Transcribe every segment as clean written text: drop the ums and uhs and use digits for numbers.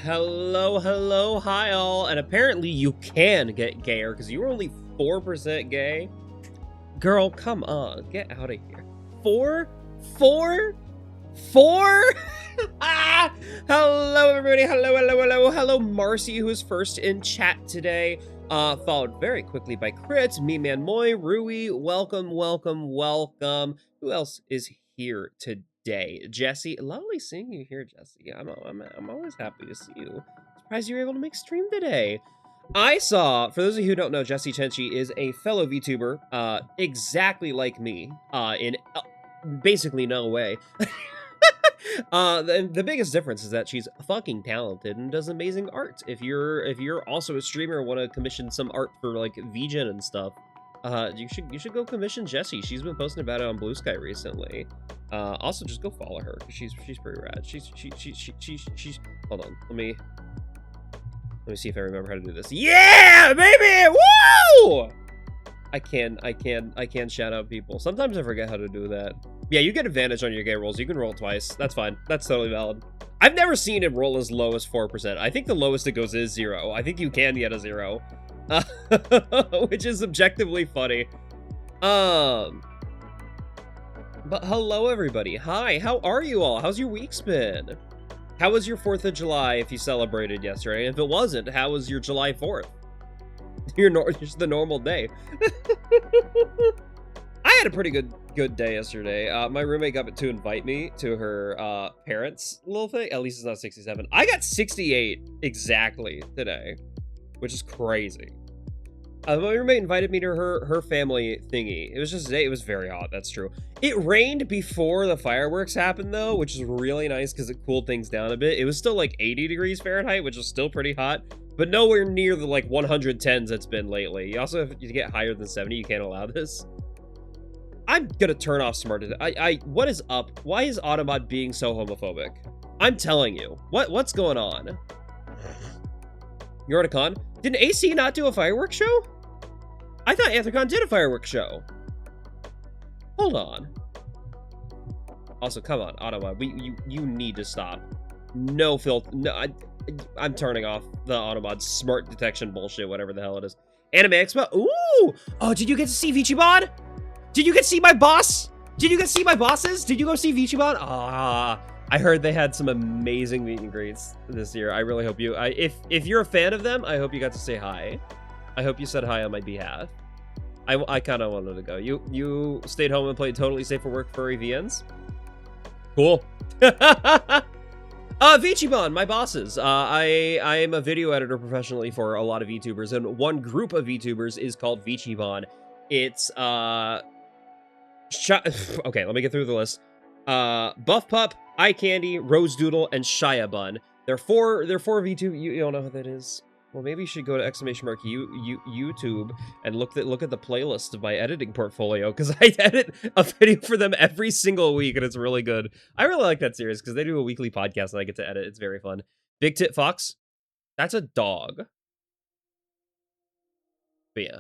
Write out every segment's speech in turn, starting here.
Hello, hello, hi all, and apparently you can get gayer because you were only 4% gay. Girl, come on, get out of here. Four? Ah! Hello, everybody. Hello, Marcy, who is first in chat today. Followed very quickly by Crit, Me Man Moy, Rui. Welcome. Who else is here today? Jesse. Lovely seeing you here, Jesse. I'm always happy to see you. Surprised you were able to make stream today. I saw, for those of you who don't know, Jesse Chenchi is a fellow VTuber, exactly like me, in basically no way. The biggest difference is that she's fucking talented and does amazing art. If you're also a streamer and want to commission some art for like VGen and stuff, you should go commission Jessie. She's been posting about it on Blue Sky recently. Also just go follow her because she's pretty rad. She's hold on, let me see if I remember how to do this. Yeah, baby! Woo! I can shout out people. Sometimes I forget how to do that. Yeah, you get advantage on your gay rolls. You can roll twice. That's fine. That's totally valid. I've never seen it roll as low as 4%. I think the lowest it goes is 0. I think you can get a 0. Which is objectively funny. But hello, everybody. Hi, how are you all? How's your week's been? How was your 4th of July if you celebrated yesterday? If it wasn't, how was your July 4th? Just the normal day. I had a pretty good day yesterday. My roommate got to invite me to her parents' little thing. At least it's not 67. I got 68 exactly today, which is crazy. My roommate invited me to her family thingy. It was just a day. It was very hot. That's true. It rained before the fireworks happened, though, which is really nice because it cooled things down a bit. It was still like 80 degrees Fahrenheit, which is still pretty hot, but nowhere near the like 110s it's been lately. You also have to get higher than 70. You can't allow this. I'm gonna turn off smart. What is up? Why is Automod being so homophobic? I'm telling you. What's going on? You're at a con? Didn't AC not do a fireworks show? I thought Anthrocon did a fireworks show. Hold on. Also, come on, Automod. You need to stop. No filter. No, I'm turning off the Automod smart detection bullshit, whatever the hell it is. Anime Expo. Ooh! Oh, did you get to see Vichibon? Did you get to see my boss? Did you get to see my bosses? Did you go see Vichibon? Ah, I heard they had some amazing meet and greets this year. I really hope you, if you're a fan of them, I hope you got to say hi. I hope you said hi on my behalf. I kind of wanted to go. You stayed home and played totally safe for work furry VNs? Cool. Vichibon, my bosses. I am a video editor professionally for a lot of VTubers, and one group of VTubers is called Vichibon. It's, okay, let me get through the list. Buff Pup, Eye Candy, Rose Doodle, and Shia Bun. They're four VTube. You don't know who that is? Well, maybe you should go to YouTube and look at the playlist of my editing portfolio, because I edit a video for them every single week, and it's really good. I really like that series because they do a weekly podcast and I get to edit. It's very fun. Big Tit Fox, that's a dog. But yeah,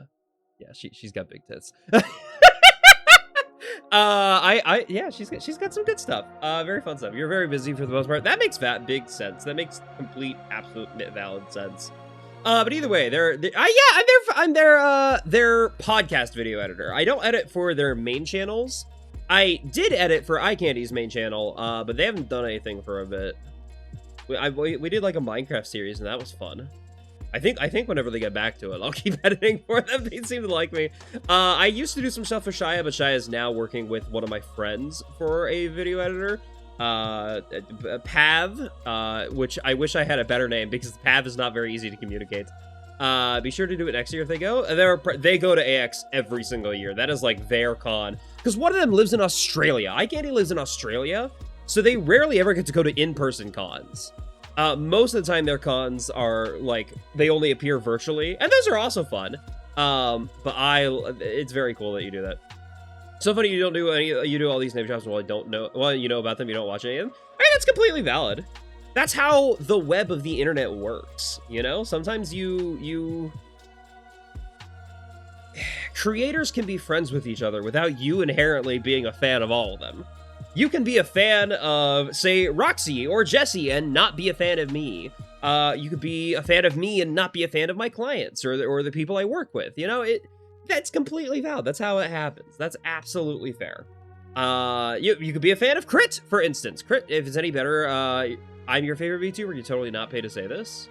she's got big tits. Yeah, she's got some good stuff. Very fun stuff. You're very busy for the most part. That makes big sense. That makes complete, absolute, valid sense. But either way, I'm their podcast video editor. I don't edit for their main channels. I did edit for Eye Candy's main channel, but they haven't done anything for a bit. We did like a Minecraft series, and that was fun. I think whenever they get back to it, I'll keep editing for them. They seem to like me. I used to do some stuff for Shia, but Shia is now working with one of my friends for a video editor. Pav, which I wish I had a better name because Pav is not very easy to communicate. Be sure to do it next year if they go. They go to AX every single year. That is like their con. Because one of them lives in Australia. Eye Candy lives in Australia, so they rarely ever get to go to in-person cons. Most of the time their cons are like, they only appear virtually, and those are also fun. But it's very cool that you do that. So funny you don't do you do all these name drops while you know about them, you don't watch any of them. I mean, that's completely valid. That's how the web of the internet works, you know? Sometimes creators can be friends with each other without you inherently being a fan of all of them. You can be a fan of, say, Roxy or Jesse and not be a fan of me. You could be a fan of me and not be a fan of my clients or the people I work with. You know, that's completely valid. That's how it happens. That's absolutely fair. You could be a fan of Crit, for instance. Crit, if it's any better, I'm your favorite VTuber. You're totally not paid to say this.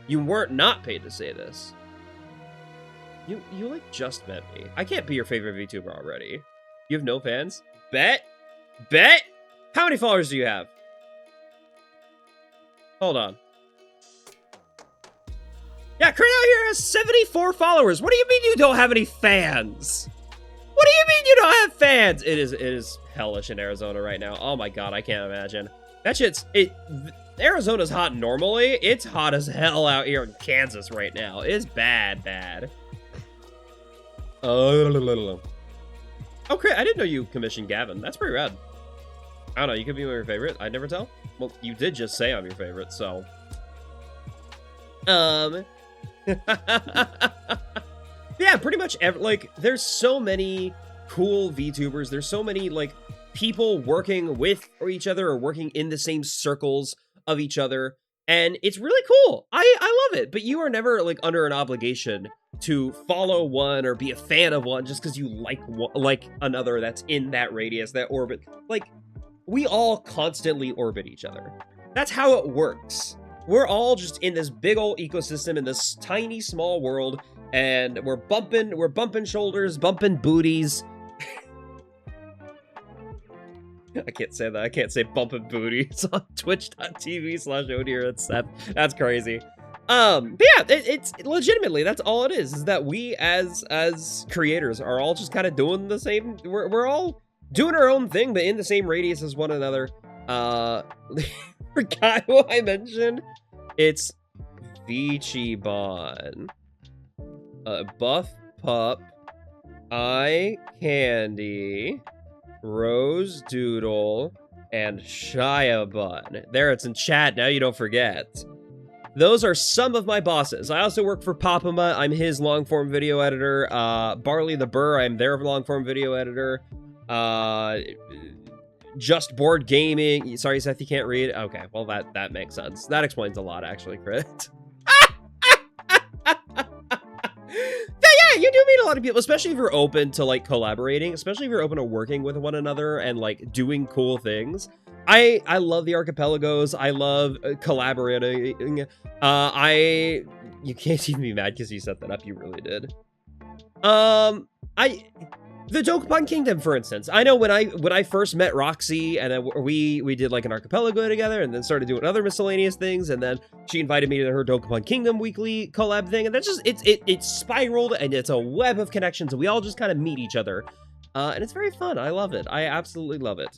You weren't not paid to say this. You like just met me. I can't be your favorite VTuber already. You have no fans? Bet? How many followers do you have? Hold on. Yeah, Crit out here has 74 followers. What do you mean you don't have any fans? What do you mean you don't have fans? It is hellish in Arizona right now. Oh my god, I can't imagine. That shit's Arizona's hot normally. It's hot as hell out here in Kansas right now. It's bad. Oh, Crit, I didn't know you commissioned Gavin. That's pretty rad. I don't know, you could be my favorite. I'd never tell. Well, you did just say I'm your favorite, so. Yeah, pretty much there's so many cool VTubers. There's so many, like, people working with each other or working in the same circles of each other. And it's really cool. I love it. But you are never, like, under an obligation to follow one or be a fan of one just because you like another that's in that radius, that orbit. Like, we all constantly orbit each other. That's how it works. We're all just in this big old ecosystem in this tiny small world, and we're bumping shoulders, bumping booties. I can't say that. I can't say bumping booties on twitch.tv/ODISeth. That's crazy. But yeah, it's legitimately, that's all it is that we as creators are all just kind of doing the same. We're all doing our own thing, but in the same radius as one another. Forgot who I mentioned. It's Vichibon, Buff Pup, Eye Candy, Rose Doodle, and Shia Bun. There, it's in chat. Now you don't forget. Those are some of my bosses. I also work for Papama. I'm his long-form video editor. Barley the Burr, I'm their long-form video editor. Just Board Gaming. Sorry, Seth, you can't read. Okay, well, that makes sense. That explains a lot, actually, Crit. Yeah, you do meet a lot of people, especially if you're open to, like, collaborating, especially if you're open to working with one another and, like, doing cool things. I love the archipelagos. I love collaborating. You can't even be mad because you set that up. You really did. The Dokapon Kingdom, for instance. I know when I first met Roxy, and then we did like an archipelago together, and then started doing other miscellaneous things, and then she invited me to her Dokapon Kingdom weekly collab thing, and that's just it spiraled, and it's a web of connections, and we all just kind of meet each other, and it's very fun. I love it. I absolutely love it.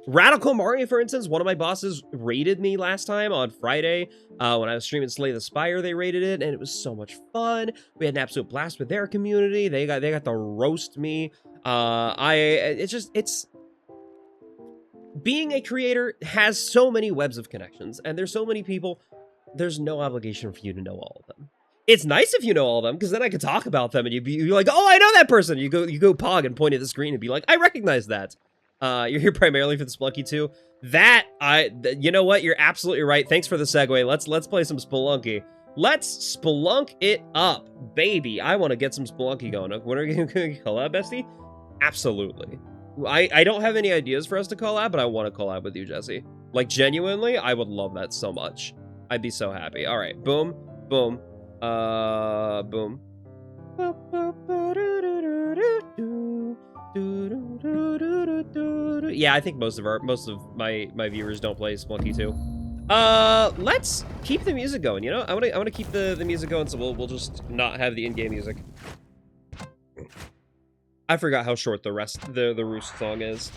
Radical Mario, for instance, one of my bosses raided me last time on Friday when I was streaming Slay the Spire. They raided it, and it was so much fun. We had an absolute blast with their community. They got to roast me. It's being a creator has so many webs of connections, and there's so many people. There's no obligation for you to know all of them. It's nice if you know all of them, because then I could talk about them, and you'd be like, "Oh, I know that person." You go pog and point at the screen and be like, "I recognize that." You're here primarily for the Spelunky 2. You know what? You're absolutely right. Thanks for the segue. Let's play some Spelunky. Let's spelunk it up, baby. I want to get some Spelunky going. When are we going to collab, bestie? Absolutely. I don't have any ideas for us to collab, but I want to collab with you, Jesse. Like, genuinely, I would love that so much. I'd be so happy. All right, boom, boom, boom. Yeah, I think most of my viewers don't play Spelunky 2. Let's keep the music going. You know, I want to keep the music going, so we'll just not have the in-game music. I forgot how short the Roost song is.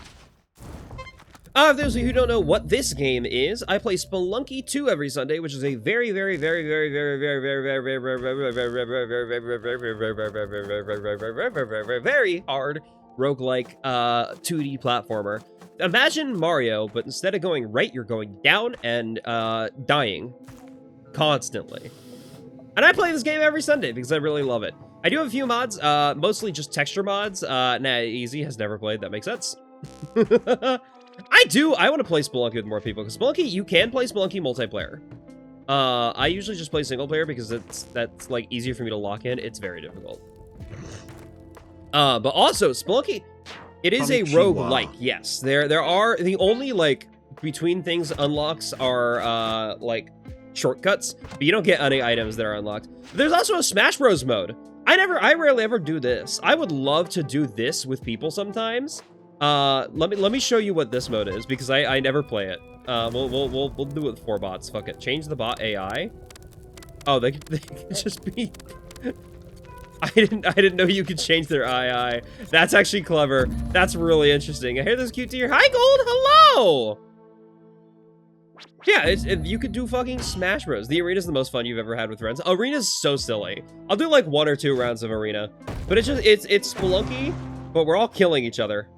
For those of you who don't know what this game is, I play Spelunky 2 every Sunday, which is a very, very, very, very, very, very, very, very, very, very hard roguelike 2D platformer. Imagine Mario, but instead of going right, you're going down and dying constantly. And I play this game every Sunday because I really love it. I do have a few mods, mostly just texture mods. Easy has never played. That makes sense. I want to play Spelunky with more people, because Spelunky, you can play Spelunky multiplayer. I usually just play single player because that's like easier for me to lock in. It's very difficult. But also Spelunky, it is a roguelike. Yes, there are the only like between things unlocks are like shortcuts, but you don't get any items that are unlocked. There's also a Smash Bros mode. I rarely ever do this. I would love to do this with people sometimes. Let me show you what this mode is because I never play it. We'll do it with 4 bots. Fuck it. Change the bot AI. Oh, they can just be. I didn't know you could change their AI. That's actually clever. That's really interesting. I hear this cute deer. Hi, Gold. Hello. Yeah, you could do fucking Smash Bros. The arena's the most fun you've ever had with friends. Arena's so silly. I'll do like 1 or 2 rounds of arena, but it's Spelunky, but we're all killing each other.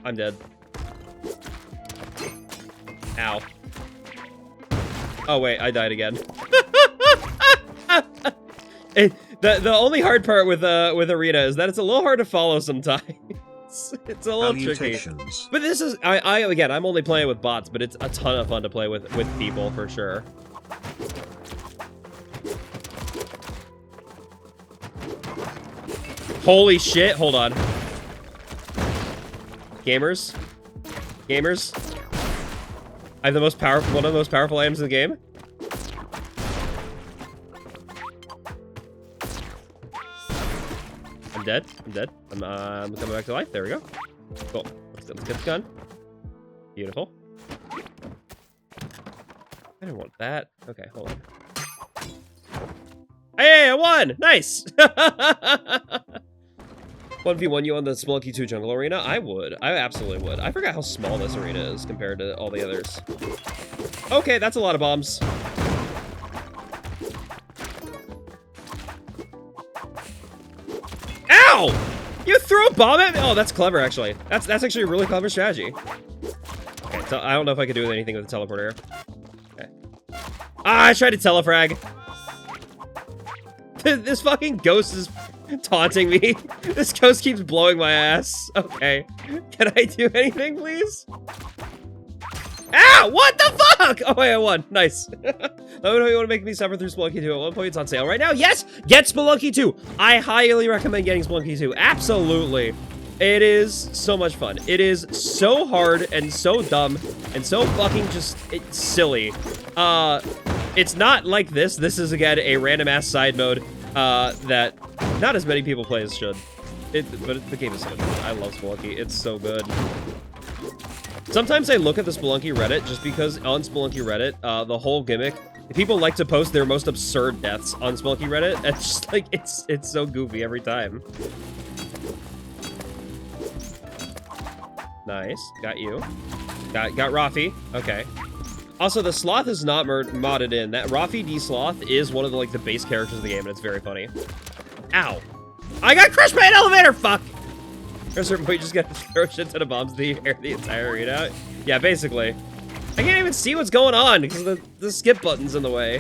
I'm dead. Ow. Oh wait, I died again. The only hard part with arena is that it's a little hard to follow sometimes. It's a little tricky. But this is again, I'm only playing with bots, but it's a ton of fun to play with people for sure. Holy shit, hold on. Gamers. I have the most powerful, one of the most powerful items in the game. I'm dead. I'm coming back to life. There we go. Cool. Let's get the gun. Beautiful. I didn't want that. Okay, hold on. Hey, I won! Nice! 1v1 you on the Spelunky 2 jungle arena? I would. I absolutely would. I forgot how small this arena is compared to all the others. Okay, that's a lot of bombs. Ow! You throw a bomb at me? Oh, that's clever, actually. That's actually a really clever strategy. Okay, so I don't know if I could do anything with the teleporter. Okay. Ah, I tried to telefrag. This fucking ghost is taunting me. This ghost keeps blowing my ass. Okay. Can I do anything, please? Ow! What the fuck? Oh, wait, I won. Nice. Let me know if you want to make me suffer through Spelunky 2. At one point, it's on sale right now. Yes! Get Spelunky 2! I highly recommend getting Spelunky 2. Absolutely. It is so much fun. It is so hard and so dumb and so fucking just silly. It's not like this. This is, again, a random-ass side mode that not as many people play as should. But the game is so good. I love Spelunky. It's so good. Sometimes I look at the Spelunky Reddit just because on Spelunky Reddit, the whole gimmick, people like to post their most absurd deaths on Spelunky Reddit. It's just like, it's so goofy every time. Nice. Got you. Got Rafi. Okay. Also, the Sloth is not modded in. That Rafi D Sloth is one of the, like, the base characters of the game, and it's very funny. Ow. I got crushed by an elevator! Fuck! At a certain point, you just gotta throw shit ton of bombs in the air the entire arena. Yeah, basically. I can't even see what's going on because the skip button's in the way.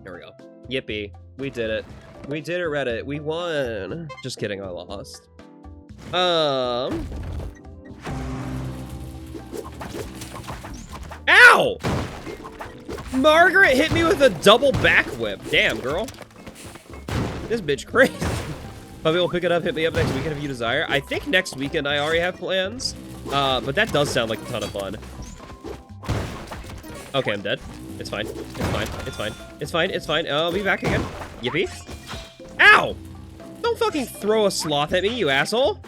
There we go. Yippee. We did it. We did it, Reddit. We won. Just kidding, I lost. Ow! Margaret hit me with a double back whip. Damn, girl. This bitch crazy. Probably will pick it up, hit me up next weekend if you desire. I think next weekend I already have plans. But that does sound like a ton of fun. Okay, I'm dead. It's fine. It's fine. It's fine. It's fine. It's fine. I'll be back again. Yippee. Ow! Don't fucking throw a sloth at me, you asshole.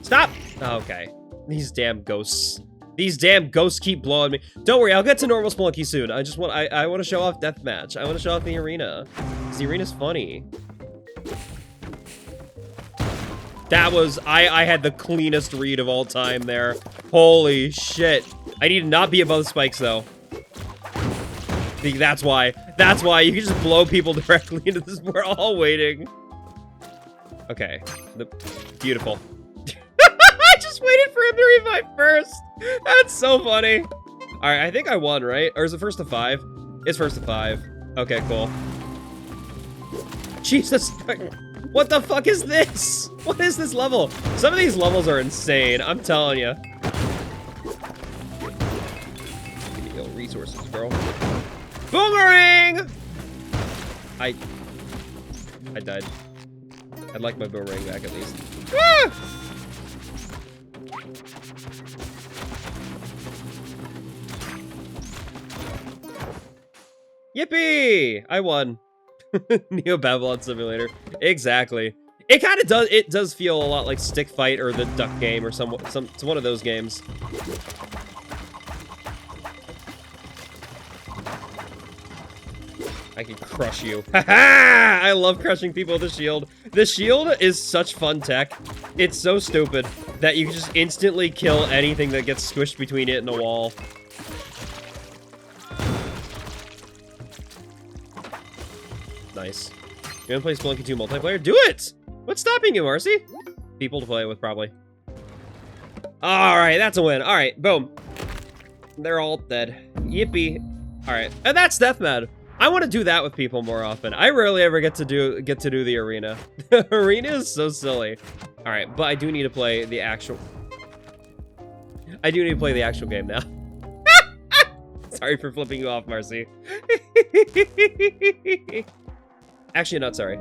Stop! Okay. These damn ghosts. These damn ghosts keep blowing me. Don't worry, I'll get to normal Spelunky soon. I just want I want to show off deathmatch. I want to show off the arena. Because the arena's funny. That was I had the cleanest read of all time there. Holy shit. I need to not be above the spikes though. That's why. That's why you can just blow people directly into this. We're all waiting. Okay. Beautiful. I just waited for him to revive first. That's so funny. All right, I think I won, right? Or is it first to 5? It's first to 5. Okay, cool. Jesus. What the fuck is this? What is this level? Some of these levels are insane. I'm telling you. Give me the old resources, girl. Boomerang! I died. I'd like my boomerang back at least. Ah! Yippee! I won. Neo Babylon Simulator. Exactly. It kind of does. It does feel a lot like Stick Fight or the Duck Game or some one of those games. I can crush you. Ha-ha! I love crushing people with the shield. The shield is such fun tech. It's so stupid that you can just instantly kill anything that gets squished between it and the wall. Nice. You wanna play Spelunky 2 multiplayer? Do it! What's stopping you, Marcy? People to play with, probably. Alright, that's a win. Alright, boom. They're all dead. Yippee. Alright, and that's Deathmad. I want to do that with people more often. I rarely ever get to do the arena. The arena is so silly. Alright, but I do need to play the actual... I do need to play the actual game now. Sorry for flipping you off, Marcy. Actually, not sorry.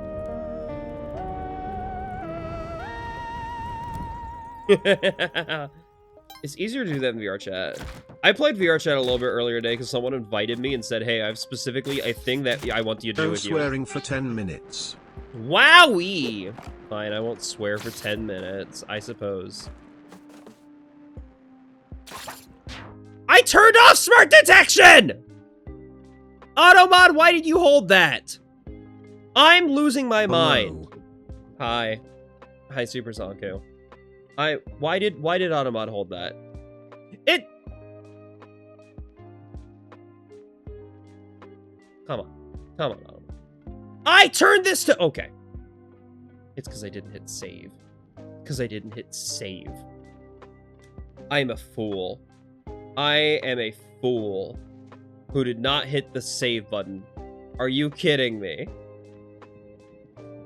It's easier to do that in VR chat. I played VR chat a little bit earlier today because someone invited me and said, hey, I have specifically a thing that I want you to do with you. No swearing for 10 minutes. Wowee! Fine, I won't swear for 10 minutes, I suppose. I turned off smart detection! Automod, why did you hold that? I'm losing my mind. Hi. Hi, Super Zonko. Why did Automod hold that? Come on, Automod. I turned this to, okay. It's because I didn't hit save. I am a fool. I am a fool who did not hit the save button. Are you kidding me?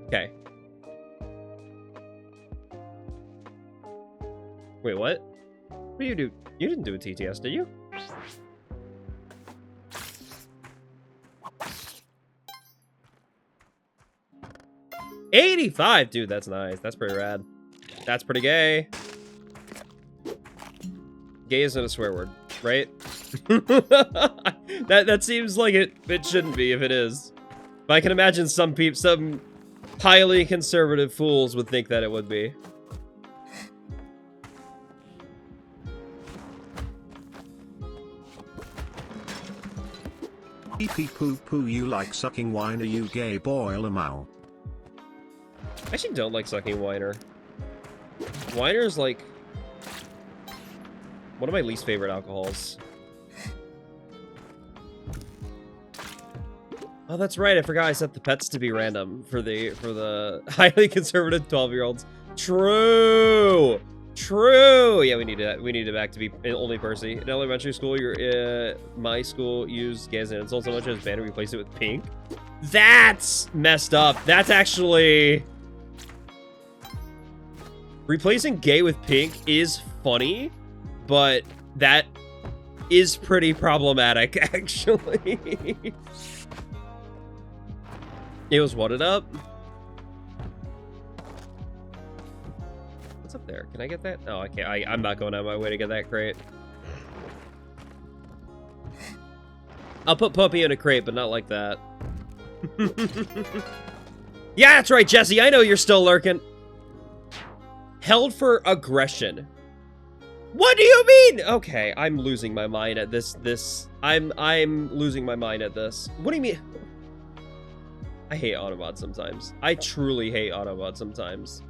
Okay. Wait, what? What do you do? You didn't do a TTS, did you? $85! Dude, that's nice. That's pretty rad. That's pretty gay. Gay isn't a swear word, right? that seems like it shouldn't be if it is. But I can imagine some highly conservative fools would think that it would be. Pee poo poo, you like sucking wine, are you gay boy lamau? I actually don't like sucking Whiner. Whiner is like one of my least favorite alcohols. Oh, that's right. I forgot I set the pets to be random for the highly conservative 12-year-olds. True. Yeah, we need it back to be only Percy. In elementary school, my school used gays and insults so much as banner replaced it with pink. That's messed up. That's actually... Replacing gay with pink is funny, but that is pretty problematic, actually. It was whatted up? What's up there? Can I get that? No, I can't. I'm not going out of my way to get that crate. I'll put Puppy in a crate, but not like that. Yeah, that's right, Jesse. I know you're still lurking. Held for aggression. What do you mean? Okay, I'm losing my mind at this. I'm losing my mind at this. What do you mean? I hate Autobot sometimes. I truly hate Autobot sometimes.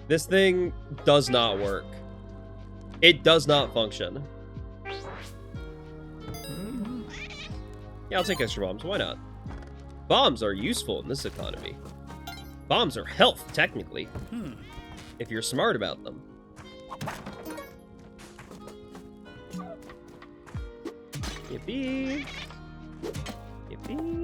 This thing does not work. It does not function. Yeah, I'll take extra bombs. Why not? Bombs are useful in this economy. Bombs are health, technically. If you're smart about them. Yippee. Yippee.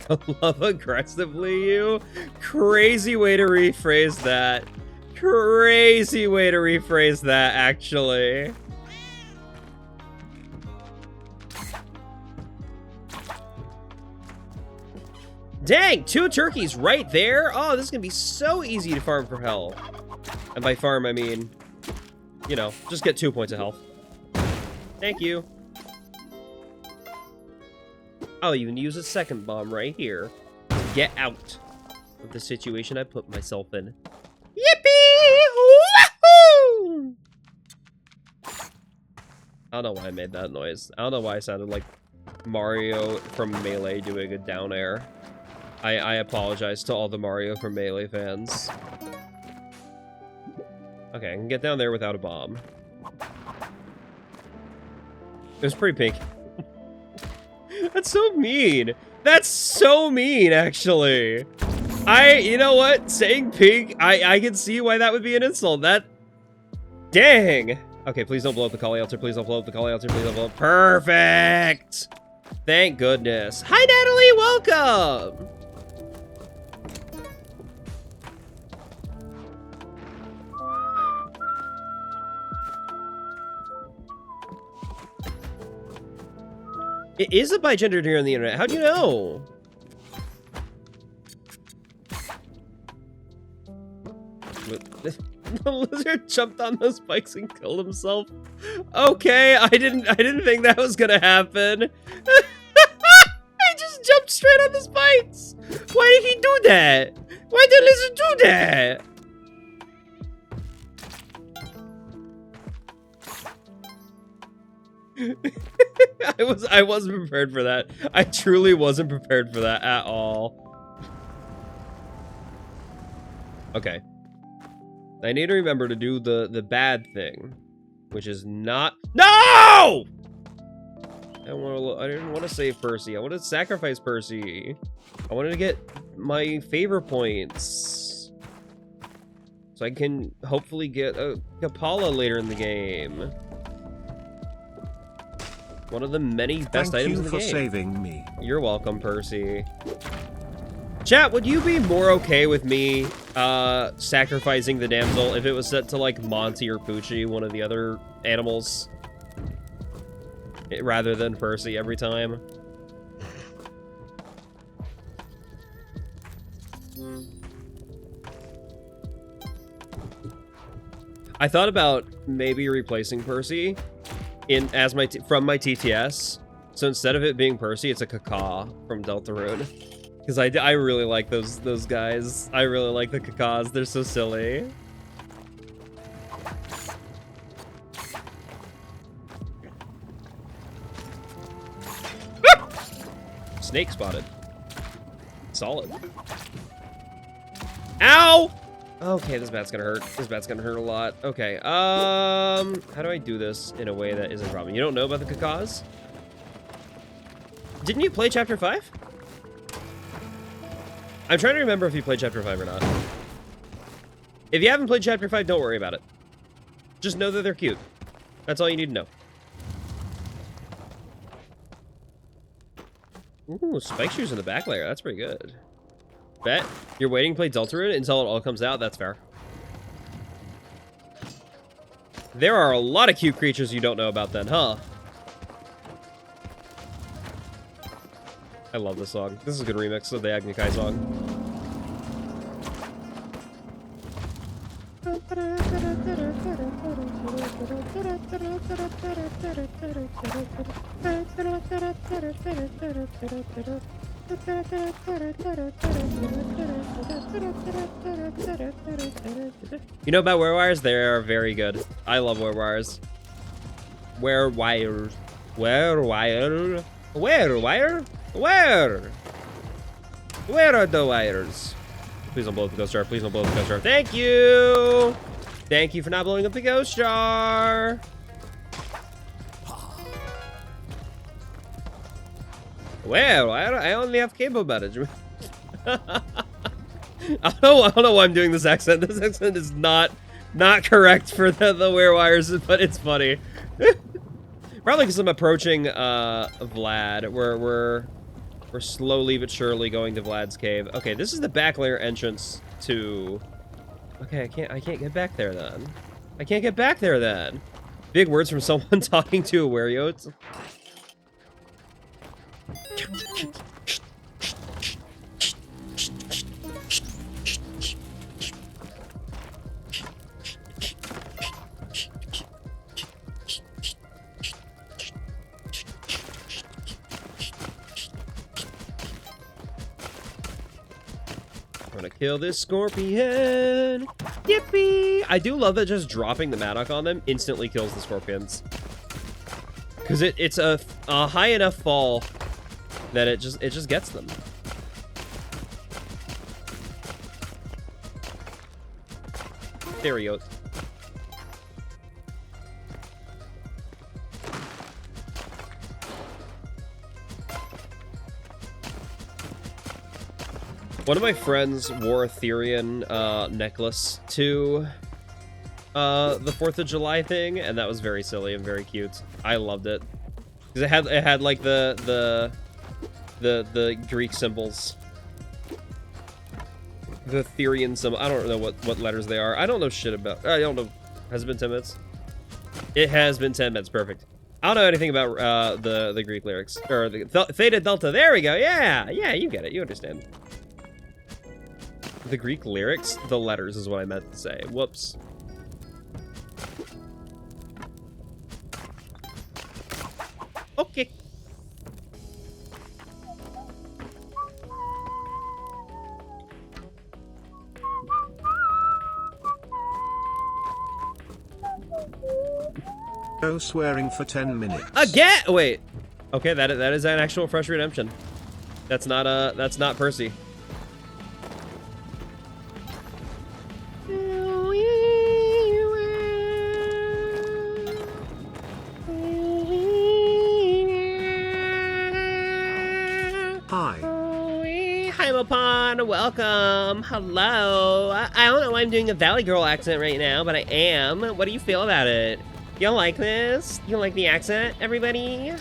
Love aggressively, you? Crazy way to rephrase that. Crazy way to rephrase that, actually. Dang, 2 turkeys right there? Oh, this is gonna be so easy to farm for health. And by farm, I mean, you know, just get 2 points of health. Thank you. I'll even use a second bomb right here to get out of the situation I put myself in. Yippee! Woohoo! I don't know why I made that noise. I don't know why I sounded like Mario from Melee doing a down air. I apologize to all the Mario from Melee fans. Okay, I can get down there without a bomb. It was pretty pink. That's so mean. That's so mean, actually. You know what? Saying pink, I can see why that would be an insult. That, dang. Okay, please don't blow up the Kali altar. Please don't blow up the Kali altar. Please don't blow up. Perfect. Thank goodness. Hi, Natalie. Welcome. It is a bigendered here on the internet. How'd you know? The lizard jumped on those spikes and killed himself. Okay, I didn't think that was gonna happen. He just jumped straight on the spikes. Why did he do that? Why did the lizard do that? I wasn't prepared for that. I truly wasn't prepared for that at all. Okay. I need to remember to do the bad thing, which is not. No! I didn't want to save Percy. I wanted to sacrifice Percy. I wanted to get my favor points, so I can hopefully get a Kapala later in the game. One of the many best items in the game. Thank you for saving me. You're welcome, Percy. Chat, would you be more okay with me sacrificing the damsel if it was set to like Monty or Poochie, one of the other animals, rather than Percy every time? I thought about maybe replacing Percy from my TTS. So instead of it being Percy, it's a Kaka from Deltarune. Because I really like those guys. I really like the Kakas. They're so silly. Snake spotted. Solid. Ow! Okay, this bat's gonna hurt. This bat's gonna hurt a lot. Okay, how do I do this in a way that isn't a problem? You don't know about the Kakas? Didn't you play Chapter 5? I'm trying to remember if you played Chapter 5 or not. If you haven't played Chapter 5, don't worry about it. Just know that they're cute. That's all you need to know. Ooh, spike shoes in the back layer. That's pretty good. Bet you're waiting to play Deltarune until it all comes out. That's fair. There are a lot of cute creatures you don't know about then, huh? I love this song. This is a good remix of the Agni Kai song. You know about werewires? They are very good. I love werewires. Werewires. Werewire. Werewire? Where? Where are the wires? Please don't blow up the ghost jar. Please don't blow up the ghost jar. Thank you! Thank you for not blowing up the ghost jar. Well, I only have cable management. I don't know why I'm doing this accent. This accent is not correct for the werewires, but it's funny. Probably because I'm approaching Vlad. We're We're slowly but surely going to Vlad's cave. Okay, this is the back layer entrance to... Okay, I can't get back there then. I can't get back there then. Big words from someone talking to a Wario. Kill this scorpion. Yippee! I do love that just dropping the Maddock on them instantly kills the scorpions. Because it's a high enough fall that it just gets them. There we go. One of my friends wore a Therian necklace to the 4th of July thing, and that was very silly and very cute. I loved it because it had like the Greek symbols, the Therian symbol. I don't know what letters they are. I don't know shit about. I don't know. Has it been 10 minutes? It has been 10 minutes. Perfect. I don't know anything about the Greek lyrics or the Theta Delta. There we go. Yeah, you get it. You understand. The Greek lyrics? The letters is what I meant to say. Whoops. Okay. No swearing for 10 minutes. Again! Wait. Okay, that is an actual fresh redemption. That's not Percy. Welcome. Hello. I don't know why I'm doing a Valley Girl accent right now, but I am. What do you feel about it? You like this? You like the accent, everybody?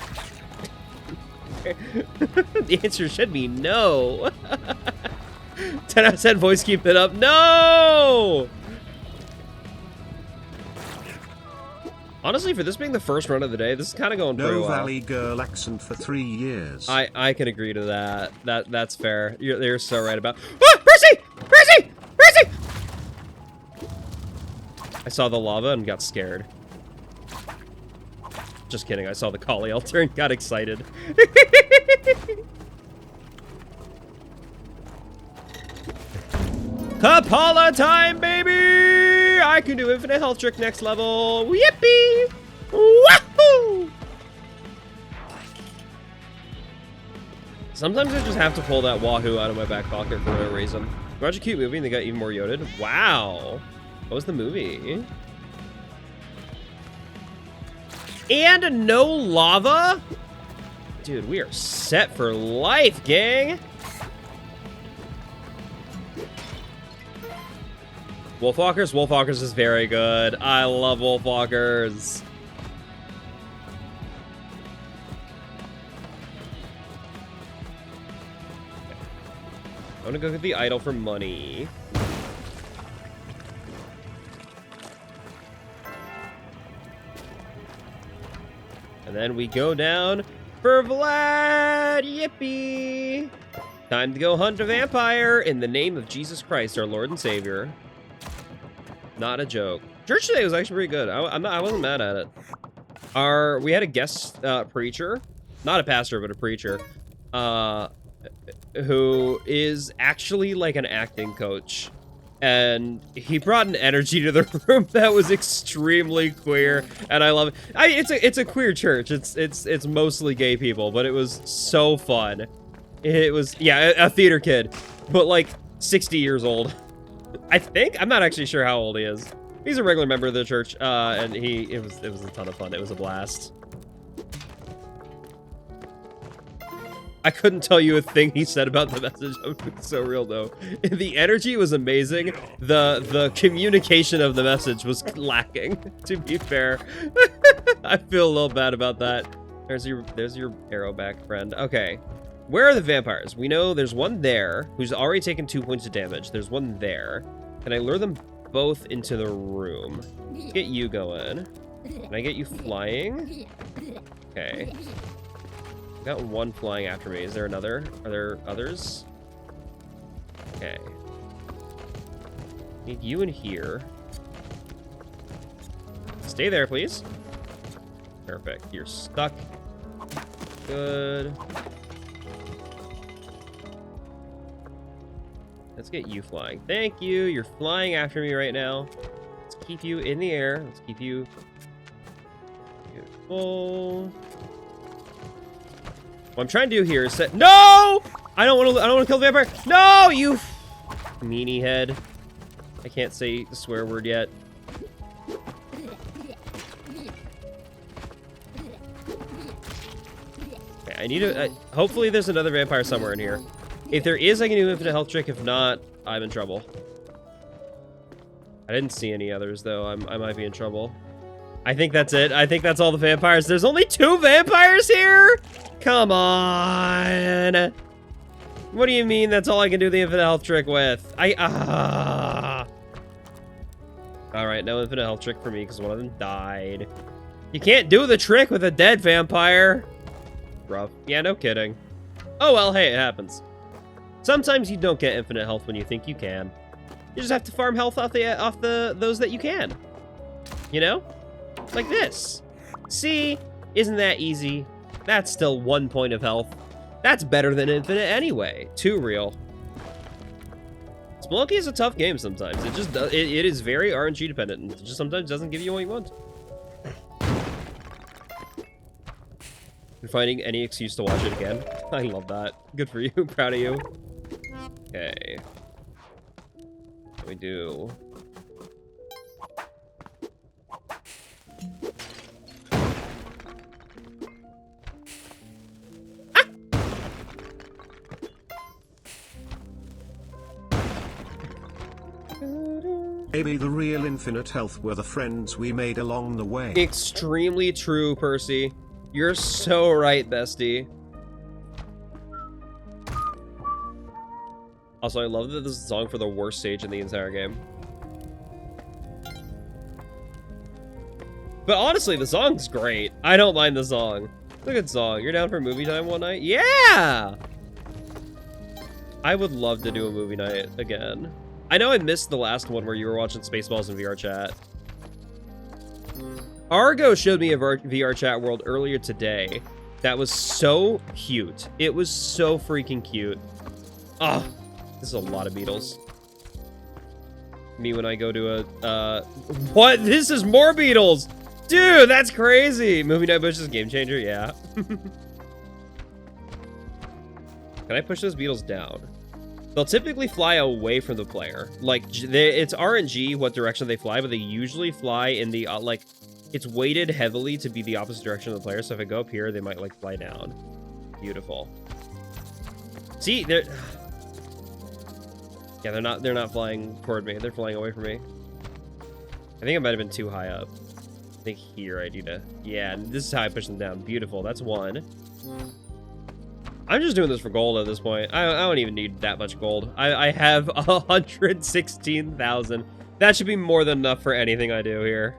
The answer should be no. 10 out of 10 voice, keep it up. No! Honestly, for this being the first run of the day, this is kind of going pretty well. No Valley Girl accent for 3 years. I can agree to that. That's fair. You're so right about. Ah, Percy! Percy! Percy! I saw the lava and got scared. Just kidding. I saw the Kali altar and got excited. Kapala time, baby! I can do infinite health trick next level. Yippee! Wahoo! Sometimes I just have to pull that wahoo out of my back pocket for no reason. Watch a cute movie and they got even more yoded. Wow. What was the movie? And no lava? Dude, we are set for life, gang. Wolfwalkers? Wolfwalkers is very good. I love Wolfwalkers. I'm gonna go get the idol for money. And then we go down for Vlad. Yippee! Time to go hunt a vampire in the name of Jesus Christ, our Lord and Savior. Not a joke. Church today was actually pretty good. I wasn't mad at it. We had a guest preacher, not a pastor, but a preacher, who is actually like an acting coach, and he brought an energy to the room that was extremely queer, and I love it. I mean, it's a queer church. It's mostly gay people, but it was so fun. It was, yeah, a theater kid, but like 60 years old. I think. I'm not actually sure how old he is. He's a regular member of the church, and it was a ton of fun. It was a blast. I couldn't tell you a thing he said about the message. It's so real though. The energy was amazing. The communication of the message was lacking, to be fair. I feel a little bad about that. There's your arrow back, friend. Okay. Where are the vampires? We know there's one there who's already taken 2 points of damage. There's one there. Can I lure them both into the room? Let's get you going. Can I get you flying? Okay. Got one flying after me. Is there another? Are there others? Okay. Need you in here. Stay there, please. Perfect. You're stuck. Good. Let's get you flying. Thank you. You're flying after me right now. Let's keep you in the air. Let's keep you beautiful. What I'm trying to do here is set. No! I don't want to kill the vampire. No, you meanie head. I can't say the swear word yet. Okay, I need to. Hopefully, there's another vampire somewhere in here. If there is, I can do infinite health trick. If not, I'm in trouble. I didn't see any others though. I might be in trouble. I think that's it. I think that's all the vampires. There's only 2 vampires here? Come on. What do you mean that's all I can do the infinite health trick with? Alright, no infinite health trick for me because one of them died. You can't do the trick with a dead vampire. Rough. Yeah, no kidding. Oh well, hey, it happens. Sometimes you don't get infinite health when you think you can. You just have to farm health off those that you can. You know? Like this. See? Isn't that easy? That's still 1 point of health. That's better than infinite anyway. Too real. Spelunky is a tough game sometimes. It just does, it is very RNG dependent and it just sometimes doesn't give you what you want. You're finding any excuse to watch it again. I love that. Good for you. Proud of you. Okay. What do we do? Maybe the real infinite health were the friends we made along the way. Extremely true, Percy. You're so right, bestie. Also, I love that this is a song for the worst stage in the entire game. But honestly, the song's great. I don't mind the song. It's a good song. You're down for movie time one night? Yeah! I would love to do a movie night again. I know I missed the last one where you were watching Spaceballs in VR chat. Argo showed me a VR chat world earlier today that was so cute. It was so freaking cute. Ah, this is a lot of beetles. Me when I go to a, what? This is more beetles! Dude, that's crazy! Movie night bush is a game changer, yeah. Can I push those beetles down? They'll typically fly away from the player. Like, it's RNG what direction they fly, but they usually fly in the, like, it's weighted heavily to be the opposite direction of the player. So if I go up here, they might, like, fly down. Beautiful. See, they're... Yeah, they're not flying toward me. They're flying away from me. I think I might have been too high up. I think here I need to... Yeah, this is how I push them down. Beautiful. That's one. I'm just doing this for gold at this point. I don't even need that much gold. I have 116,000. That should be more than enough for anything I do here.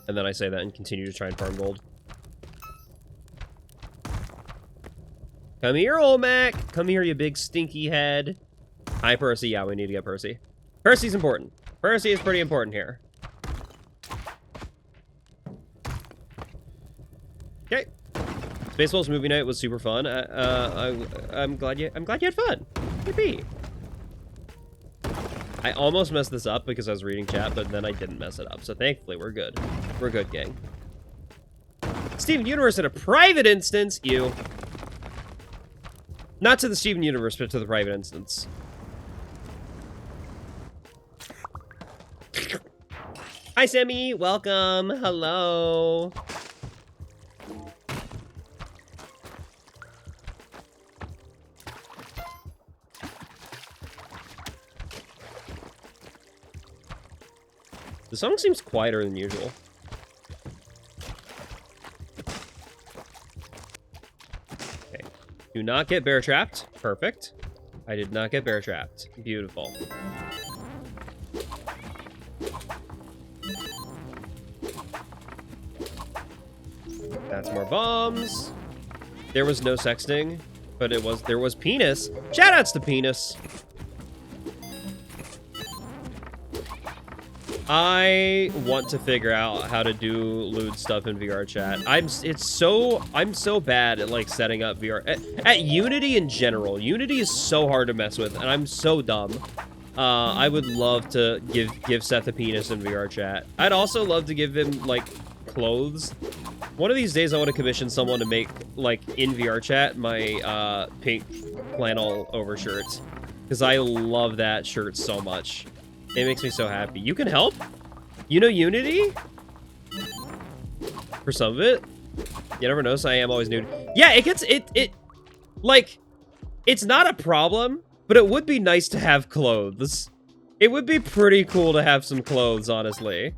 And then I say that and continue to try and farm gold. Come here, old Mac. Come here, you big stinky head. Hi, Percy. Yeah, we need to get Percy. Percy's important. Percy is pretty important here. Okay. Spaceballs movie night was super fun. I'm glad you had fun. Yippee. I almost messed this up because I was reading chat, but then I didn't mess it up. So thankfully, we're good. We're good, gang. Steven Universe in a private instance. You. Not to the Steven Universe, but to the private instance. Hi, Sammy. Welcome. Hello. The song seems quieter than usual. Okay. Do not get bear trapped. Perfect. I did not get bear trapped. Beautiful. That's more bombs. There was no sexting, but there was penis. Shoutouts to penis. I want to figure out how to do lewd stuff in VR chat. I'm so bad at like setting up VR at Unity in general. Unity is so hard to mess with, and I'm so dumb. I would love to give Seth a penis in VR chat. I'd also love to give him like clothes. One of these days, I want to commission someone to make like in VR chat my pink flannel overshirt, because I love that shirt so much. It makes me so happy. You can help? You know Unity? For some of it? You never notice I am always nude. Yeah, like, it's not a problem, but it would be nice to have clothes. It would be pretty cool to have some clothes, honestly.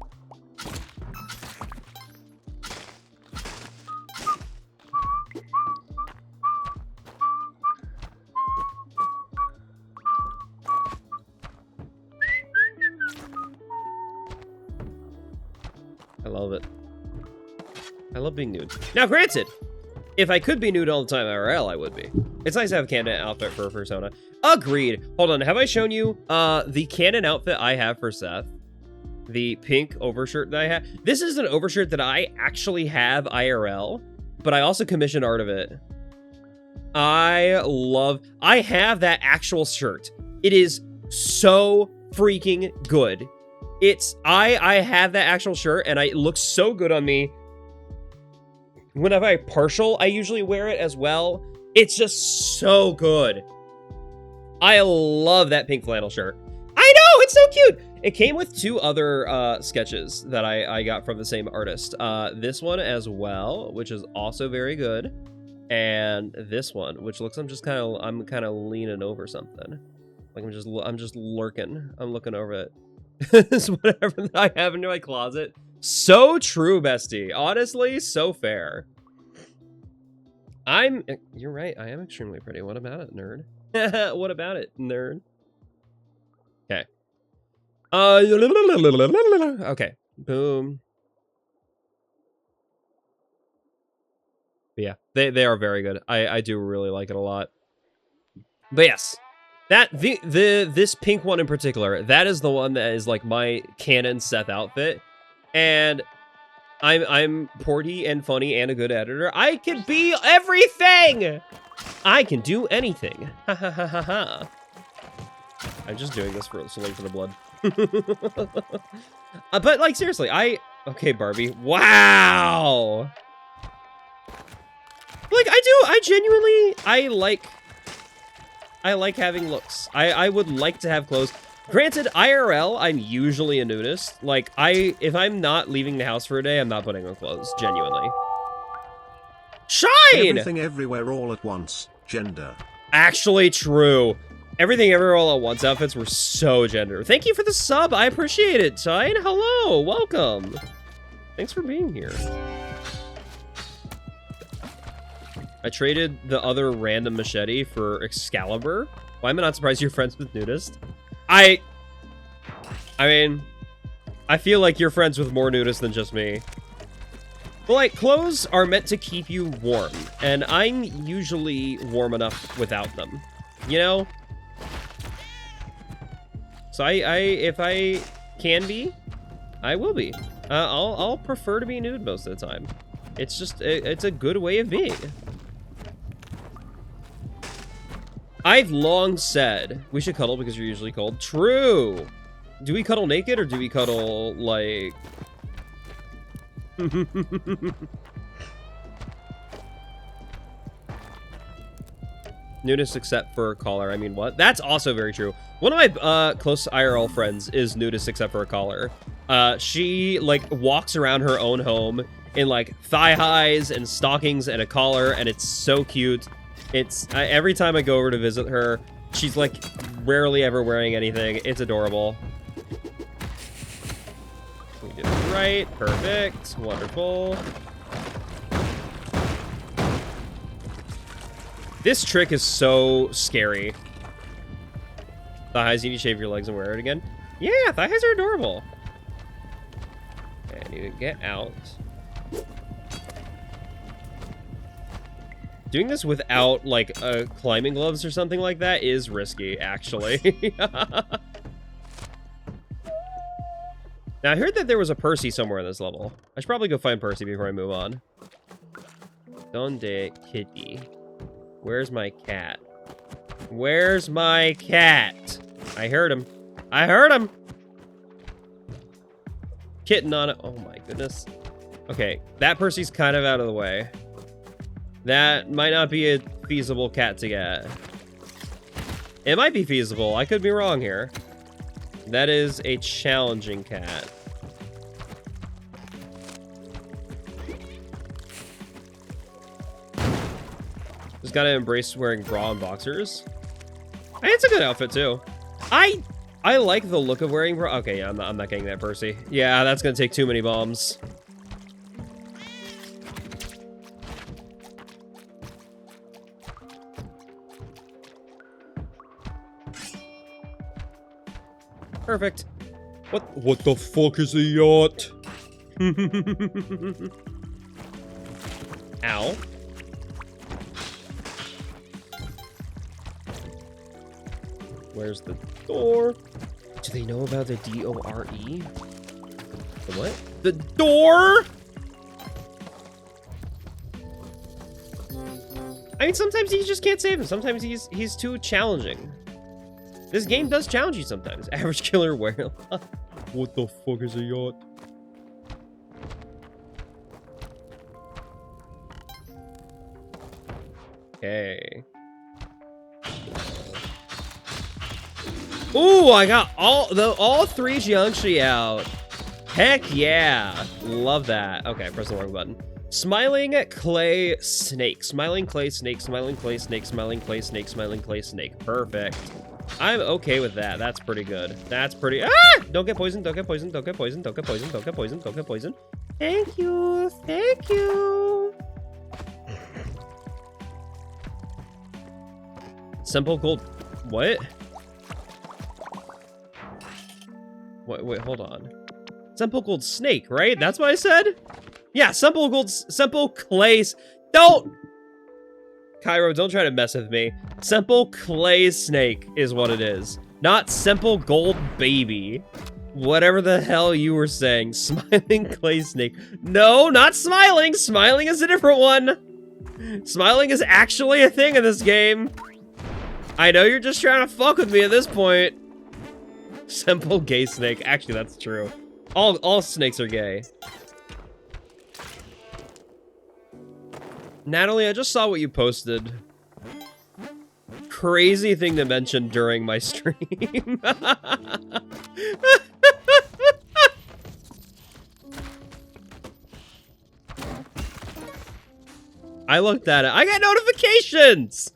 I love it. I love being nude. Now, granted, if I could be nude all the time IRL, I would be. It's nice to have a canon outfit for a persona. Agreed. Hold on, have I shown you the canon outfit I have for Seth? The pink overshirt that I have? This is an overshirt that I actually have IRL, but I also commissioned art of it. I have that actual shirt. It is so freaking good. I have that actual shirt, and it looks so good on me. Whenever I partial, I usually wear it as well. It's just so good. I love that pink flannel shirt. I know, it's so cute. It came with 2 other sketches that I got from the same artist. This one as well, which is also very good, and this one, which looks I'm kind of leaning over something. Like I'm just lurking. I'm looking over it. It's whatever that I have in my closet. So true, bestie. Honestly, so fair. You're right. I am extremely pretty. What about it, nerd? What about it, nerd? Okay. Okay. Boom. But yeah, they are very good. I do really like it a lot. But yes. This pink one in particular, that is the one that is like my canon Seth outfit, and I'm porty and funny and a good editor. I can be everything. I can do anything. Ha ha ha ha ha. I'm just doing this for Salute for the Blood. But like seriously, okay, Barbie. Wow. Like I genuinely I like having looks. I would like to have clothes. Granted, IRL, I'm usually a nudist. Like, if I'm not leaving the house for a day, I'm not putting on clothes, genuinely. Shine! Everything everywhere all at once. Gender. Actually true. Everything everywhere all at once outfits were so gender. Thank you for the sub. I appreciate it, Shine. Hello. Welcome. Thanks for being here. I traded the other random machete for Excalibur. Why am I not surprised you're friends with Nudist? I mean, I feel like you're friends with more nudists than just me. But like, clothes are meant to keep you warm, and I'm usually warm enough without them, you know? So if I can be, I will be. I'll prefer to be nude most of the time. It's just, it's a good way of being. I've long said we should cuddle because you're usually cold. True. Do we cuddle naked or do we cuddle like... Nudist except for a collar. I mean, what? That's also very true. One of my close IRL friends is nudist except for a collar. She like walks around her own home in like thigh highs and stockings and a collar, and it's so cute. Every time I go over to visit her, she's like rarely ever wearing anything. It's adorable. We did it right. Perfect. Wonderful. This trick is so scary. Thigh highs, you need to shave your legs and wear it again. Yeah, thigh highs are adorable. Okay, I need to get out. Doing this without, like, climbing gloves or something like that is risky, actually. Now, I heard that there was a Percy somewhere in this level. I should probably go find Percy before I move on. Donde kitty? Where's my cat? Where's my cat? I heard him. I heard him! Kitten on it. Oh my goodness. Okay, that Percy's kind of out of the way. That might not be a feasible cat to get. It might be feasible. I could be wrong here. That is a challenging cat. Just gotta embrace wearing bra and boxers. Hey, it's a good outfit too. I like the look of wearing bra. Okay, yeah, I'm not getting that Percy. Yeah, that's gonna take too many bombs. Perfect. What the fuck is a yacht? Ow. Where's the door? Do they know about the D-O-R-E? The what? The door? I mean, sometimes you just can't save him. Sometimes he's too challenging. This game does challenge you sometimes. Average killer whale. What the fuck is a yacht? Okay. Ooh, I got all three Jiangshi out. Heck yeah. Love that. Okay, press the wrong button. Smiling clay snake. Smiling clay snake. Smiling clay snake. Smiling clay snake. Smiling clay snake. Perfect. I'm okay with that. That's pretty good. That's pretty... Ah! Don't get poisoned. Don't get poisoned. Don't get poisoned. Don't get poisoned. Don't get poisoned. Don't get poisoned. Thank you. Thank you. Simple gold... What? Wait, hold on. Simple gold snake, right? That's what I said? Yeah, simple clay... Don't... Cairo, don't try to mess with me. Simple clay snake is what it is. Not simple gold baby. Whatever the hell you were saying. Smiling clay snake. No, not smiling. Smiling is a different one. Smiling is actually a thing in this game. I know you're just trying to fuck with me at this point. Simple gay snake. Actually, that's true. All snakes are gay. Natalie, I just saw what you posted. Crazy thing to mention during my stream. I looked at it. I got notifications!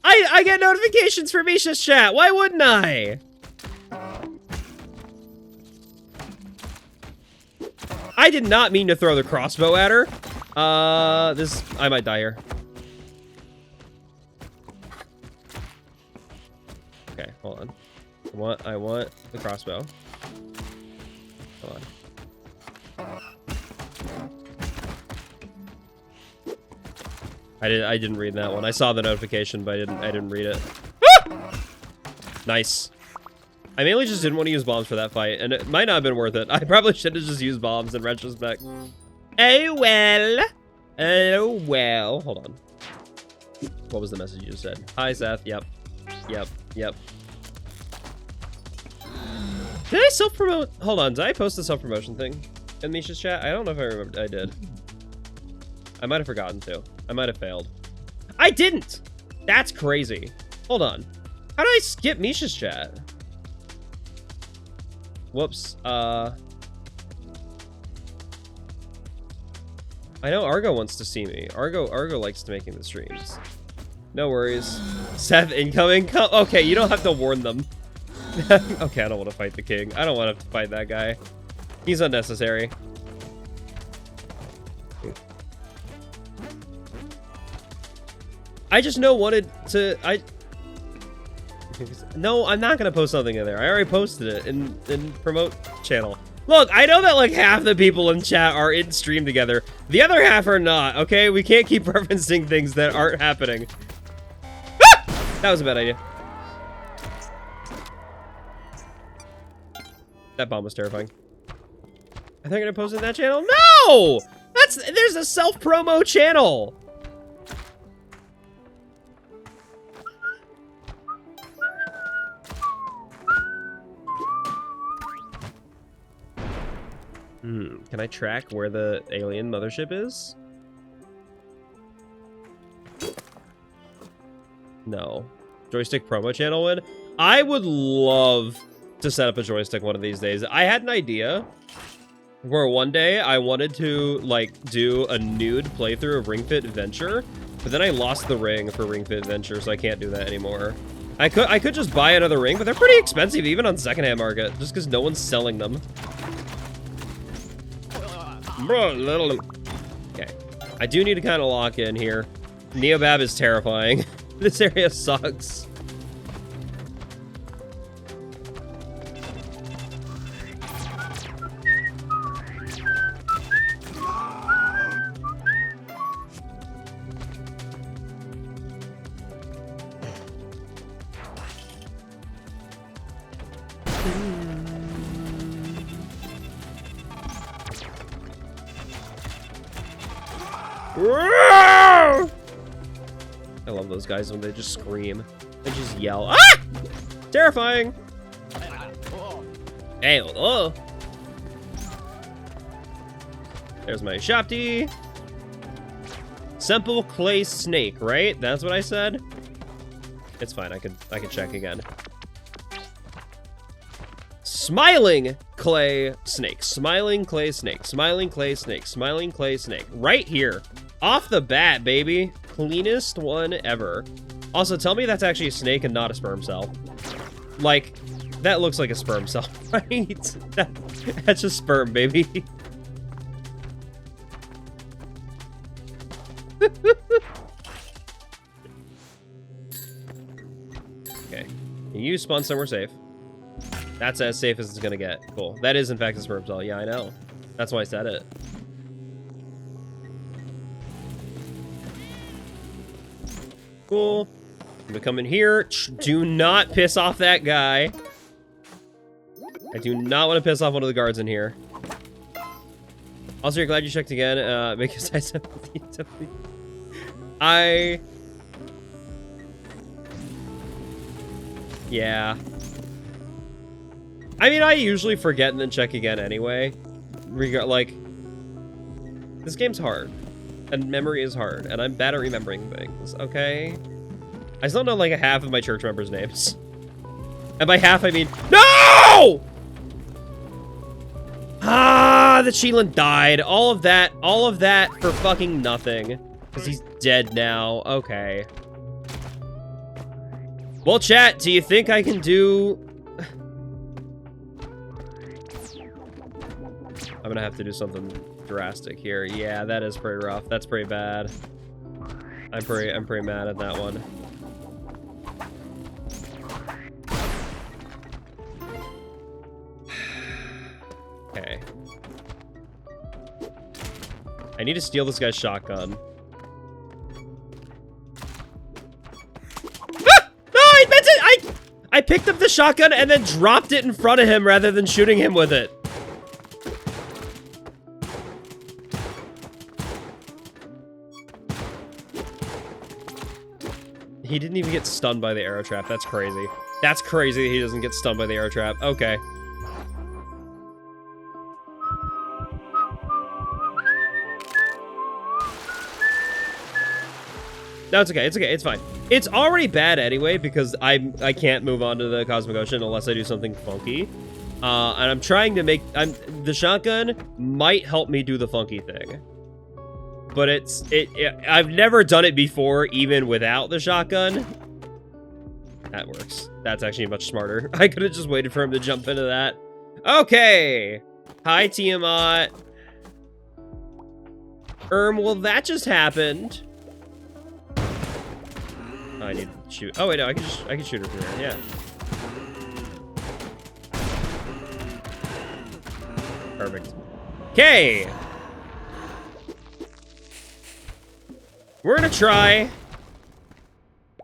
I get notifications for Misha's chat. Why wouldn't I? I did not mean to throw the crossbow at her. I might die here. Okay, hold on. I want the crossbow. Hold on. I didn't read that one. I saw the notification, but I didn't read it. Ah! Nice. I mainly just didn't want to use bombs for that fight, and it might not have been worth it. I probably should have just used bombs in retrospect. Oh well. Oh well. Hold on. What was the message you just said? Hi, Seth. Yep. Yep. Yep. Did I self-promote? Hold on. Did I post the self-promotion thing in Misha's chat? I don't know if I remember. I did. I might have forgotten to. I might have failed. I didn't! That's crazy. Hold on. How do I skip Misha's chat? Whoops. I know Argo wants to see me. Argo likes to making the streams. No worries. Seth incoming. Okay, you don't have to warn them. Okay, I don't want to fight the king. I don't want to have to fight that guy. He's unnecessary. I just wanted to. No, I'm not gonna post something in there. I already posted it in promote channel. Look, I know that like half the people in chat are in stream together. The other half are not, okay? We can't keep referencing things that aren't happening. Ah! That was a bad idea. That bomb was terrifying. I think I'm gonna post it in that channel? No! There's a self-promo channel. Can I track where the alien mothership is? No. Joystick promo channel win? I would love to set up a joystick one of these days. I had an idea where one day I wanted to like do a nude playthrough of Ring Fit Adventure, but then I lost the ring for Ring Fit Adventure, so I can't do that anymore. I could just buy another ring, but they're pretty expensive even on secondhand market, just because no one's selling them. Okay, I do need to kind of lock in here. Neobab is terrifying. This area sucks. I love those guys when they just scream. They just yell. Ah! Terrifying. Hey, oh. There's my Shopty. Simple clay snake, right? That's what I said? It's fine. I could check again. Smiling clay snake. Smiling clay snake. Smiling clay snake. Smiling clay snake. Right here. Off the bat, baby. Cleanest one ever. Also, tell me that's actually a snake and not a sperm cell. Like, that looks like a sperm cell, right? That's just sperm, baby. Okay. You spawn somewhere safe. That's as safe as it's gonna get. Cool. That is, in fact, a sperm cell. Yeah, I know. That's why I said it. Cool. I'm gonna come in here. Do not piss off that guy. I do not want to piss off one of the guards in here. Also, you're glad you checked again, because I said yeah. I mean, I usually forget and then check again anyway. Like, this game's hard. And memory is hard, and I'm bad at remembering things, okay? I still know like a half of my church members' names. And by half, I mean, no! Ah, the Sheelan died. All of that for fucking nothing. Because he's dead now. Okay. Well, chat, do you think I can do... I'm gonna have to do something drastic here. Yeah, that is pretty rough. That's pretty bad. I'm pretty mad at that one. Okay. I need to steal this guy's shotgun. Ah! No, I meant it! I picked up the shotgun and then dropped it in front of him rather than shooting him with it. He didn't even get stunned by the arrow trap. That's crazy. That's crazy that he doesn't get stunned by the arrow trap. Okay. No, it's okay. It's okay. It's fine. It's already bad anyway because I can't move on to the Cosmic Ocean unless I do something funky. And I'm trying to make... the shotgun might help me do the funky thing. But I've never done it before, even without the shotgun. That works. That's actually much smarter. I could have just waited for him to jump into that. Okay. Hi, Tiamat. Well, that just happened. Oh, I need to shoot. Oh, wait, no, I can shoot her from here, yeah. Perfect. Okay. We're gonna try.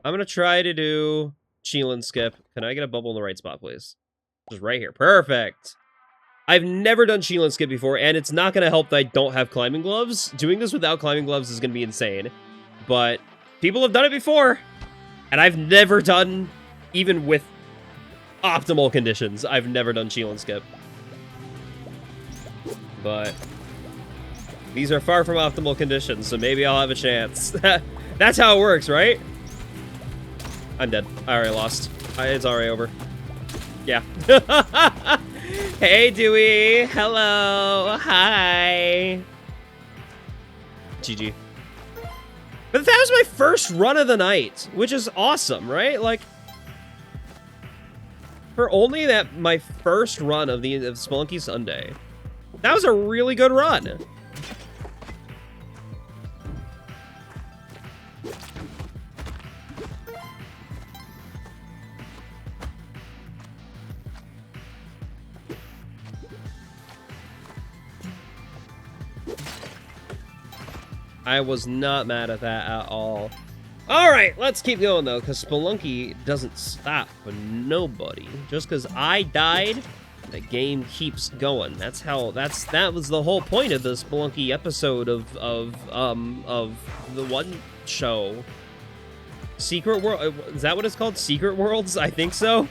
I'm gonna try to do Cheelan skip. Can I get a bubble in the right spot, please? Just right here. Perfect. I've never done Cheelan skip before, and it's not gonna help that I don't have climbing gloves. Doing this without climbing gloves is gonna be insane. But people have done it before, and I've never done, even with optimal conditions, I've never done Cheelan skip. But these are far from optimal conditions, so maybe I'll have a chance. That's how it works, right? I'm dead. I already lost. It's already over. Yeah. Hey, Dewey. Hello. Hi. GG. But that was my first run of the night, which is awesome, right? Like, for only that my first run of the Spelunky Sunday, that was a really good run. I was not mad at that at all. All right, let's keep going though, because Spelunky doesn't stop for nobody. Just because I died, the game keeps going. That was the whole point of the Spelunky episode of the one show. Secret World, is that what it's called? Secret Worlds? I think so.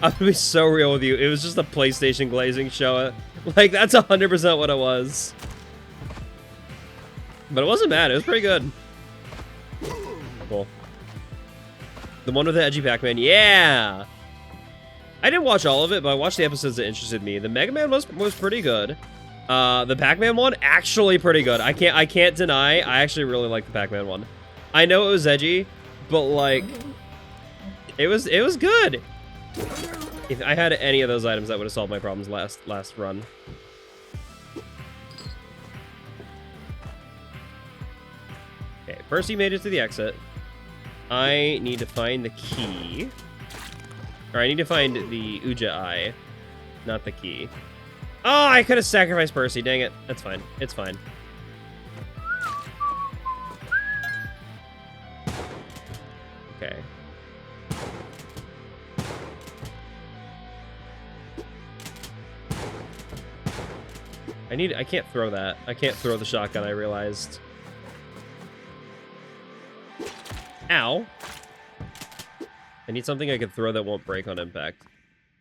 I'm gonna be so real with you. It was just a PlayStation glazing show. Like, that's 100% what it was. But it wasn't bad. It was pretty good. Cool. The one with the edgy Pac-Man. Yeah! I didn't watch all of it, but I watched the episodes that interested me. The Mega Man was pretty good. The Pac-Man one, actually pretty good. I can't deny, I actually really like the Pac-Man one. I know it was edgy, but like, it was good. If I had any of those items, that would have solved my problems last run. Okay, Percy made it to the exit. I need to find the key. Or I need to find the Uja Eye, not the key. Oh, I could have sacrificed Percy. Dang it. That's fine. It's fine. Okay. I can't throw that. I can't throw the shotgun, I realized. Ow. I need something I can throw that won't break on impact.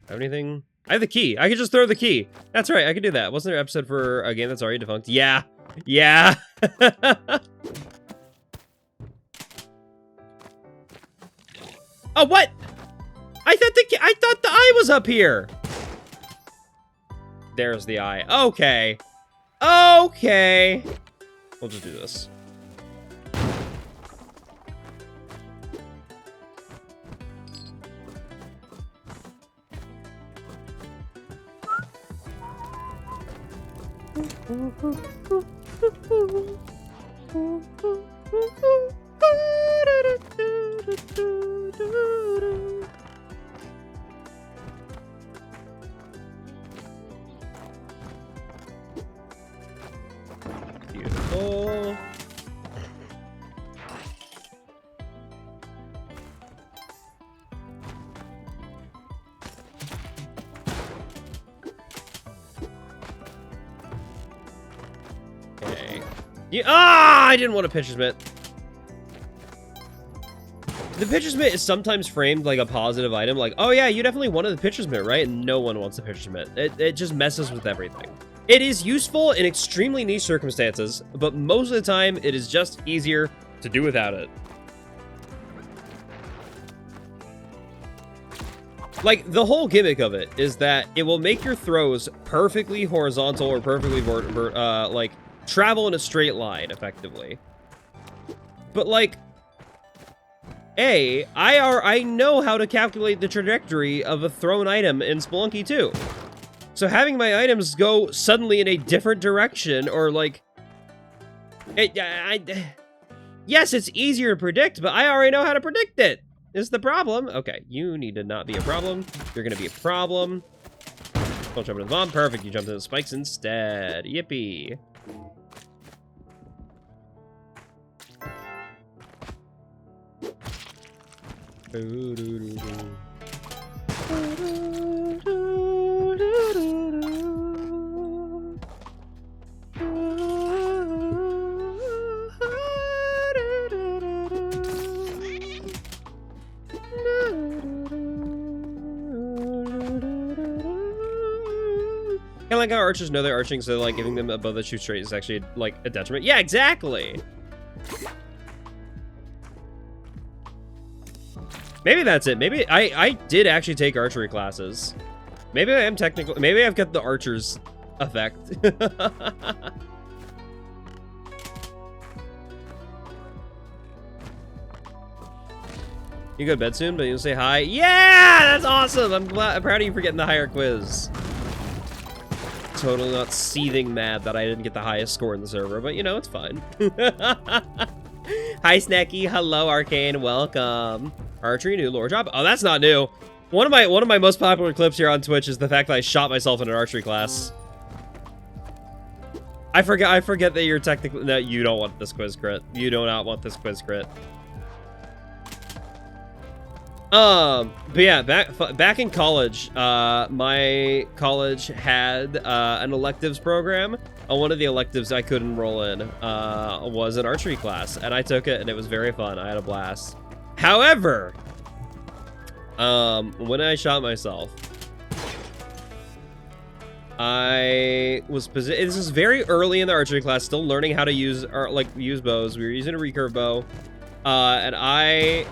I have anything? I have the key. I can just throw the key. That's right, I can do that. Wasn't there an episode for a game that's already defunct? Yeah. Yeah. Oh, what? I thought the eye was up here. There's the eye. Okay. Okay. We'll just do this. Beautiful. Okay. Yeah, I didn't want a pitcher's mitt. The pitcher's mitt is sometimes framed like a positive item, like, oh yeah, you definitely wanted the pitcher's mitt, right? And no one wants the pitcher's mitt. It just messes with everything. It is useful in extremely niche circumstances, but most of the time, it is just easier to do without it. Like, the whole gimmick of it is that it will make your throws perfectly horizontal or perfectly like, travel in a straight line, effectively. But, like, I know how to calculate the trajectory of a thrown item in Spelunky 2. So having my items go suddenly in a different direction, or like... Yes, it's easier to predict, but I already know how to predict it. Is the problem. Okay, you need to not be a problem. You're gonna be a problem. Don't jump into the bomb. Perfect, you jumped into the spikes instead. Yippee. Kind of like how archers know they're arching, so like giving them above the shoot straight is actually like a detriment. Yeah, exactly. Maybe that's it. Maybe I did actually take archery classes. Maybe I am technical. Maybe I've got the archer's effect. You go to bed soon, but you'll say hi. Yeah, that's awesome. I'm proud of you for getting the higher quiz. Totally not seething mad that I didn't get the highest score in the server, but you know, it's fine. Hi, Snacky. Hello, Arcane. Welcome. Archery, new lore job. Oh, that's not new. One of my most popular clips here on Twitch is the fact that I shot myself in an archery class. I forget that you're technically... No, you don't want this quiz crit. You do not want this quiz crit. But yeah, back in college, my college had an electives program. One of the electives I could enroll in was an archery class, and I took it, and it was very fun. I had a blast. However, when I shot myself, I was positioned. This is very early in the archery class, still learning how to use bows. We were using a recurve bow. And I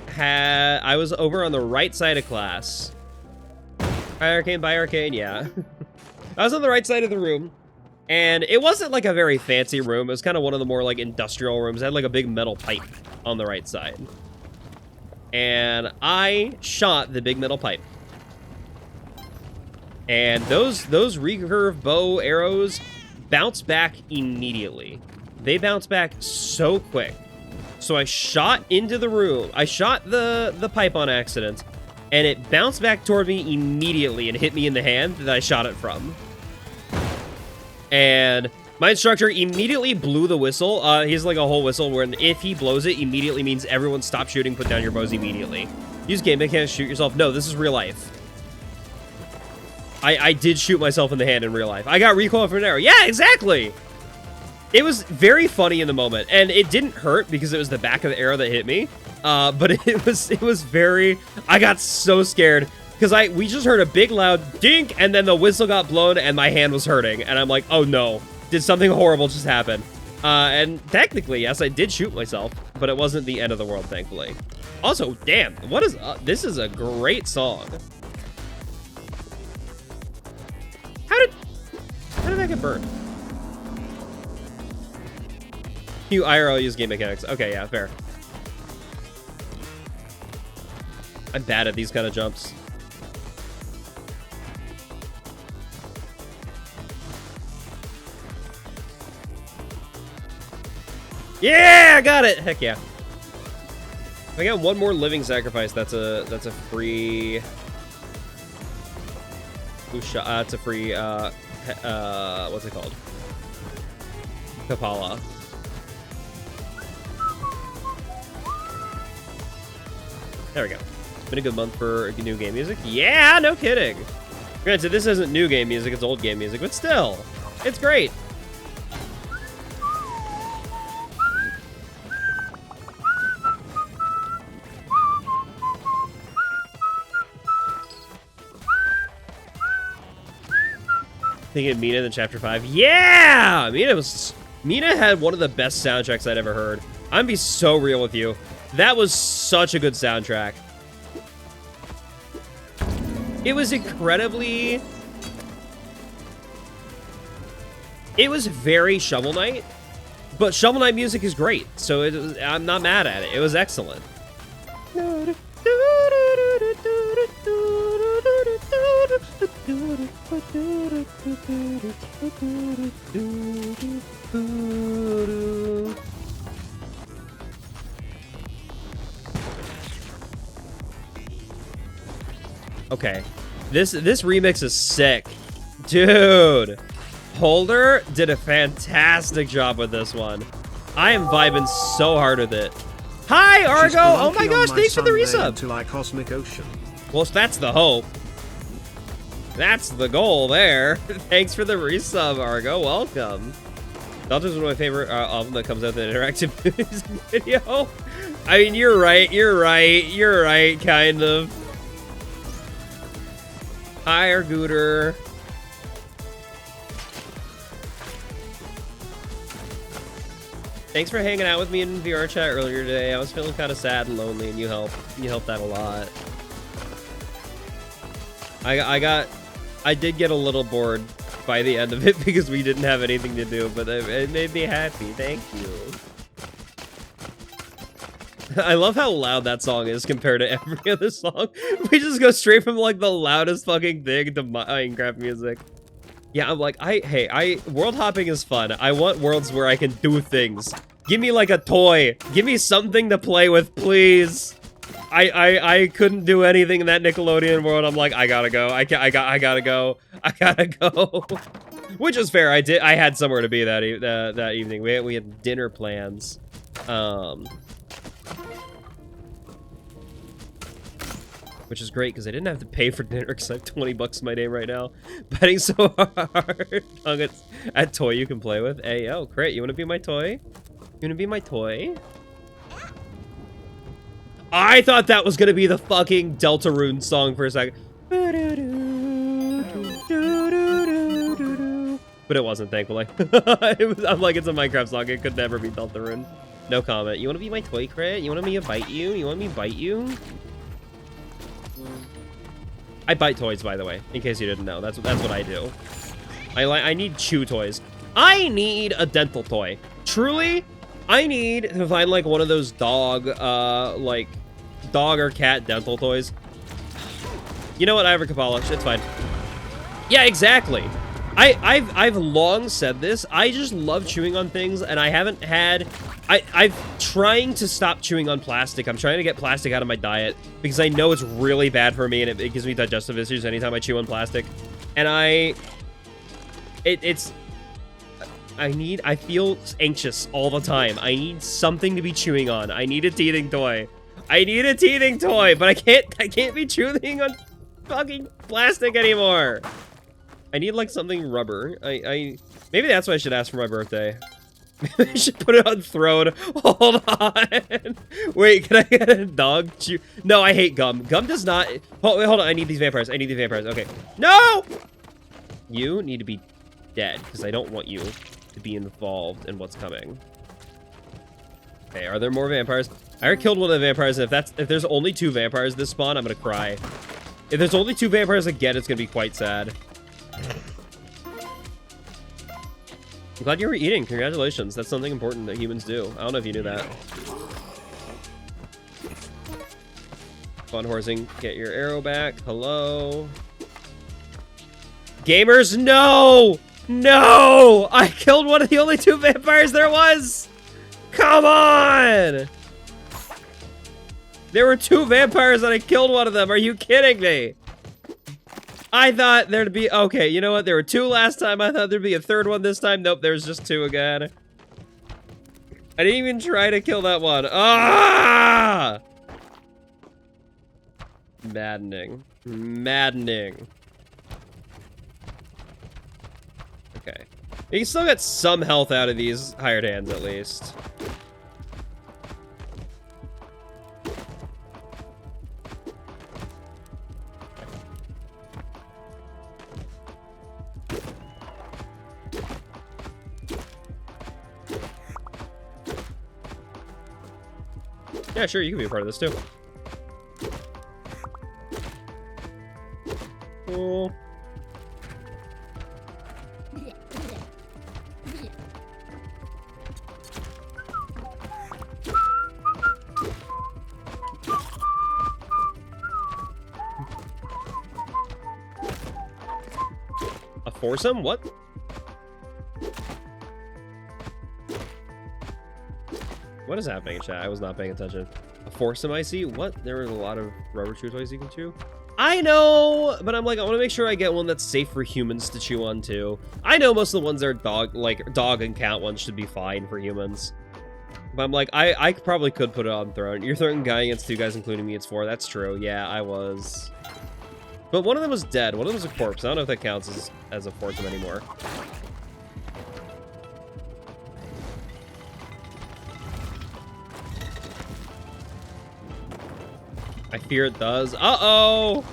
was over on the right side of class. Hi, Arcane, yeah. I was on the right side of the room, and it wasn't like a very fancy room. It was kind of one of the more like industrial rooms. It had like a big metal pipe on the right side. And I shot the big metal pipe. And those recurve bow arrows bounce back immediately. They bounce back so quick. So I shot into the room. I shot the pipe on accident, and it bounced back toward me immediately and hit me in the hand that I shot it from. And my instructor immediately blew the whistle. He's like a whole whistle where if he blows it, immediately means everyone stop shooting, put down your bows immediately. Use game mechanics, shoot yourself. No, this is real life. I did shoot myself in the hand in real life. I got recoil from an arrow. Yeah, exactly. It was very funny in the moment, and it didn't hurt because it was the back of the arrow that hit me. But it was very... I got so scared because we just heard a big loud dink, and then the whistle got blown, and my hand was hurting, and I'm like, oh no, did something horrible just happen? And technically, yes, I did shoot myself, but it wasn't the end of the world, thankfully. Also, damn, what is this is a great song. How did that get burned? You IRL use game mechanics. Okay, yeah, fair. I'm bad at these kind of jumps. Yeah, I got it. Heck yeah. If I got one more living sacrifice, that's a free. It's a free. What's it called? Kapala. There we go. Been a good month for new game music. Yeah, no kidding. Granted, this isn't new game music, it's old game music, but still, it's great. Thinking of Mina in Chapter 5. Yeah! Mina had one of the best soundtracks I'd ever heard. I'm gonna be so real with you. That was such a good soundtrack. It was incredibly... It was very Shovel Knight, but Shovel Knight music is great, so I'm not mad at it. It was excellent. Okay, this remix is sick, dude. Holder did a fantastic job with this one. I am vibing so hard with it. Hi, Argo! Oh my gosh, thanks for the resub. Cosmic Ocean. Well, that's the hope. That's the goal there. Thanks for the resub, Argo. Welcome. Delta's one of my favorite album that comes out with an interactive music video. I mean, you're right, kind of. Hi, Arguder. Thanks for hanging out with me in VR chat earlier today. I was feeling kind of sad and lonely, and you helped. You helped out a lot. I did get a little bored by the end of it because we didn't have anything to do, but it made me happy. Thank you. I love how loud that song is compared to every other song. We just go straight from like the loudest fucking thing to Minecraft music. Yeah, I'm like, world hopping is fun. I want worlds where I can do things. Give me like a toy. Give me something to play with, please. I couldn't do anything in that Nickelodeon world. I'm like, I gotta go. I gotta go. Which is fair. I had somewhere to be that evening. We had dinner plans. Which is great because I didn't have to pay for dinner because I have 20 bucks in my name right now. Betting so hard at toy you can play with. Hey, yo, Crit, you want to be my toy? You want to be my toy? I thought that was going to be the fucking Deltarune song for a second. But it wasn't, thankfully. I'm like, it's a Minecraft song. It could never be Deltarune. No comment. You want to be my toy, Crit? You want me to bite you? You want me to bite you? I bite toys, by the way, in case you didn't know. That's what I do. I need chew toys. I need a dental toy. Truly, I need to find like one of those dog or cat dental toys. You know what? I have a Kabbalah. It's fine. Yeah, exactly. I've long said this. I just love chewing on things, and I haven't had. I'm trying to stop chewing on plastic. I'm trying to get plastic out of my diet because I know it's really bad for me, and it gives me digestive issues anytime I chew on plastic. And I feel anxious all the time. I need something to be chewing on. I need a teething toy. But I can't be chewing on fucking plastic anymore. I need like something rubber. Maybe that's what I should ask for my birthday. Maybe I should put it on throne. Hold on. Wait, can I get a dog chew? No, I hate gum. Gum does not. Hold on. I need these vampires. Okay. No! You need to be dead because I don't want you to be involved in what's coming. Okay, are there more vampires? I already killed one of the vampires, and if there's only 2 vampires this spawn, I'm gonna cry. If there's only 2 vampires again, it's gonna be quite sad. I'm glad you were eating. Congratulations. That's something important that humans do. I don't know if you knew that. Fun horsing. Get your arrow back. Hello. Gamers, no! No! I killed one of the only 2 vampires there was! Come on! There were 2 vampires and I killed one of them. Are you kidding me? I thought there'd be... Okay, you know what? There were 2 last time. I thought there'd be a 3rd one this time. Nope, there's just 2 again. I didn't even try to kill that one. Ah! Maddening. Okay. You can still get some health out of these hired hands, at least. Yeah, sure, you can be a part of this, too. Cool. foursome? What? What is happening in chat? I was not paying attention. A foursome I see? What? There were a lot of rubber chew toys you can chew? I know, but I'm like, I want to make sure I get one that's safe for humans to chew on too. I know most of the ones that are dog and cat ones should be fine for humans. But I'm like, I probably could put it on Throne. You're throwing guy against 2 guys, including me. It's 4. That's true. Yeah, I was. But one of them was dead. One of them was a corpse. I don't know if that counts as a foursome anymore. I fear it does. Uh-oh!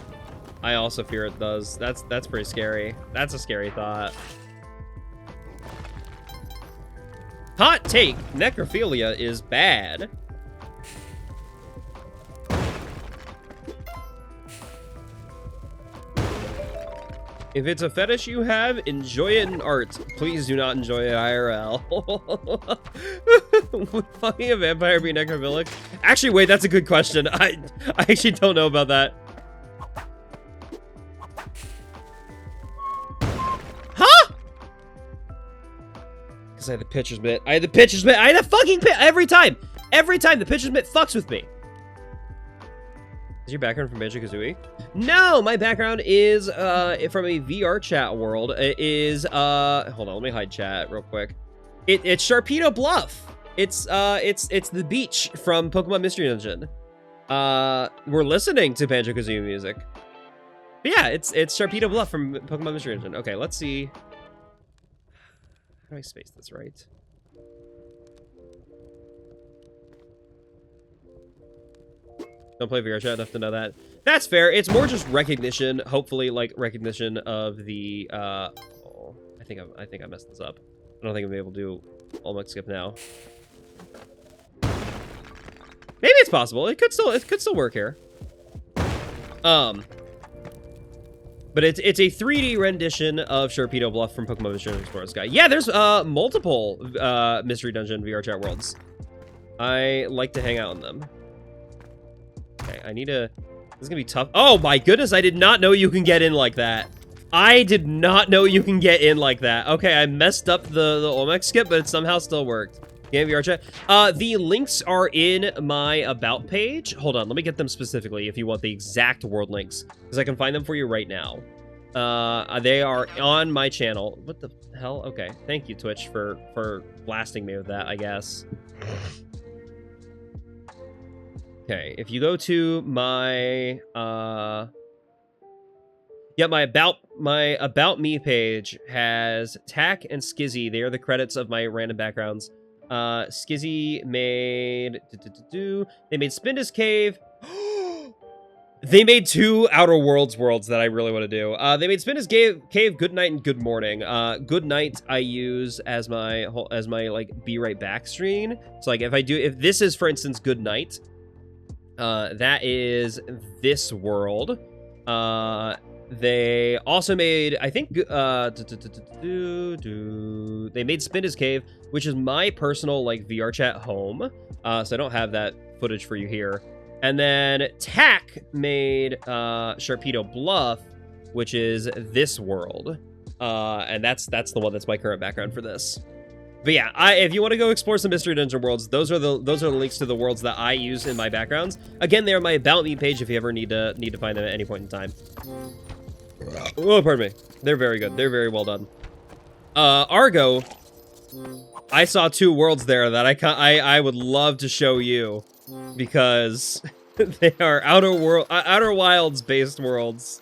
I also fear it does. That's pretty scary. That's a scary thought. Hot take, necrophilia is bad. If it's a fetish you have, enjoy it in art. Please do not enjoy it IRL. Would fucking a vampire be necrophilic? Actually, wait, that's a good question. I actually don't know about that. Huh? Because I had the pitcher's mitt. I had the pitcher's mitt. I had a fucking pit every time. Every time the pitcher's mitt fucks with me. Is your background from Banjo-Kazooie? No, my background is from a VR chat world. It is hold on, let me hide chat real quick. It's Sharpedo Bluff. It's the beach from Pokemon Mystery Dungeon. We're listening to Banjo-Kazooie music. But yeah, it's Sharpedo Bluff from Pokemon Mystery Dungeon. Okay, let's see. How do I space this right? Don't play VR chat enough to know that. That's fair. It's more just recognition, hopefully, like recognition of the. Oh, I think I messed this up. I don't think I'm gonna be able to do Olmec skip now. Maybe it's possible. It could still work here. But it's a 3D rendition of Sharpedo Bluff from Pokemon Mystery Explorers Guy. Yeah, there's multiple Mystery Dungeon VR chat worlds. I like to hang out in them. Okay, I need to... This is gonna be tough. Oh my goodness, I did not know you can get in like that. I did not know you can get in like that. Okay, I messed up the Olmec skip, but it somehow still worked. Game VR chat. The links are in my About page. Hold on, let me get them specifically if you want the exact world links, because I can find them for you right now. They are on my channel. What the hell? Okay, thank you, Twitch, for blasting me with that, I guess. Okay, if you go to my yeah, my about me page has Tack and Skizzy. They are the credits of my random backgrounds. Skizzy made they made Spinda's Cave. They made 2 Outer Worlds that I really want to do. They made Spinda's Cave, Good Night, and Good Morning. Good Night I use as my like be right back screen. So like if this is for instance Good Night. That is this world. They also made, I think, they made Spinda's Cave, which is my personal, like, VR chat home. So I don't have that footage for you here. And then Tack made Sharpedo Bluff, which is this world. And that's the one that's my current background for this. But yeah, if you want to go explore some Mystery Dungeon worlds, those are the links to the worlds that I use in my backgrounds. Again, they're my About Me page if you ever need to find them at any point in time. Oh, pardon me. They're very good. They're very well done. Argo, I saw 2 worlds there that I would love to show you because they are Outer Wilds based worlds.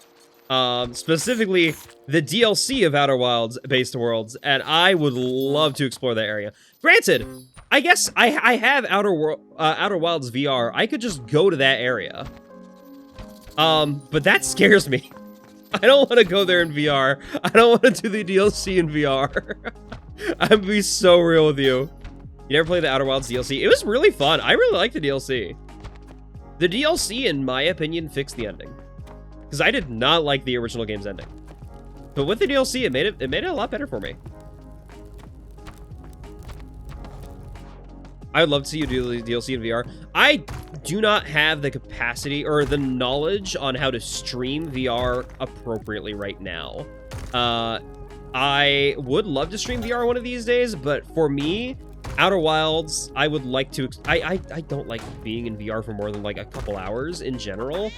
Specifically the DLC of Outer Wilds based worlds, and I would love to explore that area. Granted, I guess I have Outer Wilds VR. I could just go to that area. But that scares me. I don't want to go there in VR. I don't want to do the DLC in VR. I'm gonna be so real with you. You never played the Outer Wilds DLC? It was really fun. I really liked the DLC. The DLC, in my opinion, fixed the ending. Because I did not like the original game's ending. But with the DLC, it made it a lot better for me. I would love to see you do the DLC in VR. I do not have the capacity or the knowledge on how to stream VR appropriately right now. I would love to stream VR one of these days, but for me, Outer Wilds, I would like to... I don't like being in VR for more than like a couple hours in general.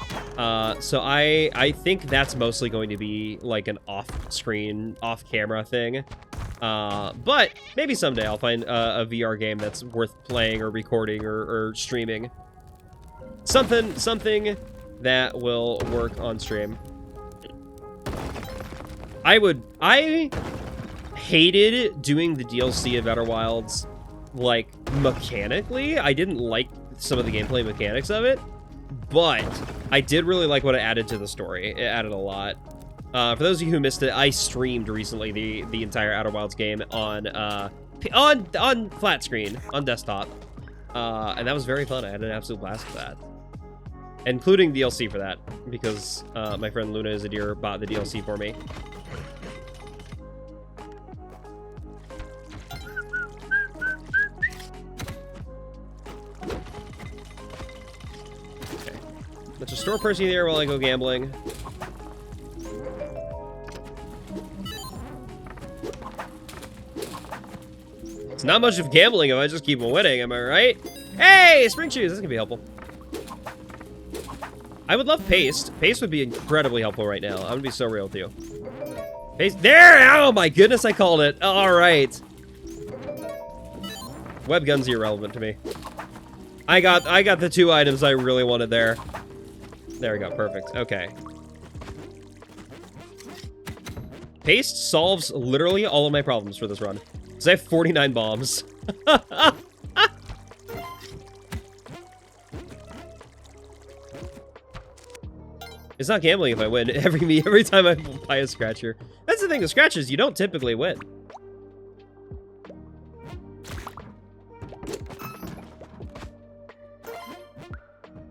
So I think that's mostly going to be like an off-screen, off-camera thing. But maybe someday I'll find a VR game that's worth playing or recording or streaming. Something that will work on stream. I hated doing the DLC of Outer Wilds, like, mechanically. I didn't like some of the gameplay mechanics of it, but I did really like what it added to the story. It added a lot. For those of you who missed it, I streamed recently the entire Outer Wilds game on flat screen, on desktop. And that was very fun. I had an absolute blast with that. Including DLC for that, because my friend Luna is a dear bought the DLC for me. Okay. Let's just store Percy there while I go gambling. It's not much of gambling if I just keep winning, am I right? Hey, spring shoes, this is gonna be helpful. I would love paste. Paste would be incredibly helpful right now. I'm gonna be so real with you. Paste, there! Oh my goodness, I called it. All right. Web gun's irrelevant to me. I got the 2 items I really wanted there. There we go, perfect. Okay. Paste solves literally all of my problems for this run. Because I have 49 bombs. It's not gambling if I win every time I buy a scratcher. That's the thing with scratchers, you don't typically win.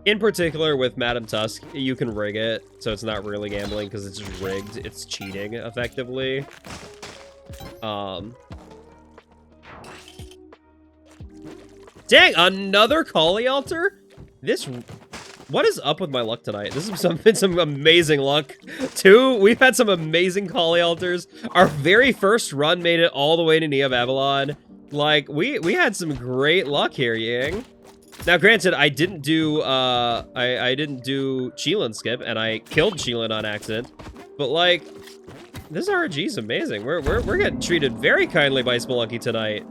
In particular with Madam Tusk, you can rig it, so it's not really gambling because it's just rigged. It's cheating, effectively. Dang, another Kali altar? What is up with my luck tonight? This has been some amazing luck. We've had some amazing Kali altars. Our very first run made it all the way to Neo Babylon. Like, we had some great luck here, Yang. Now, granted, I didn't do I didn't do Cheelin skip, and I killed Cheelin on accident. But like, this RNG is amazing. We're getting treated very kindly by Spelunky tonight.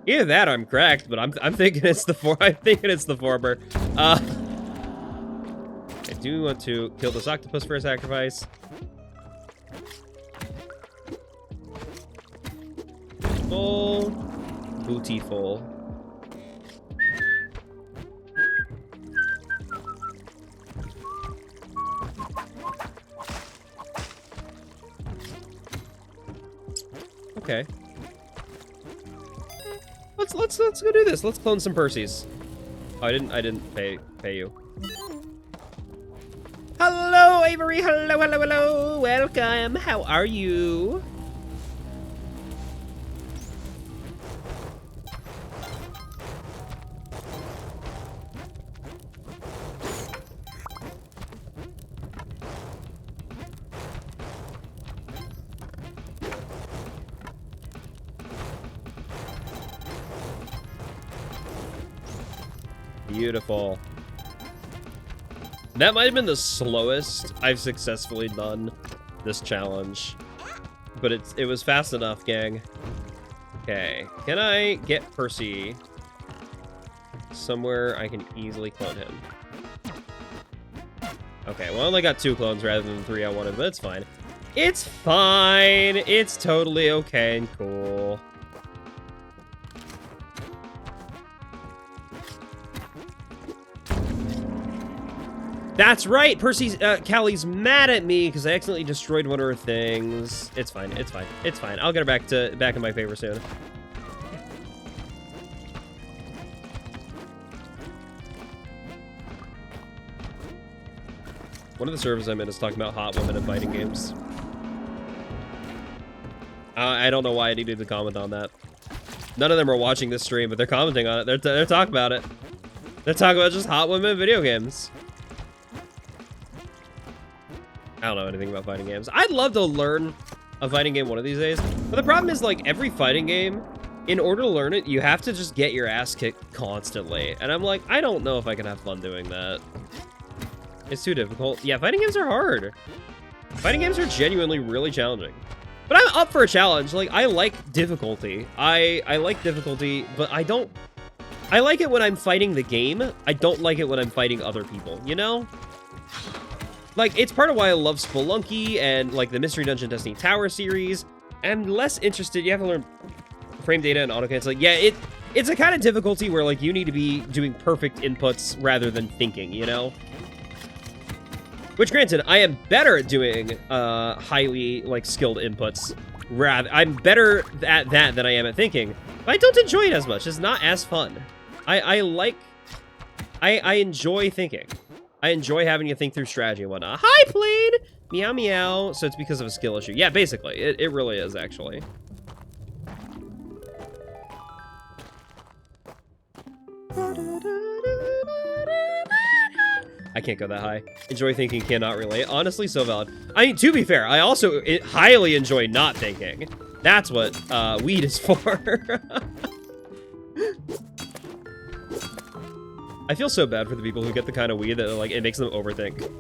Either that, or I'm cracked, but I'm thinking it's the former. I do want to kill this octopus for a sacrifice. Full. Booty full. Okay. Let's go do this. Let's clone some Percys. Oh, I didn't pay you. Hello, Avery. Hello. Welcome. How are you? Beautiful. That might have been the slowest I've successfully done this challenge. But it was fast enough, gang. Okay. Can I get Percy somewhere I can easily clone him? Okay, well, I only got 2 clones rather than 3 I wanted, but it's fine. It's fine! It's totally okay and cool. That's right! Callie's mad at me because I accidentally destroyed one of her things. It's fine, it's fine, it's fine. I'll get her back in my favor soon. One of the servers I'm in is talking about hot women and fighting games. I don't know why I needed to comment on that. None of them are watching this stream, but they're commenting on it. They're talking about it. They're talking about just hot women video games. I don't know anything about fighting games. I'd love to learn a fighting game one of these days. But the problem is, like, every fighting game, in order to learn it, you have to just get your ass kicked constantly. And I'm like, I don't know if I can have fun doing that. It's too difficult. Yeah, fighting games are hard. Fighting games are genuinely really challenging. But I'm up for a challenge. Like, I like difficulty. I like difficulty, but I don't... I like it when I'm fighting the game. I don't like it when I'm fighting other people, you know? Like, it's part of why I love Spelunky and, like, the Mystery Dungeon Destiny Tower series. I'm less interested... You have to learn frame data and auto-cancel. Yeah, it's a kind of difficulty where, like, you need to be doing perfect inputs rather than thinking, you know? Which, granted, I am better at doing highly, like, skilled inputs. I'm better at that than I am at thinking. But I don't enjoy it as much. It's not as fun. I enjoy thinking. I enjoy having to think through strategy and whatnot. Hi, Plane! Meow, meow. So it's because of a skill issue. Yeah, basically. It really is, actually. I can't go that high. Enjoy thinking, cannot relate. Honestly, so valid. I mean, to be fair, I also highly enjoy not thinking. That's what weed is for. I feel so bad for the people who get the kind of weed that, like, it makes them overthink.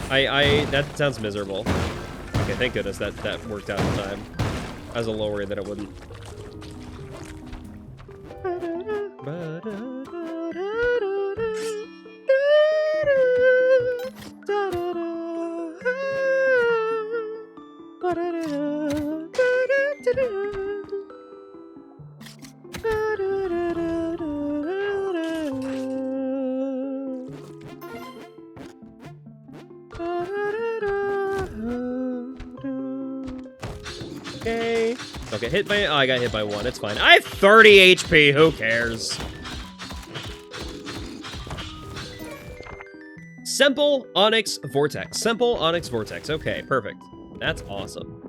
That sounds miserable. Okay, thank goodness that worked out in time. I was a little worried that it wouldn't. Okay, hit by... Oh, I got hit by one. It's fine. I have 30 HP. Who cares? Simple Onyx Vortex. Simple Onyx Vortex. Okay, perfect. That's awesome.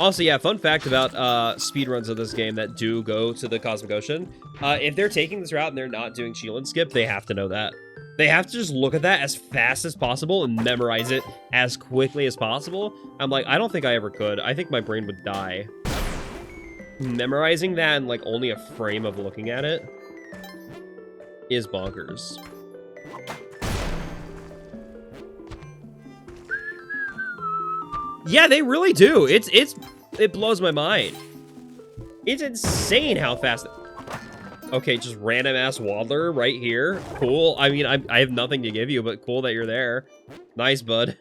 Also, yeah, fun fact about speedruns of this game that do go to the Cosmic Ocean. If they're taking this route and they're not doing shield and skip, they have to know that. They have to just look at that as fast as possible and memorize it as quickly as possible. I'm like, I don't think I ever could. I think my brain would die. Memorizing that in, like, only a frame of looking at it is bonkers. Yeah, they really do. It blows my mind. It's insane how fast... Okay, just random ass waddler right here. Cool. I mean, I have nothing to give you, but cool that you're there. Nice, bud.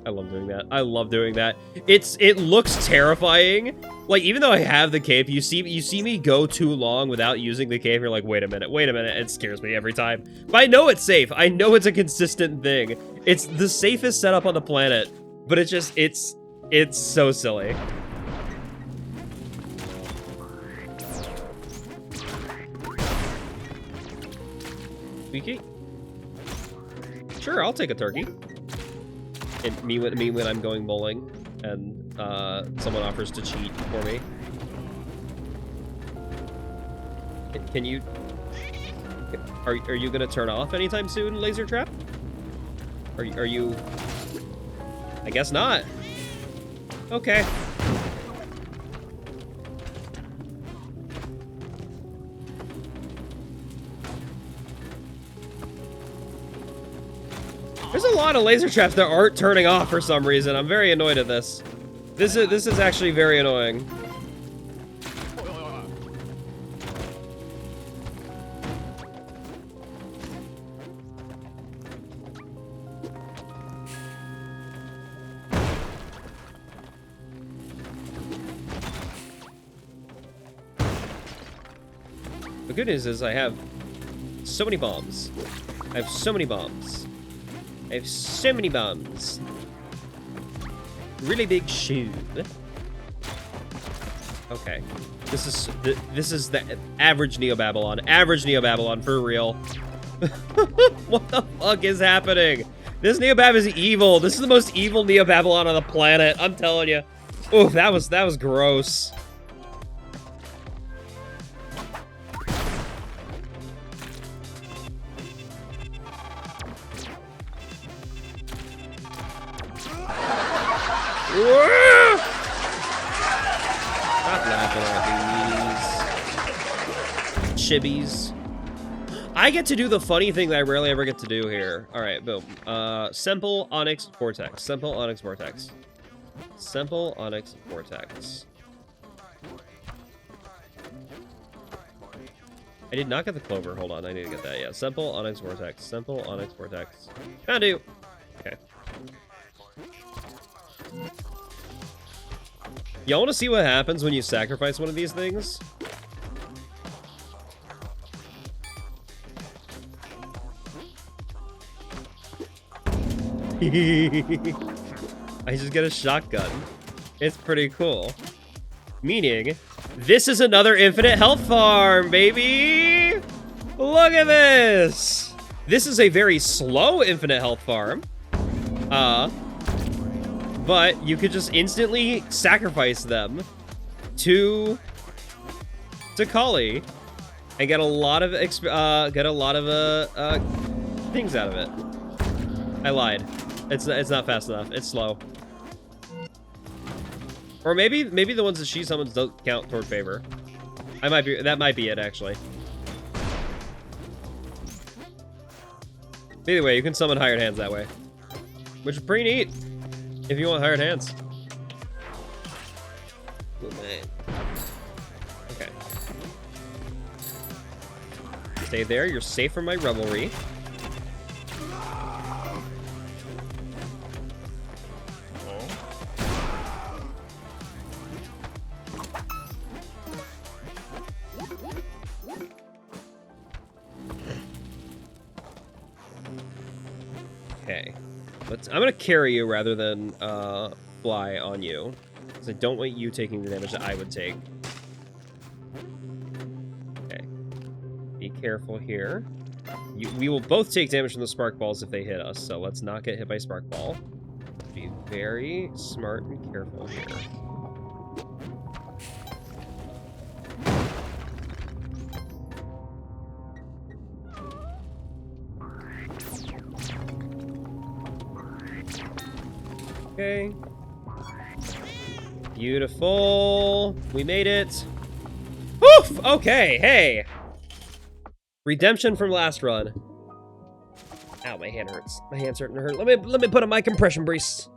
I love doing that. I love doing that. It looks terrifying. Like, even though I have the cape, you see me go too long without using the cape. You're like, wait a minute. It scares me every time. But I know it's safe. I know it's a consistent thing. It's the safest setup on the planet. But it's just, it's so silly. Squeaky? Sure, I'll take a turkey. And me when I'm going bowling and someone offers to cheat for me. Can you... Are you gonna turn off anytime soon, Laser Trap? Are you... I guess not. Okay. There's a lot of laser traps that aren't turning off for some reason. I'm very annoyed at this. This is actually very annoying. The good news is I have so many bombs. I have so many bombs. I have so many bombs. Really big shoe. Okay. This is the average Neo-Babylon. Average Neo-Babylon, for real. What the fuck is happening? This Neo-Bab is evil. This is the most evil Neo-Babylon on the planet. I'm telling you. Ooh, that was gross. Stop laughing at these chibis. I get to do the funny thing that I rarely ever get to do here. All right, boom. Simple Onyx Vortex. Simple Onyx Vortex. Simple Onyx Vortex. I did not get the clover. Hold on, I need to get that. Yeah, Simple Onyx Vortex. Simple Onyx Vortex. Found you. Okay. Y'all want to see what happens when you sacrifice one of these things? I just get a shotgun. It's pretty cool. Meaning, this is another infinite health farm, baby! Look at this! This is a very slow infinite health farm. But you could just instantly sacrifice them to Kali and get a lot of things out of it. I lied. It's not fast enough. It's slow. Or maybe the ones that she summons don't count toward favor. That might be it actually. Either way, you can summon hired hands that way, which is pretty neat if you want hired hands. Oh, man. Okay. Stay there. You're safe from my revelry. Okay, I'm gonna carry you rather than fly on you, because I don't want you taking the damage that I would take. Okay, be careful here. We will both take damage from the spark balls if they hit us, so let's not get hit by spark ball. Be very smart and careful here. Okay. Beautiful. We made it. Woof! Okay, hey. Redemption from last run. Ow, my hand hurts. My hand's starting to hurt. Let me put on my compression brace.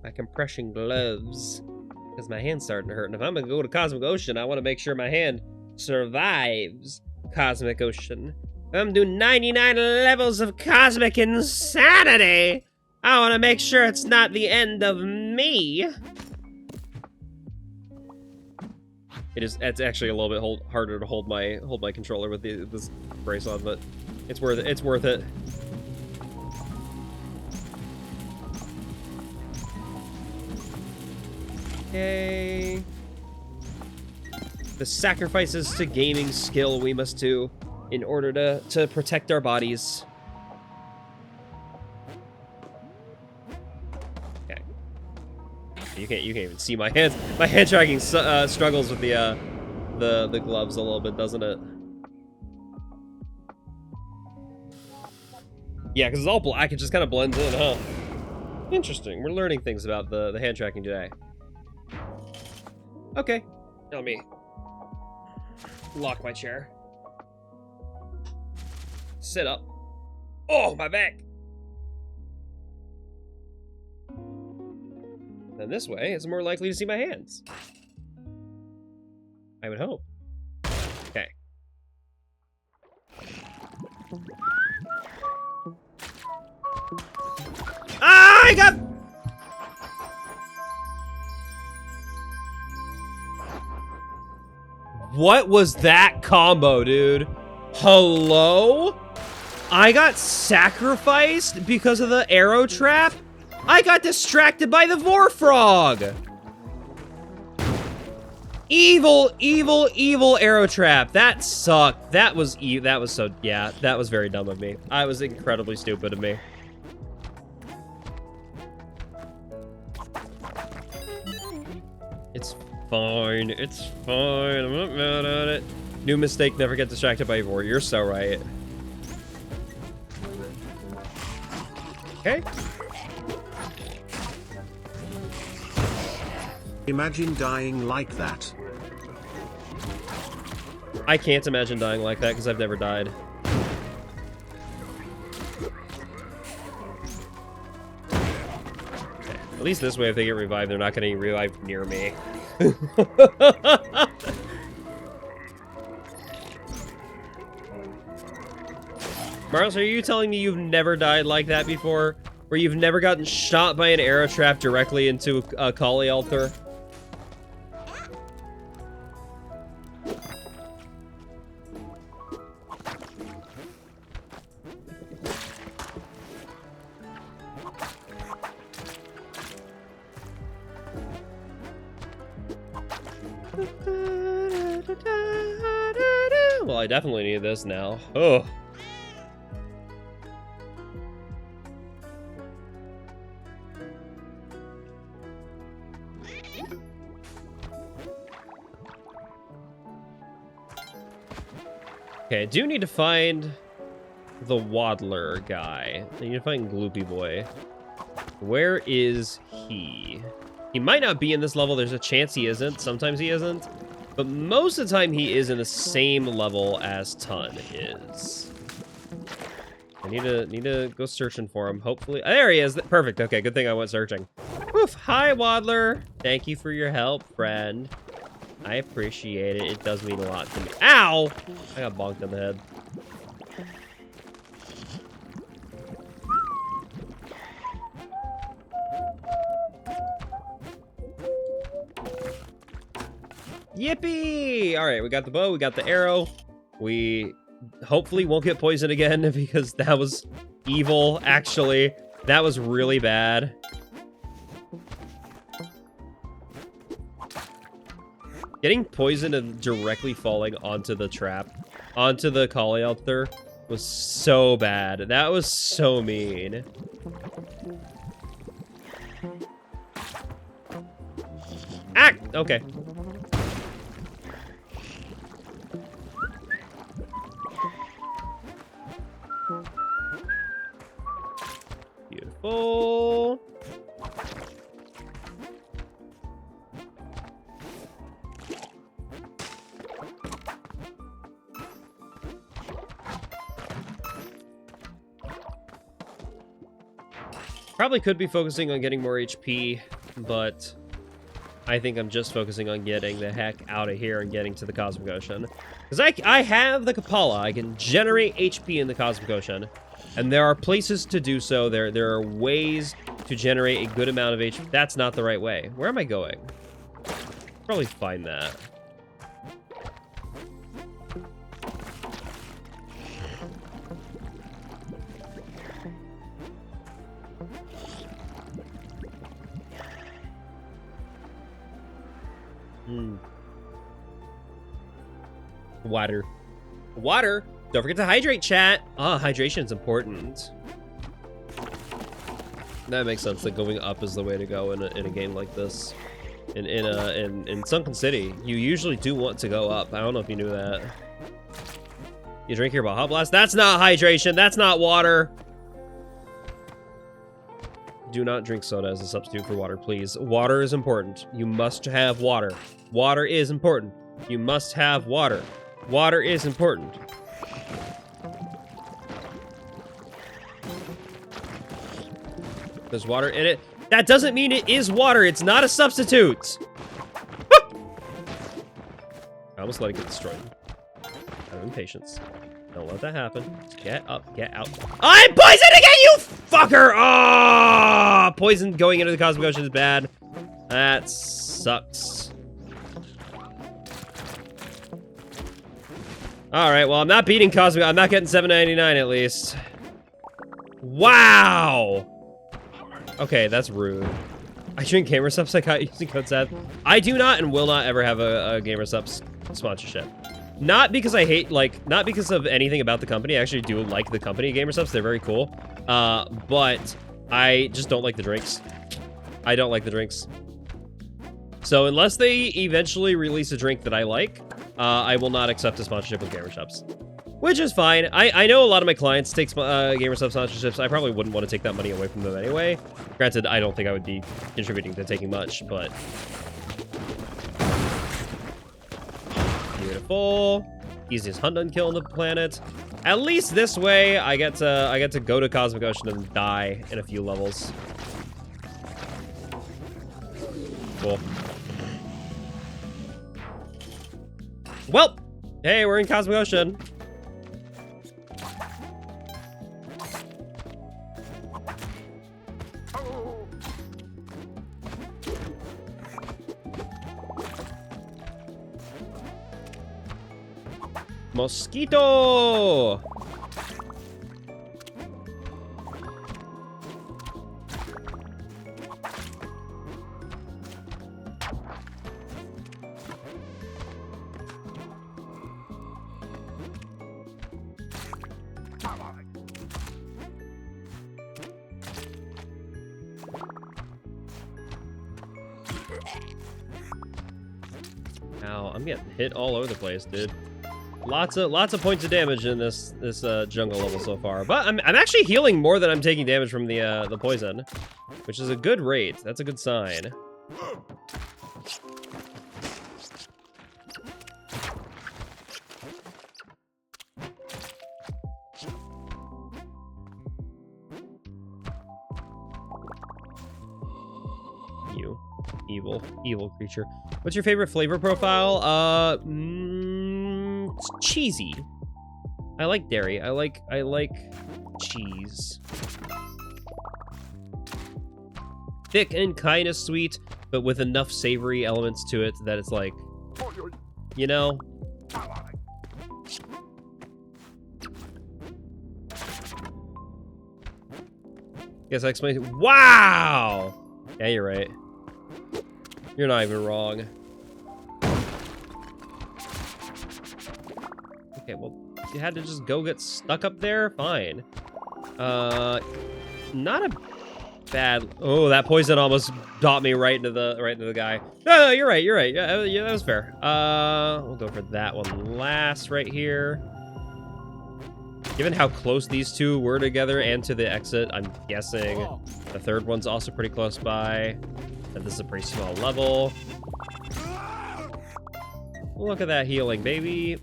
My compression gloves. Because my hand's starting to hurt. And if I'm gonna go to Cosmic Ocean, I want to make sure my hand survives Cosmic Ocean. I'm doing 99 levels of cosmic insanity. I want to make sure it's not the end of me. It's actually a little bit harder to hold my controller with this brace on, but it's worth it. It's worth it. Okay. The sacrifices to gaming skill we must do in order to protect our bodies. Okay. You can't even see my hands. My hand tracking struggles with the gloves a little bit, doesn't it? Yeah, because it's all black. It just kind of blends in, huh? Interesting. We're learning things about the hand tracking today. Okay. Let me lock my chair. Sit up. Oh, my back. Then this way, it's more likely to see my hands. I would hope. Okay. Ah, I got... What was that combo, dude? Hello? I got sacrificed because of the arrow trap? I got distracted by the Vor Frog! Evil, evil, evil arrow trap. That sucked. That was so, yeah, that was very dumb of me. I was incredibly stupid of me. It's fine. It's fine. I'm not mad at it. New mistake, never get distracted by Vor. You're so right. Okay. Imagine dying like that. I can't imagine dying like that because I've never died. Okay. At least this way, if they get revived, they're not getting revived near me. Marlos, are you telling me you've never died like that before? Where you've never gotten shot by an arrow trap directly into a Kali altar? Well, I definitely need this now. Oh. Okay, I do need to find the Waddler guy. I need to find Gloopy Boy. Where is he? He might not be in this level. There's a chance he isn't. Sometimes he isn't. But most of the time he is in the same level as Ton is. I need to go searching for him. Hopefully. There he is. Perfect. Okay, good thing I went searching. Oof. Hi, Waddler. Thank you for your help, friend. I appreciate it. It does mean a lot to me. Ow! I got bonked in the head. Yippee! All right, we got the bow, we got the arrow. We hopefully won't get poisoned again because that was evil, actually. That was really bad. Getting poisoned and directly falling onto the trap, onto the Kali altar, was so bad. That was so mean. Ah! Okay. Beautiful. Probably could be focusing on getting more HP, but I think I'm just focusing on getting the heck out of here and getting to the Cosmic Ocean. Because I have the Kapala. I can generate HP in the Cosmic Ocean, and there are places to do so. There are ways to generate a good amount of HP. That's not the right way. Where am I going? Probably find that. Water. Water! Don't forget to hydrate, chat! Ah, hydration's important. That makes sense, that going up is the way to go in a game like this. In Sunken City, you usually do want to go up. I don't know if you knew that. You drink your Baja Blast? That's not hydration! That's not water! Do not drink soda as a substitute for water, please. Water is important. You must have water. Water is important. You must have water. Water is important. There's water in it. That doesn't mean it is water. It's not a substitute. I almost let it get destroyed. Out of impatience. Don't let that happen. Get up. Get out. I'm poisoned again, you fucker! Ah! Poison going into the Cosmic Ocean is bad. That sucks. Alright, well, I'm not beating Cosmic. I'm not getting $7.99 at least. Wow! Okay, that's rude. I drink Gamer Subs. I got using code Seth. I do not and will not ever have a Gamer Subs sponsorship. Not because I hate, like, not because of anything about the company. I actually do like the company Gamer Subs. They're very cool. But I just don't like the drinks. I don't like the drinks. So unless they eventually release a drink that I like, I will not accept a sponsorship with Gamer Subs. Which is fine. I know a lot of my clients take gamer sub sponsorships. I probably wouldn't want to take that money away from them anyway. Granted, I don't think I would be contributing to taking much, but... Beautiful. Easiest hunt and kill on the planet. At least this way, I get to go to Cosmic Ocean and die in a few levels. Cool. Well, hey, we're in Cosmic Ocean. Mosquito! Ow, I'm getting hit all over the place, dude. Lots of points of damage in this jungle level so far, but I'm actually healing more than I'm taking damage from the poison, which is a good rate. That's a good sign. You evil creature. What's your favorite flavor profile? It's cheesy. I like dairy. I like cheese. Thick and kind of sweet, but with enough savory elements to it that it's like, you know. Guess I explained. Wow. Yeah, you're right. You're not even wrong. Okay, well, you had to just go get stuck up there? Fine. Not a bad... Oh, that poison almost got me right into the guy. No, you're right, you're right. Yeah, that was fair. We'll go for that one last right here. Given how close these two were together and to the exit, I'm guessing the third one's also pretty close by. And this is a pretty small level. Look at that healing, baby.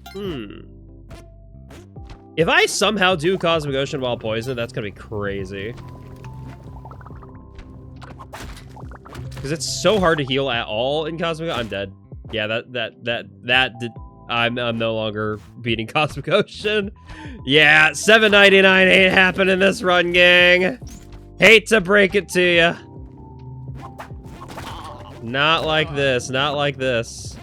If I somehow do Cosmic Ocean while poisoned, that's gonna be crazy. Because it's so hard to heal at all in Cosmic Ocean. I'm dead. Yeah, that did... I'm no longer beating Cosmic Ocean. Yeah, $7.99 ain't happening this run, gang. Hate to break it to you. Not like this, not like this.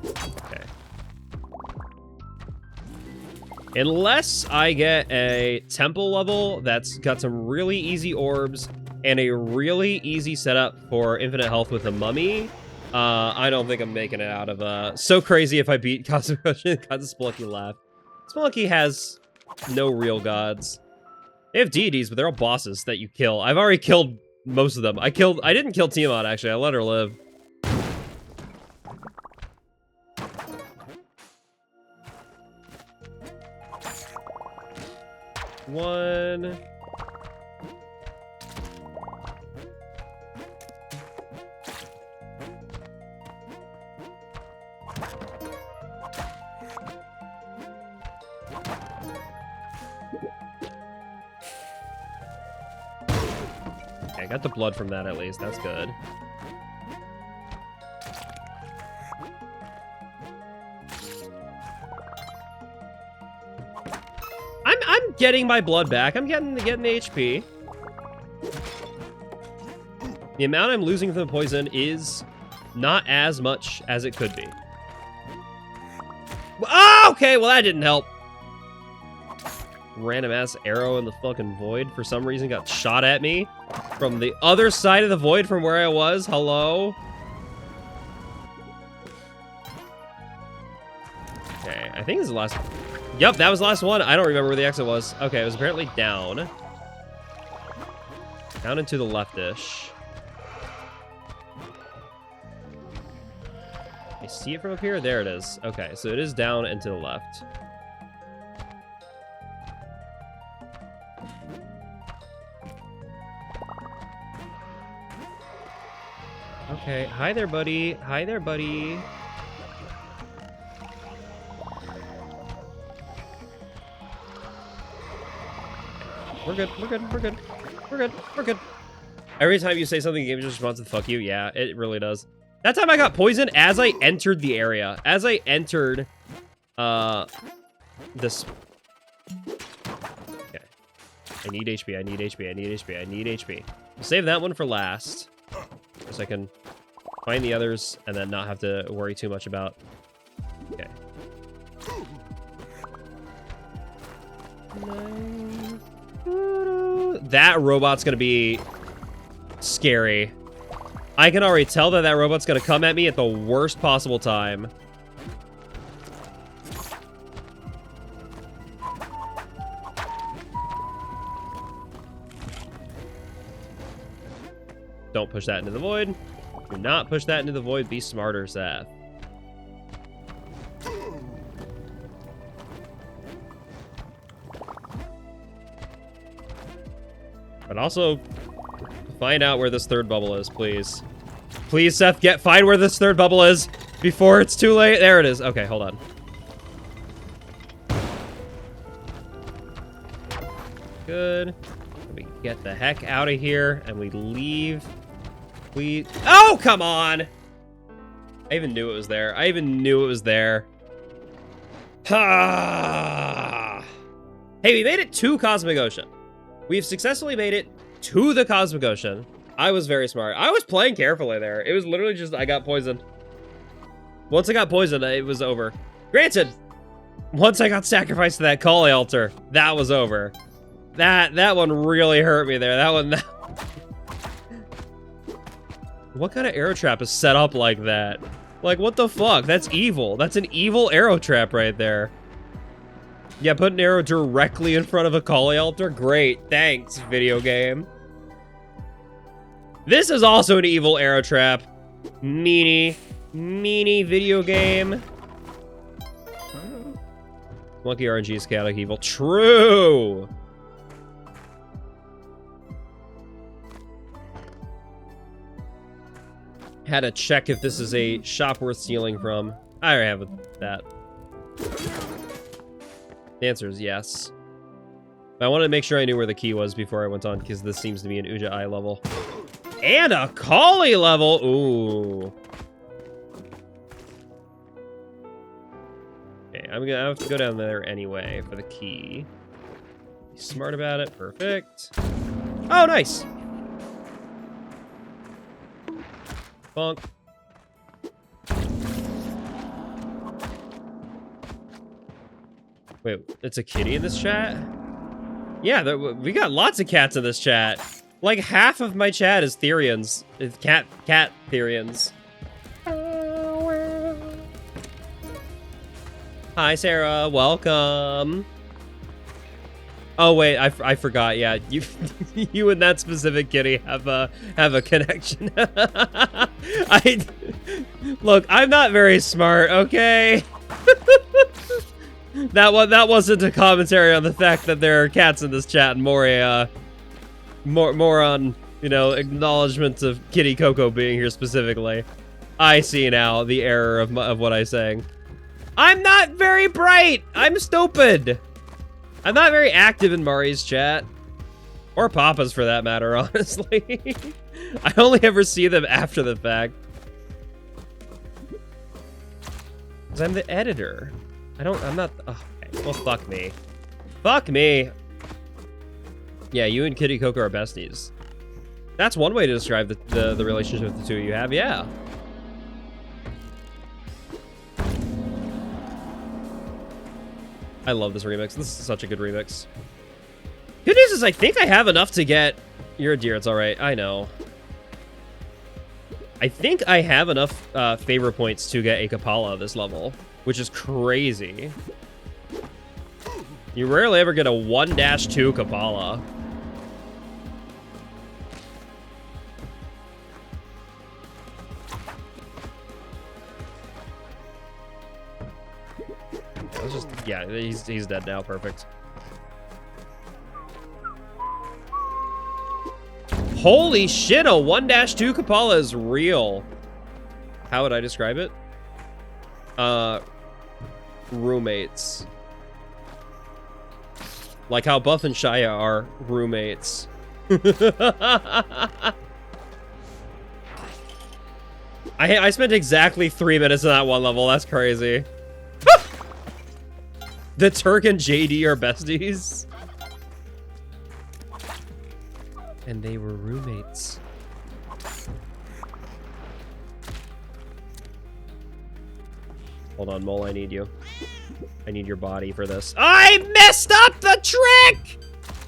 Okay. Unless I get a temple level that's got some really easy orbs and a really easy setup for infinite health with a mummy, I don't think I'm making it out of so crazy if I beat Cosmic Ocean. God, the Spelunky laugh. Spelunky has no real gods. They have deities, but they're all bosses that you kill. I've already killed most of them. I didn't kill Tiamat, actually. I let her live. One. Okay, I got the blood from that at least. That's good. I'm getting my blood back. I'm getting the HP. The amount I'm losing from the poison is not as much as it could be. Oh, okay, well that didn't help. Random ass arrow in the fucking void for some reason got shot at me from the other side of the void from where I was. Hello? Okay, I think this is the last. Yep, that was the last one. I don't remember where the exit was. Okay, it was apparently down. Down and to the left-ish. I see it from up here? There it is. Okay, so it is down and to the left. Okay, hi there, buddy. Hi there, buddy. We're good, we're good, we're good. We're good, we're good. Every time you say something, the game just responds with fuck you. Yeah, it really does. That time I got poisoned as I entered the area. As I entered, this... Okay. I need HP, I need HP, I need HP, I need HP. I'll save that one for last. So I can find the others and then not have to worry too much about... Okay. That robot's gonna be scary. I can already tell that that robot's gonna come at me at the worst possible time. Don't push that into the void. Do not push that into the void. Be smarter, Seth. But also, find out where this third bubble is, please. Please, Seth, find where this third bubble is before it's too late. There it is. Okay, hold on. Good. We get the heck out of here, and we leave. Oh, come on! I even knew it was there. I even knew it was there. Ha! Hey, we made it to Cosmic Ocean. We've successfully made it to the Cosmic Ocean. I was very smart. I was playing carefully there. It was literally just I got poisoned. Once I got poisoned, it was over. Granted, once I got sacrificed to that Kali altar, that was over. That one really hurt me there. That one... What kind of arrow trap is set up like that? Like, what the fuck? That's evil. That's an evil arrow trap right there. Yeah, put an arrow directly in front of a Kali altar? Great, thanks, video game. This is also an evil arrow trap. Meanie video game. Monkey RNG is chaotic evil. True! Had to check if this is a shop worth stealing from. I already have that. The answer is yes. But I wanted to make sure I knew where the key was before I went on, because this seems to be an Uja Eye level. And a Kali level! Ooh. Okay, I'm gonna have to go down there anyway for the key. Be smart about it. Perfect. Oh, nice! Bonk. Wait, it's a kitty in this chat? Yeah, we got lots of cats in this chat. Like half of my chat is Therians. It's cat Therians. Hi, Sarah. Welcome. Oh wait, I forgot. Yeah, you and that specific kitty have a connection. Look, I'm not very smart, okay? That wasn't a commentary on the fact that there are cats in this chat, and more on, you know, acknowledgement of Kitty Coco being here specifically. I see now the error of what I'm saying. I'm not very bright. I'm stupid. I'm not very active in Mari's chat. Or Papa's, for that matter, honestly. I only ever see them after the fact. Because I'm the editor. I'm not... Oh, okay. Well, fuck me. Fuck me! Yeah, you and Kitty Coco are besties. That's one way to describe the relationship the two of you have, yeah. I love this remix. This is such a good remix. Good news is I think I have enough to get... You're a deer, it's alright. I know. I think I have enough favor points to get a Kapala this level, which is crazy. You rarely ever get a 1-2 Kapala. let's just, yeah, he's dead now. Perfect. Holy shit, a 1-2 Kapala is real. How would I describe it? Roommates. Like how Buff and Shia are roommates. I spent exactly 3 minutes on that one level. That's crazy. The Turk and JD are besties. And they were roommates. Hold on, Mole, I need you. I need your body for this. I messed up the trick!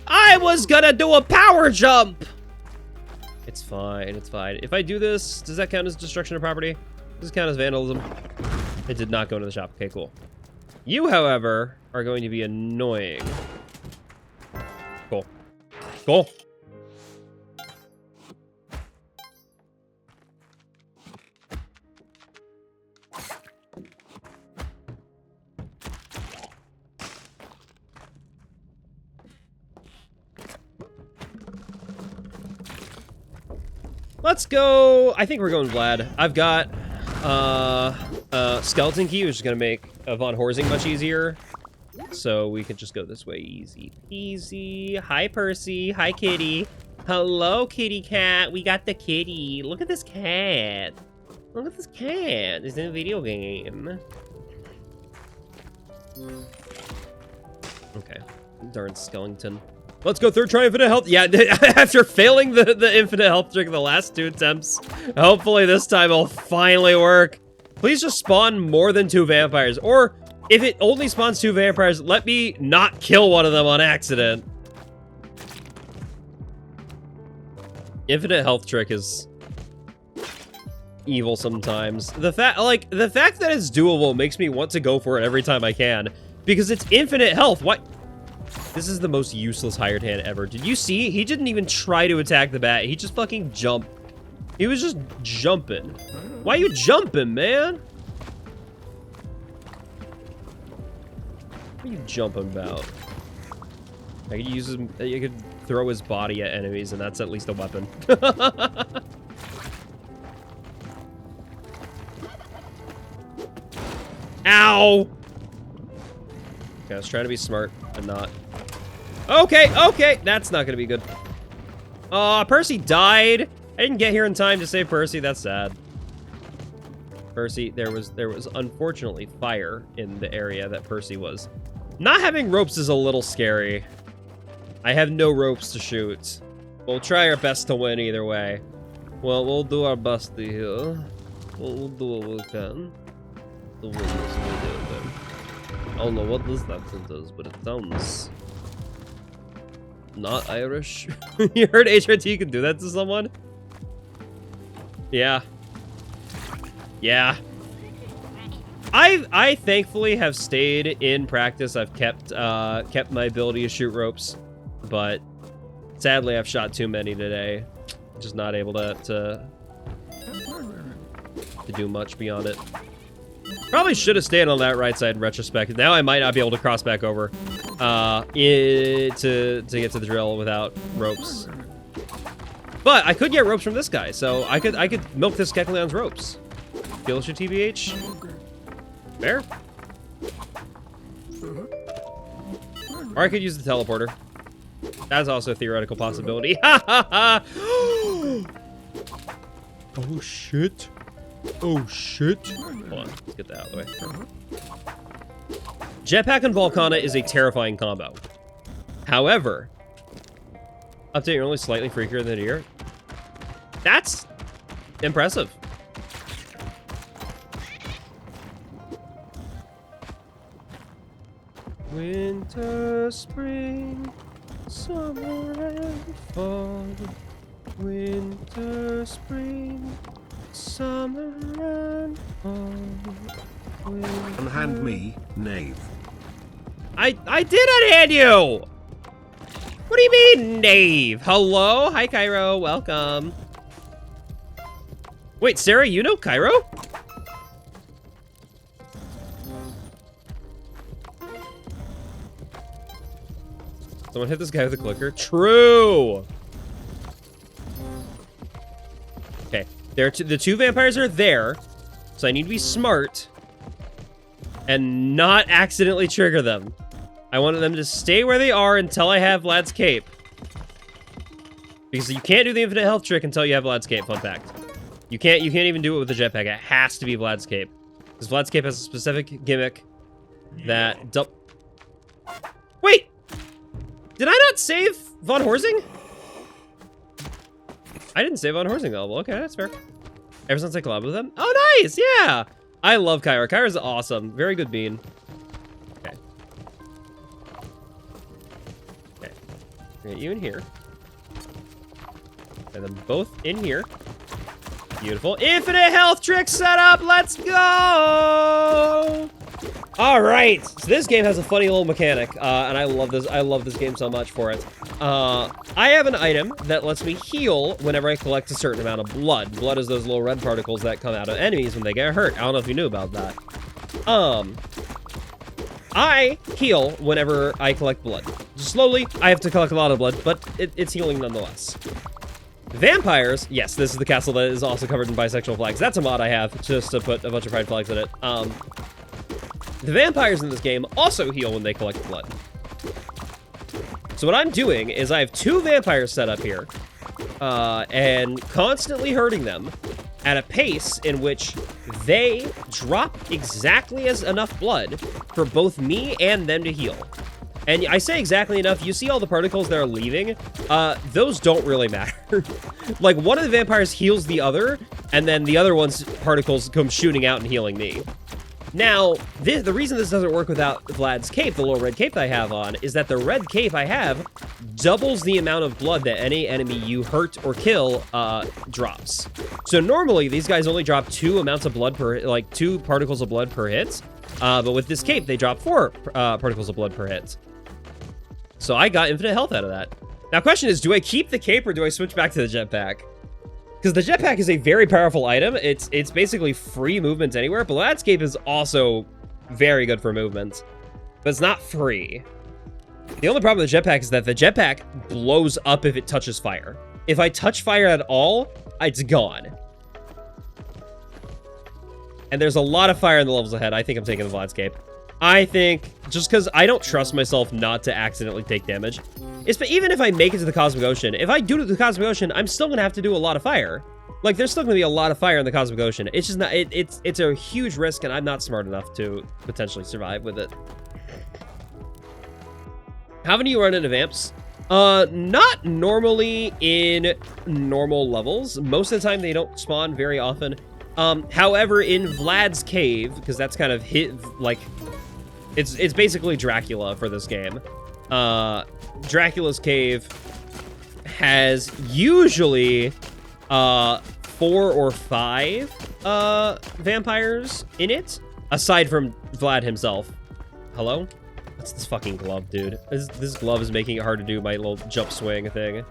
I was gonna do a power jump! It's fine, it's fine. If I do this, does that count as destruction of property? Does it count as vandalism? It did not go into the shop. Okay, cool. You, however, are going to be annoying. Cool. Cool. Let's go. I think we're going Vlad. I've got skeleton key, which is gonna make Von Horsing much easier. So we could just go this way, easy peasy. Hi Percy. Hi kitty. Hello kitty cat. We got the kitty. Look at this cat. Look at this cat. It's in a video game. Okay. Darn skeleton. Let's go third try infinite health. Yeah, after failing the infinite health trick in the last 2 attempts, hopefully this time it'll finally work. Please just spawn more than 2 vampires. Or if it only spawns 2 vampires, let me not kill one of them on accident. Infinite health trick is evil sometimes. The fact that it's doable makes me want to go for it every time I can. Because it's infinite health. What? This is the most useless hired hand ever. Did you see? He didn't even try to attack the bat. He just fucking jumped. He was just jumping. Why you jumping, man? What are you jumping about? I could use his, you could throw his body at enemies, and that's at least a weapon. Ow! Okay, I was trying to be smart, but not. Okay, okay, that's not gonna be good. Percy died. I didn't get here in time to save Percy. That's sad. Percy, there was unfortunately fire in the area that Percy was. Not having ropes is a little scary. I have no ropes to shoot. We'll try our best to win either way. Well, we'll do our best here. We'll do what we can. To win this video then. I don't know what this accent is, but it sounds not Irish. You heard HRT can do that to someone? Yeah. Yeah. I thankfully have stayed in practice. I've kept my ability to shoot ropes, but sadly I've shot too many today. Just not able to do much beyond it. Probably should have stayed on that right side in retrospect. Now I might not be able to cross back over to get to the drill without ropes. But I could get ropes from this guy, so I could milk this Kekleon's ropes. Kill your TBH. Fair. Or I could use the teleporter. That's also a theoretical possibility. Ha ha ha! Oh shit. Oh shit. Hold on, let's get that out of the way. Jetpack and Volcana is a terrifying combo. However, update, you're only slightly freakier than a deer. That's impressive. Winter, spring, summer, and fall. Winter, spring, summer, and fall. Unhand me, knave. I did unhand you! What do you mean, knave? Hello? Hi, Cairo. Welcome. Wait, Sarah, you know Cairo? Someone hit this guy with a clicker. True! Okay. The two vampires are there, so I need to be smart and not accidentally trigger them. I wanted them to stay where they are until I have Vlad's cape. Because you can't do the infinite health trick until you have Vlad's cape, fun fact. You can't even do it with the jetpack. It has to be Vlad's cape. Because Vlad's cape has a specific gimmick that Wait! Did I not save Von Horsing? I didn't save Von Horsing level. Okay, that's fair. Ever since I collabed with them? Oh, nice! Yeah! I love Kyra. Kyra's awesome. Very good bean. Okay. Okay. Get you in here. And then both in here. Beautiful. Infinite health trick setup! Let's go! Alright, so this game has a funny little mechanic, and I love this. I love this game so much for it. I have an item that lets me heal whenever I collect a certain amount of blood. Blood is those little red particles that come out of enemies when they get hurt. I don't know if you knew about that. I heal whenever I collect blood. Slowly, I have to collect a lot of blood, but it's healing nonetheless. Vampires, yes, this is the castle that is also covered in bisexual flags. That's a mod I have, just to put a bunch of pride flags in it. The vampires in this game also heal when they collect blood. So what I'm doing is I have two vampires set up here, and constantly hurting them at a pace in which they drop exactly enough blood for both me and them to heal. And I say exactly enough. You see all the particles that are leaving? Those don't really matter. Like, one of the vampires heals the other, and then the other one's particles come shooting out and healing me. Now, the reason this doesn't work without Vlad's cape, the little red cape that I have on, is that the red cape I have doubles the amount of blood that any enemy you hurt or kill drops. So normally, these guys only drop 2 amounts of blood per, like 2 particles of blood per hit. But with this cape, they drop 4 particles of blood per hit. So I got infinite health out of that. Now, question is, do I keep the cape or do I switch back to the jetpack? Because the jetpack is a very powerful item. It's basically free movement anywhere. But Vlad's cape is also very good for movement. But it's not free. The only problem with the jetpack is that the jetpack blows up if it touches fire. If I touch fire at all, it's gone. And there's a lot of fire in the levels ahead. I think I'm taking the Vlad's cape. I think, just because I don't trust myself not to accidentally take damage. Even if I make it to the Cosmic Ocean, if I do to the Cosmic Ocean, I'm still going to have to do a lot of fire. Like, there's still going to be a lot of fire in the Cosmic Ocean. It's just not, it's a huge risk, and I'm not smart enough to potentially survive with it. How many you run into vamps? Not normally in normal levels. Most of the time, they don't spawn very often. However, in Vlad's cave, because that's kind of like, it's basically Dracula for this game. Dracula's cave has usually 4 or 5 vampires in it, aside from Vlad himself. Hello? What's this fucking glove, dude? This glove is making it hard to do my little jump swing thing.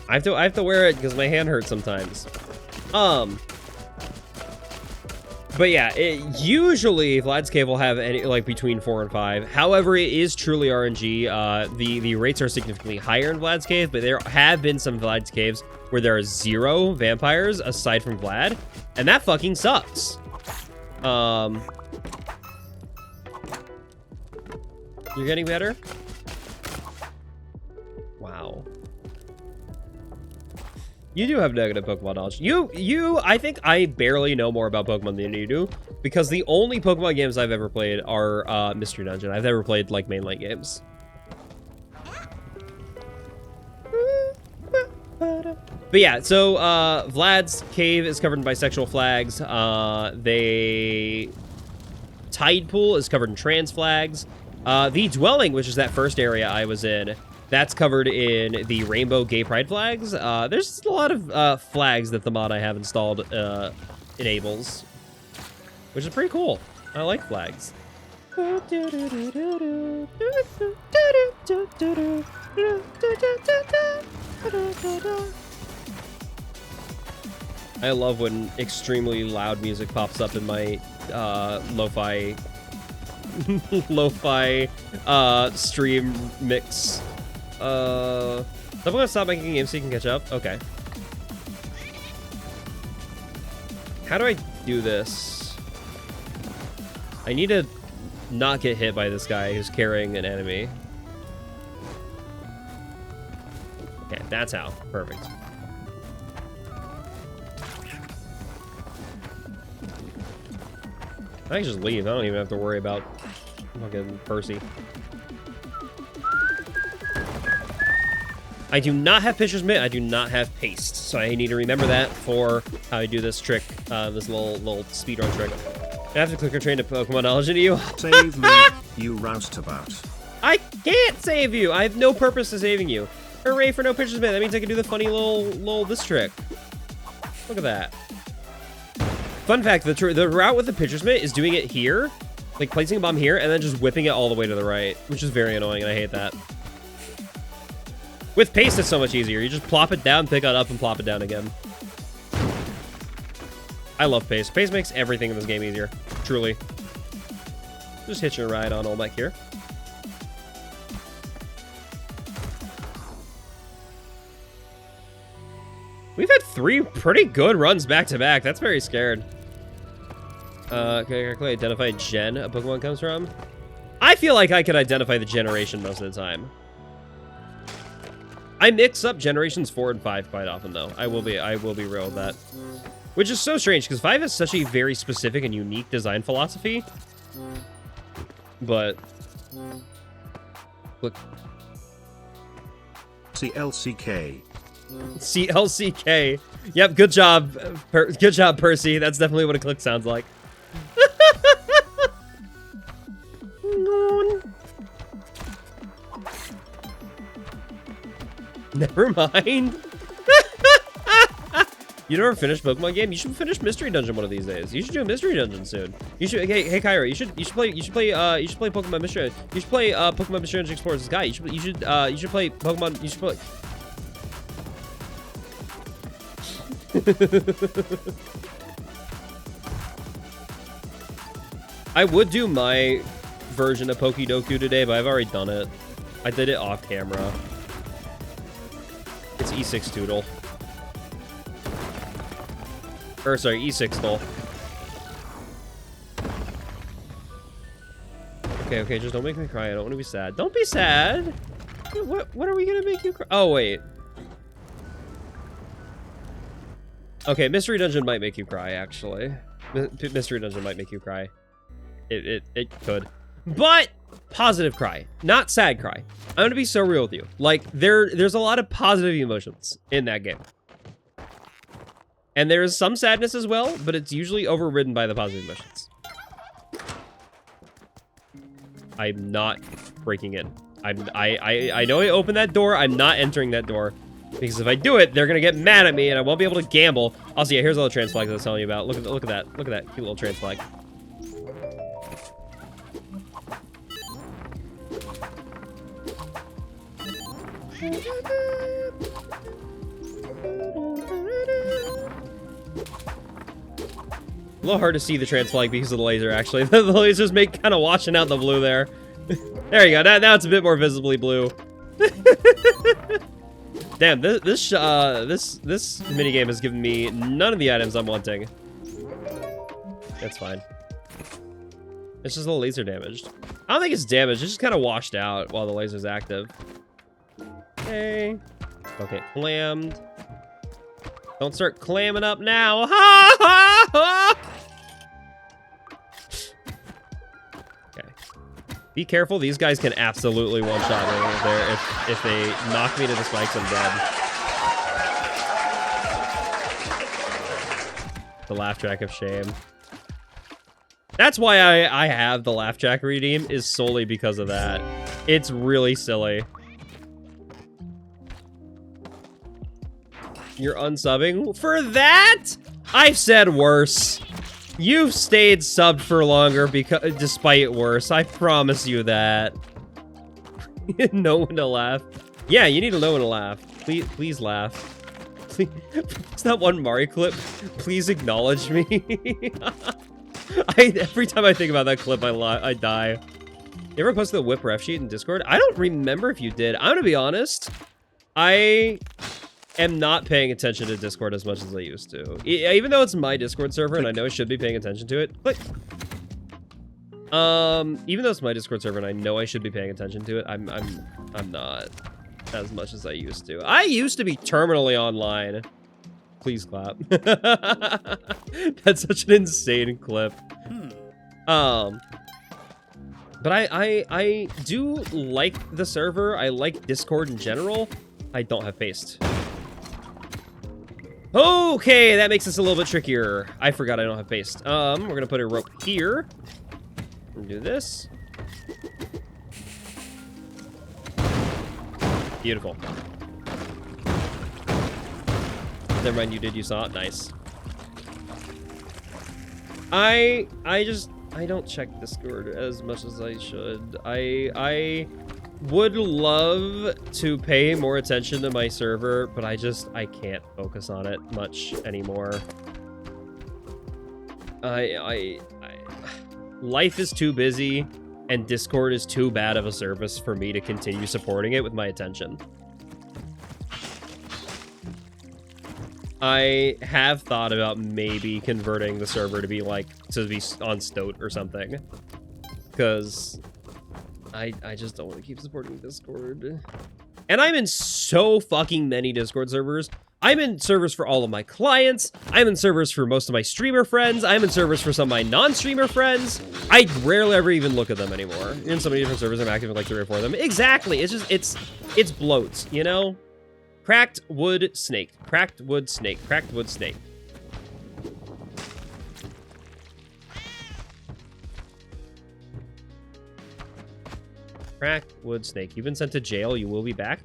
I have to wear it because my hand hurts sometimes. But yeah, usually Vlad's cave will have like between 4 and 5. However, it is truly RNG. The rates are significantly higher in Vlad's cave, but there have been some Vlad's caves where there are 0 vampires aside from Vlad, and that fucking sucks. You're getting better? Wow. You do have negative Pokemon knowledge. I think I barely know more about Pokemon than you do, because the only Pokemon games I've ever played are Mystery Dungeon. I've never played, like, mainline games. But yeah, so, Vlad's cave is covered in bisexual flags. Tide Pool is covered in trans flags. The Dwelling, which is that first area I was in, that's covered in the rainbow gay pride flags. There's a lot of flags that the mod I have installed enables, which is pretty cool. I like flags. I love when extremely loud music pops up in my lo-fi lo-fi stream mix. I'm gonna stop making games so you can catch up. Okay. How do I do this? I need to not get hit by this guy who's carrying an enemy. Okay, that's how. Perfect. I can just leave. I don't even have to worry about fucking Percy. I do not have Pitcher's Mitt. I do not have Paste. So I need to remember that for how I do this trick, this little speedrun trick. I have to clicker train to Pokemon knowledge into you. Save me, you roustabout. I can't save you. I have no purpose to saving you. Hooray for no Pitcher's Mitt. That means I can do the funny little this trick. Look at that. Fun fact, the route with the Pitcher's Mitt is doing it here, like placing a bomb here, and then just whipping it all the way to the right, which is very annoying, and I hate that. With Paste, it's so much easier. You just plop it down, pick it up, and plop it down again. I love Paste. Paste makes everything in this game easier. Truly. Just hitching a ride on Olmec here. We've had 3 pretty good runs back-to-back. That's very scared. Can I correctly identify gen a Pokemon comes from? I feel like I could identify the generation most of the time. I mix up generations 4 and 5 quite often, though. I will be real with that. Which is so strange, because 5 has such a very specific and unique design philosophy. But... look. CLCK. CLCK. Yep, good job. Good job, Percy. That's definitely what a click sounds like. Never mind. You never finished Pokemon game? You should finish Mystery Dungeon one of these days. You should do a Mystery Dungeon soon. You should. Hey, Kyra. You should play Pokemon Mystery. You should play Pokemon Mystery Dungeon Explorers Guide. You should play Pokemon. You should play. I would do my version of Pokédoku today, but I've already done it. I did it off camera. It's E6 Toodle. Or sorry, E6 Tool. Okay, just don't make me cry. I don't want to be sad. Don't be sad. What are we gonna make you cry? Oh wait. Okay, Mystery Dungeon might make you cry, actually. Mystery Dungeon might make you cry. It could. But positive cry, not sad cry. I'm gonna be so real with you. Like, there's a lot of positive emotions in that game. And there's some sadness as well, but it's usually overridden by the positive emotions. I'm not breaking in. I know I opened that door. I'm not entering that door. Because if I do it, they're gonna get mad at me and I won't be able to gamble. Also, yeah, here's all the trans flags I was telling you about. Look at that. Look at that cute little trans flag. A little hard to see the trans flag because of the laser, actually. The lasers make kind of washing out the blue there. There you go. Now it's a bit more visibly blue. Damn, this minigame has given me none of the items I'm wanting. That's fine. It's just a little laser damaged. I don't think it's damaged. It's just kind of washed out while the laser's active. Okay. Okay, clammed. Don't start clamming up now. Ha ha ha! Okay. Be careful. These guys can absolutely one-shot me if they knock me to the spikes, I'm dead. The laugh track of shame. That's why I have the laugh track redeem, is solely because of that. It's really silly. You're unsubbing for that? I've said worse. You've stayed subbed for longer because, despite worse. I promise you that. Know when to laugh. Yeah, you need to know when to laugh. Please laugh. Please, it's not one Mario clip. Please acknowledge me. Every time I think about that clip, I die. You ever posted the whip ref sheet in Discord? I don't remember if you did. I'm gonna be honest. I am not paying attention to Discord as much as I used to. Even though it's my Discord server and I know I should be paying attention to it. Click. Even though it's my Discord server and I know I should be paying attention to it, I'm not as much as I used to. I used to be terminally online. Please clap. That's such an insane clip. But I do like the server. I like Discord in general. I don't have paste. Okay, that makes this a little bit trickier. I forgot I don't have paste. We're gonna put a rope here. And do this. Beautiful. Never mind, you did. You saw it. Nice. I don't check Discord as much as I should. I would love to pay more attention to my server, but I can't focus on it much anymore. Life is too busy, and Discord is too bad of a service for me to continue supporting it with my attention. I have thought about maybe converting the server to be on Stoat or something, because I just don't want to keep supporting Discord. And I'm in so fucking many Discord servers. I'm in servers for all of my clients. I'm in servers for most of my streamer friends. I'm in servers for some of my non-streamer friends. I rarely ever even look at them anymore. In so many different servers, I'm active in like 3 or 4 of them. Exactly. It's just, it's bloats, you know? Cracked wood snake. Cracked wood snake. Cracked wood snake. Cracked wood snake. You've been sent to jail. You will be back.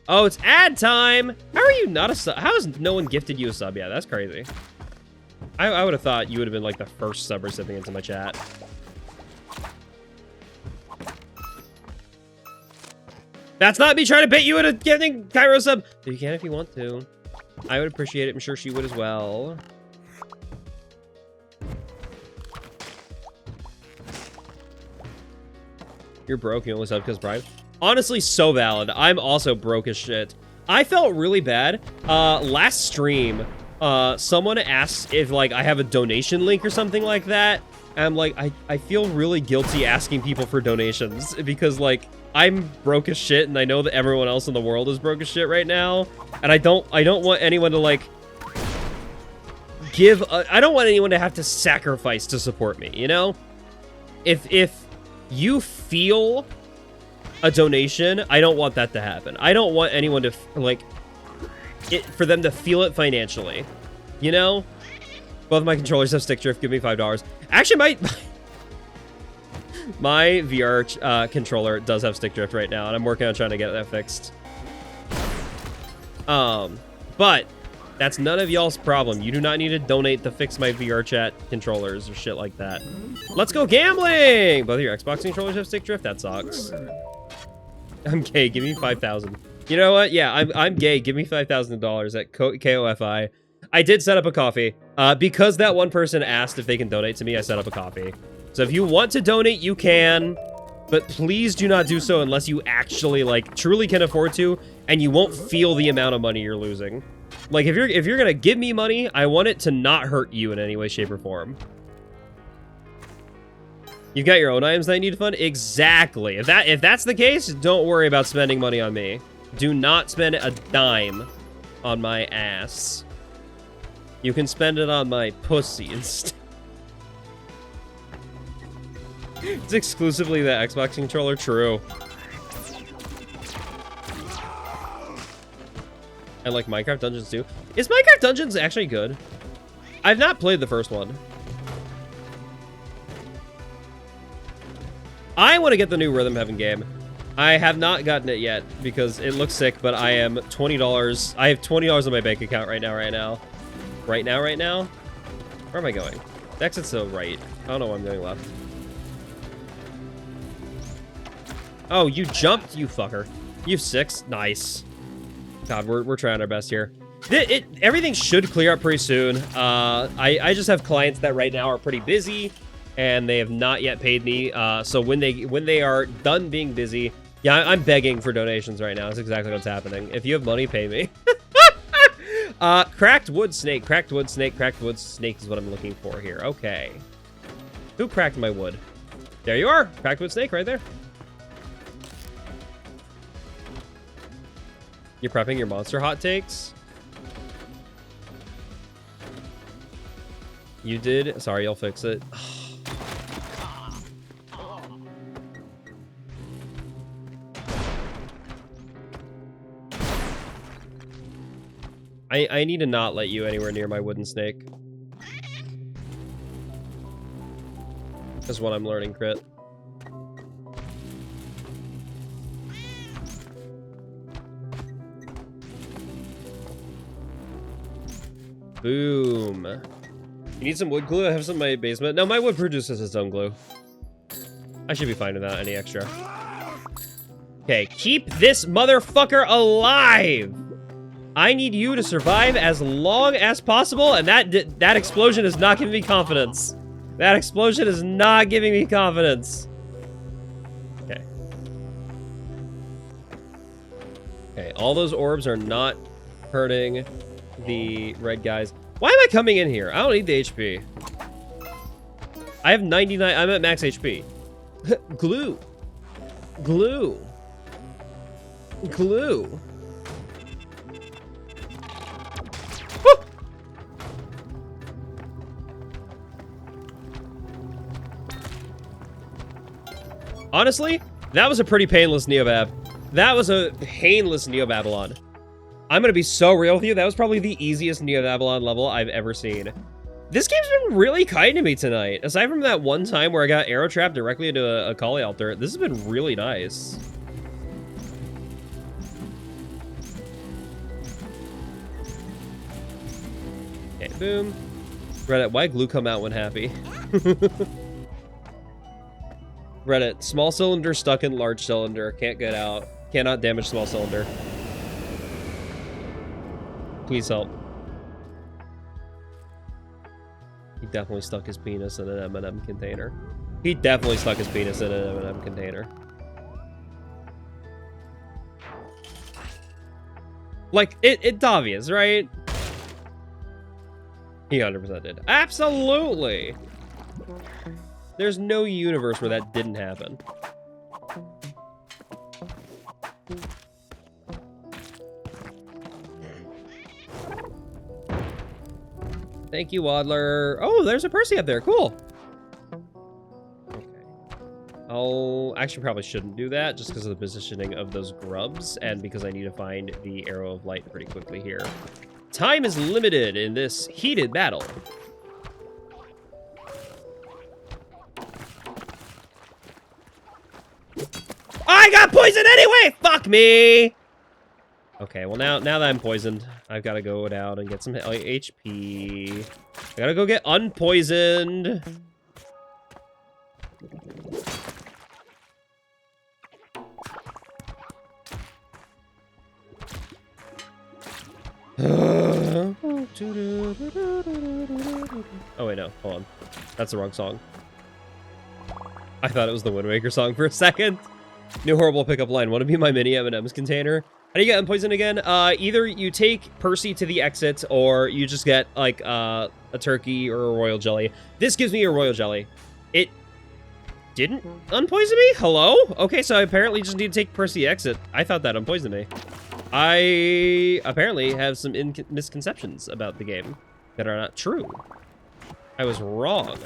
Oh, it's ad time! How are you not a sub? How has no one gifted you a sub yet? That's crazy. I would have thought you would have been like the first sub recipient in my chat. That's not me trying to bait you into giving Cairo a sub. You can if you want to. I would appreciate it. I'm sure she would as well. You're broke. You only sub because bribe. Honestly, so valid. I'm also broke as shit. I felt really bad. Last stream, someone asked if, like, I have a donation link or something like that. And I'm like, I feel really guilty asking people for donations because, like, I'm broke as shit and I know that everyone else in the world is broke as shit right now. And I don't want anyone to, like, I don't want anyone to have to sacrifice to support me, you know? If you feel a donation, I don't want that to happen. I don't want anyone to, like, for them to feel it financially. You know? Both my controllers have stick drift. Give me $5. Actually, my VR controller does have stick drift right now, and I'm working on trying to get that fixed. But that's none of y'all's problem. You do not need to donate to fix my VR chat controllers or shit like that. Let's go gambling! Both of your Xbox controllers have stick drift? That sucks. I'm gay. Give me 5,000. You know what? Yeah, I'm gay. Give me $5,000 at KOFI. I did set up a coffee. Because that one person asked if they can donate to me, I set up a coffee. So if you want to donate, you can. But please do not do so unless you actually, like, truly can afford to, and you won't feel the amount of money you're losing. Like, if you're gonna give me money, I want it to not hurt you in any way, shape, or form. You've got your own items that you need to fund? Exactly. If that's the case, don't worry about spending money on me. Do not spend a dime on my ass. You can spend it on my pussy instead. It's exclusively the Xbox controller. True. I like Minecraft Dungeons too. Is Minecraft Dungeons actually good? I've not played the first one. I want to get the new Rhythm Heaven game. I have not gotten it yet because it looks sick, but I am $20. I have $20 on my bank account right now. Right now? Where am I going? The exit's to the right. I don't know where I'm going left. Oh, you jumped, you fucker. You have 6? Nice. God, we're trying our best here. Everything should clear up pretty soon. I just have clients that right now are pretty busy. and they have not yet paid me. So when they are done being busy, yeah, I'm begging for donations right now. That's exactly what's happening. If you have money, pay me. Cracked wood snake, cracked wood snake, cracked wood snake is what I'm looking for here. Okay. Who cracked my wood? There you are. Cracked wood snake right there. You're prepping your monster hot takes? You did? Sorry, I'll fix it. I need to not let you anywhere near my wooden snake. Is what I'm learning, Crit. Boom. You need some wood glue? I have some in my basement. No, my wood produces its own glue. I should be fine without any extra. Okay, keep this motherfucker alive! I need you to survive as long as possible, and that explosion is not giving me confidence. That explosion is not giving me confidence. Okay. Okay, all those orbs are not hurting the red guys. Why am I coming in here? I don't need the HP. I have 99. I'm at max HP. Glue. Glue. Glue. Honestly, that was a pretty painless Neobab. That was a painless Neobabylon. I'm gonna be so real with you, that was probably the easiest Neobabylon level I've ever seen. This game's been really kind to me tonight. Aside from that one time where I got arrow trapped directly into a Kali altar, this has been really nice. Okay, boom. Reddit, why glue come out when happy? Reddit, small cylinder stuck in large cylinder. Can't get out. Cannot damage small cylinder. Please help. He definitely stuck his penis in an M&M container. He definitely stuck his penis in an M&M container. Like, it's obvious, right? He 100% did. Absolutely! There's no universe where that didn't happen. Thank you, Waddler. Oh, there's a Percy up there. Cool. Okay. I'll actually probably shouldn't do that just because of the positioning of those grubs and because I need to find the arrow of light pretty quickly here. Time is limited in this heated battle. I got poisoned anyway! Fuck me! Okay, well now that I'm poisoned, I've got to go down and get some HP. I gotta go get unpoisoned. Oh wait, no, hold on. That's the wrong song. I thought it was the Wind Waker song for a second. New horrible pickup line. Want to be my mini M&M's container? How do you get unpoisoned again? Either you take Percy to the exit, or you just get, like, a turkey or a royal jelly. This gives me a royal jelly. It didn't unpoison me? Hello? Okay, so I apparently just need to take Percy exit. I thought that unpoisoned me. I apparently have some misconceptions about the game that are not true. I was wrong.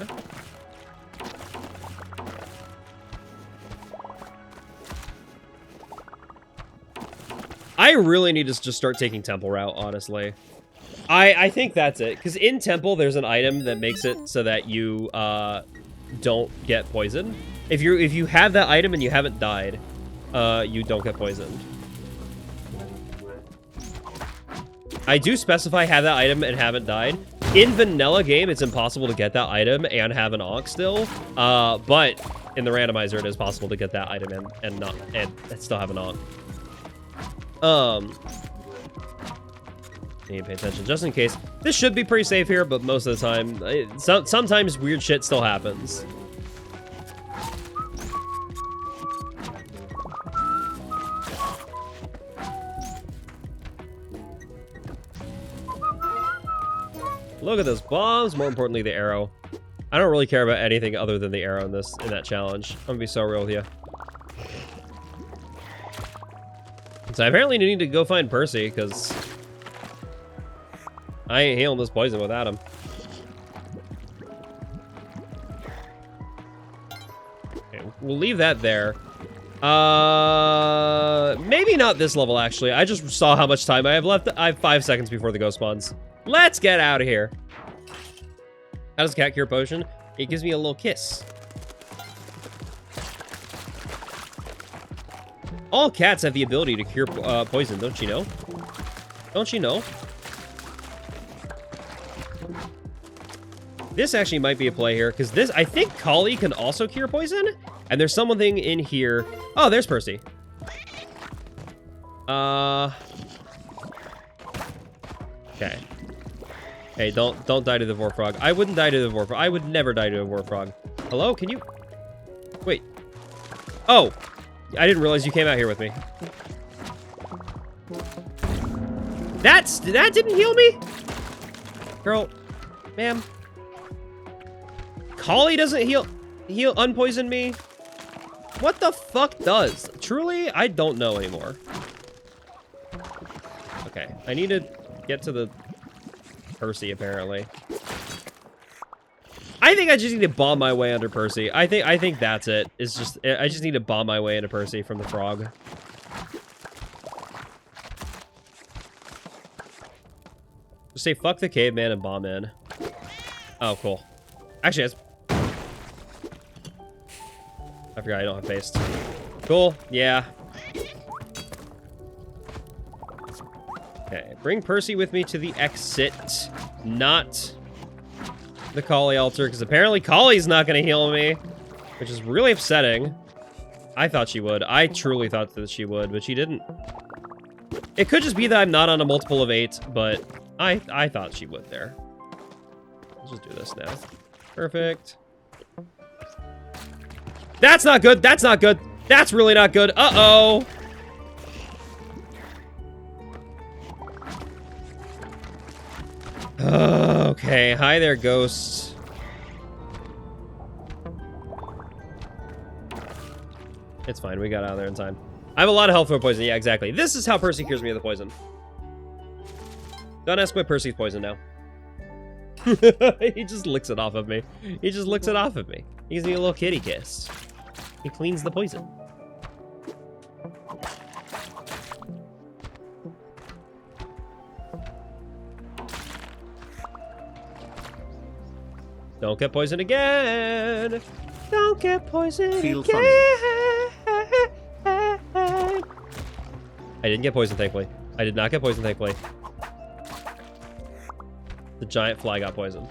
I really need to just start taking temple route, honestly. I think that's it, because in temple there's an item that makes it so that you don't get poisoned. If you have that item and you haven't died, you don't get poisoned. I do specify have that item and haven't died. In vanilla game, it's impossible to get that item and have an Ankh still, but in the randomizer, it is possible to get that item and still have an Ankh. Need to pay attention just in case. This should be pretty safe here, but most of the time, sometimes weird shit still happens. Look at those bombs. More importantly, the arrow. I don't really care about anything other than the arrow in that challenge. I'm gonna be so real with you. So I apparently need to go find Percy, because I ain't healing this poison without him. Okay, we'll leave that there. Maybe not this level, actually. I just saw how much time I have left. I have 5 seconds before the ghost spawns. Let's get out of here. How does cat cure potion? It gives me a little kiss. All cats have the ability to cure poison, don't you know? Don't you know? This actually might be a play here, because this, I think Collie can also cure poison, and there's something in here. Oh, there's Percy. Okay. Hey, don't die to the Vor Frog. I wouldn't die to the Vor Frog. I would never die to a Vor Frog. Hello? Can you... Wait. Oh! I didn't realize you came out here with me. That didn't heal me? Girl. Ma'am. Collie doesn't unpoison me? What the fuck does? Truly, I don't know anymore. Okay, I need to get to the Percy, apparently. I think I just need to bomb my way under Percy. I think that's it. It's just, I just need to bomb my way into Percy from the frog. Just say fuck the caveman and bomb in. Oh, cool. Actually, I forgot I don't have paste. Cool, yeah. Okay, bring Percy with me to the exit, not the Collie altar, because apparently Collie's not going to heal me, which is really upsetting. I thought she would. I truly thought that she would, but she didn't. It could just be that I'm not on a multiple of 8, but I thought she would there. Let's just do this now. Perfect. That's not good. That's not good. That's really not good. Uh-oh. Okay. Hi there, ghosts. It's fine. We got out of there in time. I have a lot of health for poison. Yeah, exactly. This is how Percy cures me of the poison. Don't ask why Percy's poison now. He just licks it off of me. He just licks it off of me. He gives me a little kitty kiss. He cleans the poison. Don't get poisoned again. Don't get poisoned again. I didn't get poisoned, thankfully. I did not get poisoned, thankfully. The giant fly got poisoned.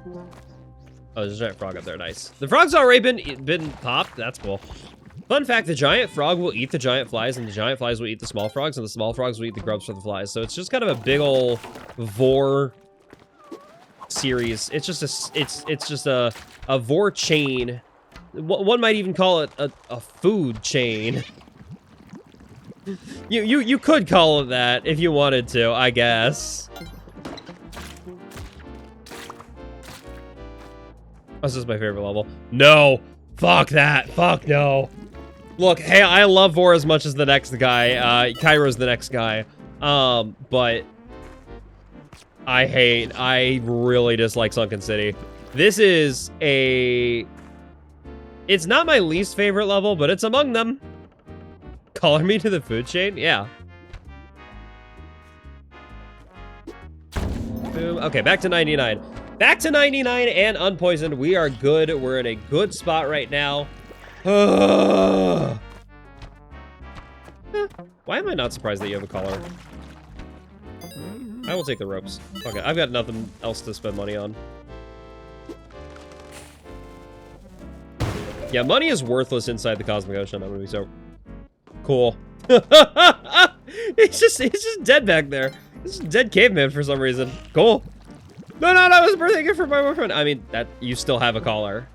Oh, there's a giant frog up there. Nice. The frog's already been popped. That's cool. Fun fact, the giant frog will eat the giant flies, and the giant flies will eat the small frogs, and the small frogs will eat the grubs for the flies. So it's just kind of a big ol' vor series. It's just a vor chain. One might even call it a food chain. You could call it that if you wanted to, I guess. This is my favorite level. No! Fuck that! Fuck no! Look, hey, I love Vor as much as the next guy. Cairo's the next guy. But I really dislike Sunken City. This is it's not my least favorite level, but it's among them. Color me to the food chain? Yeah. Boom. Okay, back to 99. Back to 99 and unpoisoned. We are good. We're in a good spot right now. Why am I not surprised that you have a collar? I will take the ropes. Okay, I've got nothing else to spend money on. Yeah, money is worthless inside the Cosmic Ocean. I'm gonna be so cool. He's just dead back there. This is a dead caveman for some reason. Cool. No, that was a birthday gift for my boyfriend. I mean, that you still have a collar.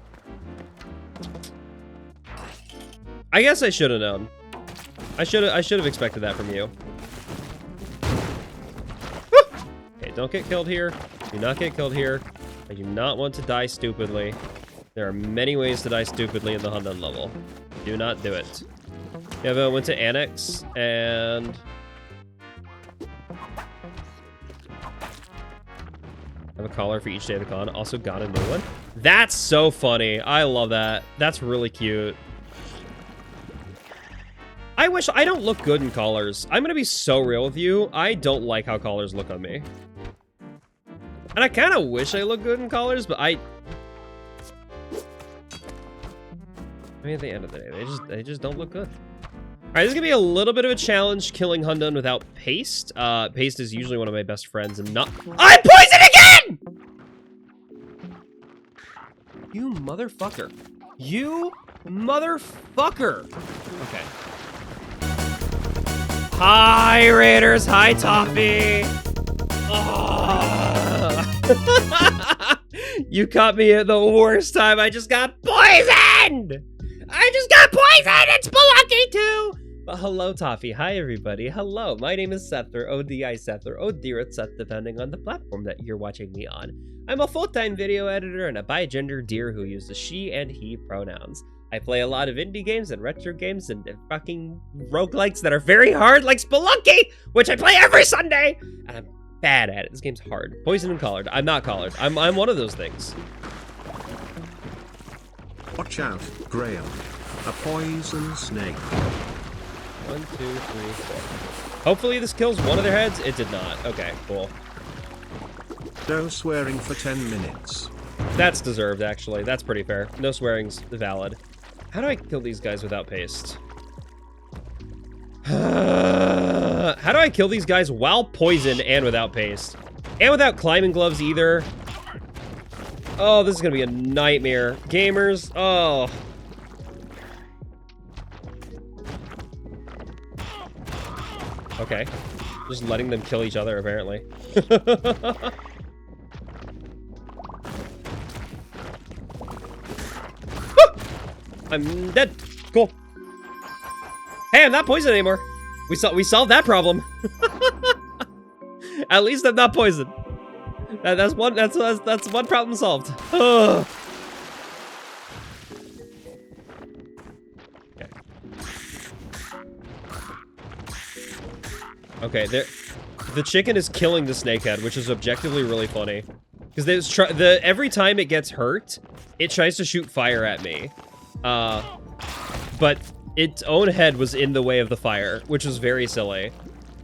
I guess I should have known. I should have expected that from you. Okay, Don't get killed here. Do not get killed here. I do not want to die stupidly. There are many ways to die stupidly in the Hundun level. Do not do it. Eva went to Annex, and... I have a collar for each day of the con. Also got a new one. That's so funny. I love that. That's really cute. I wish I don't look good in collars. I'm gonna be so real with you. I don't like how collars look on me. And I kind of wish I looked good in collars, but I mean, at the end of the day, they just don't look good. All right, this is gonna be a little bit of a challenge killing Hundun without paste. Paste is usually one of my best friends, and not. I'm poisoned again! You motherfucker! You motherfucker! Okay. Hi, Raiders. Hi, Toffee. Oh. You caught me at the worst time. I just got poisoned. It's Spelunky too. But hello, Toffee. Hi, everybody. Hello. My name is Seth, or ODISeth, or ODISeth, depending on the platform that you're watching me on. I'm a full-time video editor and a bi-gender deer who uses she and he pronouns. I play a lot of indie games and retro games and fucking roguelikes that are very hard, like Spelunky, which I play every Sunday, and I'm bad at it. This game's hard. Poisoned and collared. I'm not collared. I'm one of those things. Watch out, Graham. A poison snake. 1, 2, 3, 4. Hopefully this kills one of their heads. It did not. Okay, cool. No swearing for 10 minutes. That's deserved, actually. That's pretty fair. No swearing's valid. How do I kill these guys without paste? How do I kill these guys while poisoned and without paste? And without climbing gloves either. Oh, this is gonna be a nightmare. Gamers, oh. Okay. Just letting them kill each other, apparently. I'm dead. Cool. Hey, I'm not poisoned anymore. We solved that problem. At least I'm not poisoned. That's one problem solved. Okay. Okay, the chicken is killing the snakehead, which is objectively really funny. Because every time it gets hurt, it tries to shoot fire at me. But its own head was in the way of the fire, which was very silly.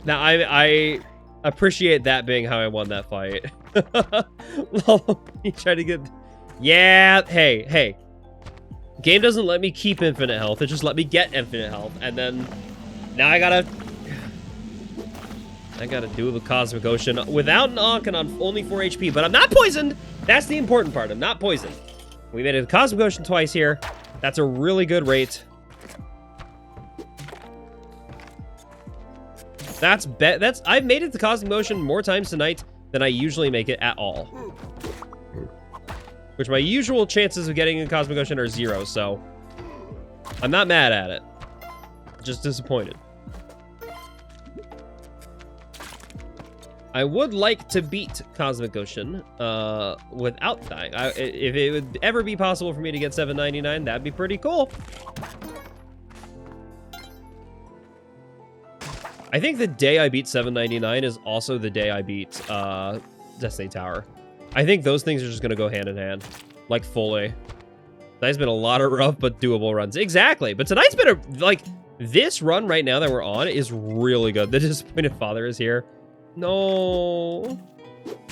Now, I appreciate that being how I won that fight. You try to get... Yeah, hey. Game doesn't let me keep infinite health. It just let me get infinite health. And then... Now I gotta do the Cosmic Ocean without an Ankh and on only 4 HP. But I'm not poisoned! That's the important part. I'm not poisoned. We made it to Cosmic Ocean twice here. That's a really good rate. I've made it to Cosmic Ocean more times tonight than I usually make it at all. Which my usual chances of getting in Cosmic Ocean are 0, so I'm not mad at it. Just disappointed. I would like to beat Cosmic Ocean without dying. If it would ever be possible for me to get 799, that'd be pretty cool. I think the day I beat 799 is also the day I beat Destiny Tower. I think those things are just going to go hand in hand. Like, fully. Tonight's been a lot of rough but doable runs. Exactly. But tonight's been this run right now that we're on is really good. The disappointed father is here. No.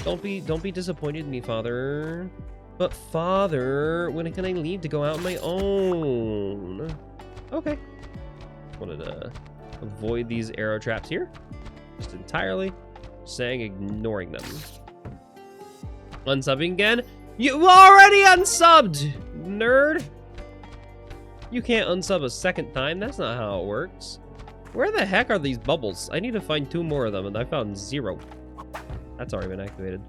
Don't be disappointed in me, father. But father, when can I leave to go out on my own? Okay. Wanted to avoid these arrow traps here. Just entirely saying ignoring them. Unsubbing again? You already unsubbed, nerd! You can't unsub a second time. That's not how it works. Where the heck are these bubbles? I need to find 2 more of them, and I found 0. That's already been activated.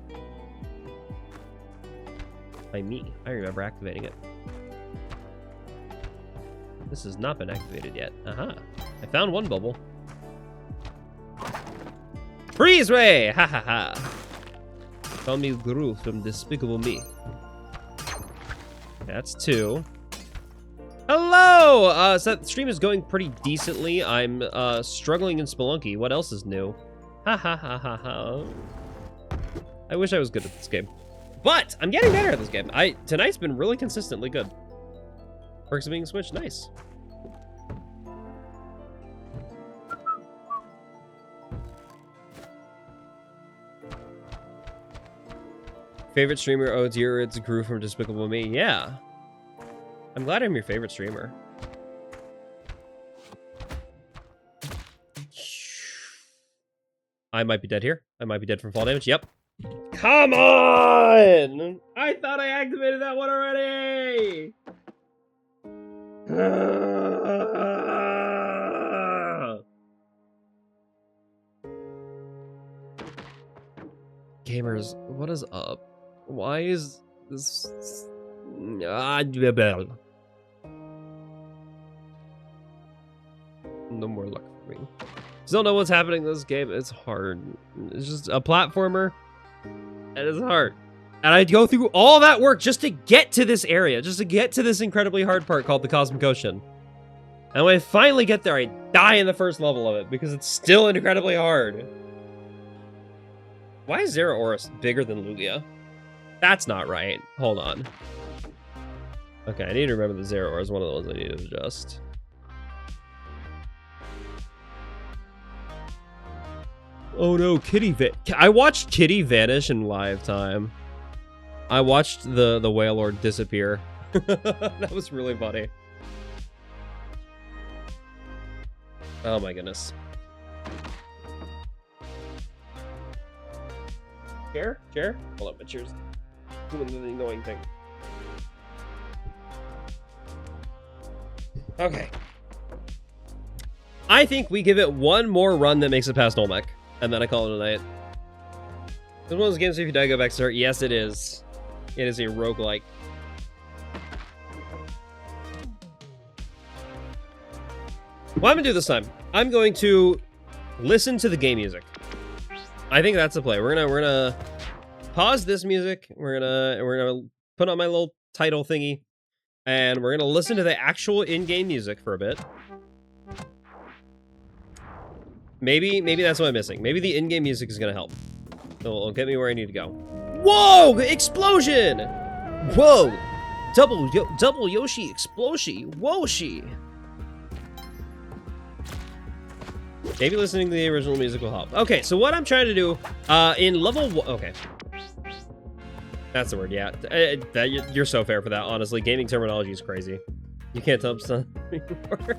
By me. I remember activating it. This has not been activated yet. Aha. I found 1 bubble. Freeze ray! Ha ha ha. Call me Gru from Despicable Me. That's 2. Hello! Seth, the stream is going pretty decently. I'm struggling in Spelunky. What else is new? Ha ha ha ha ha. I wish I was good at this game. But I'm getting better at this game. Tonight's been really consistently good. Perks of being switched, nice. Favorite streamer? Oh dear, it's Gru from Despicable Me. Yeah. I'm glad I'm your favorite streamer. I might be dead here. I might be dead from fall damage. Yep. Come on! I thought I activated that one already! Gamers, what is up? Why is this... No more luck for me. Still know what's happening in this game. It's hard. It's just a platformer. And it's hard. And I go through all that work just to get to this area. Just to get to this incredibly hard part called the Cosmic Ocean. And when I finally get there, I die in the first level of it. Because it's still incredibly hard. Why is Zeraora bigger than Lugia? That's not right. Hold on. Okay, I need to remember that Zeraora is one of the ones I need to adjust. Oh no, Kitty I watched Kitty vanish in live time. I watched the Whale Lord disappear. That was really funny. Oh my goodness. Chair? Chair? Hold up, my chair's doing the annoying thing. Okay. I think we give it one more run that makes it past Olmec. And then I call it a night. It's one of those games if you die, go back to start. Yes, it is. It is a roguelike. What I'm gonna do this time, I'm going to listen to the game music. I think that's the play. We're gonna pause this music. We're gonna put on my little title thingy, and we're gonna listen to the actual in-game music for a bit. Maybe that's what I'm missing. Maybe the in-game music is gonna help. It'll get me where I need to go. Whoa! Explosion! Whoa! Double Yoshi explosion! Whoa-shi! Maybe listening to the original music will help. Okay, so what I'm trying to do, in level 1... Okay. That's the word, yeah. You're so fair for that, honestly. Gaming terminology is crazy. You can't tell stuff anymore.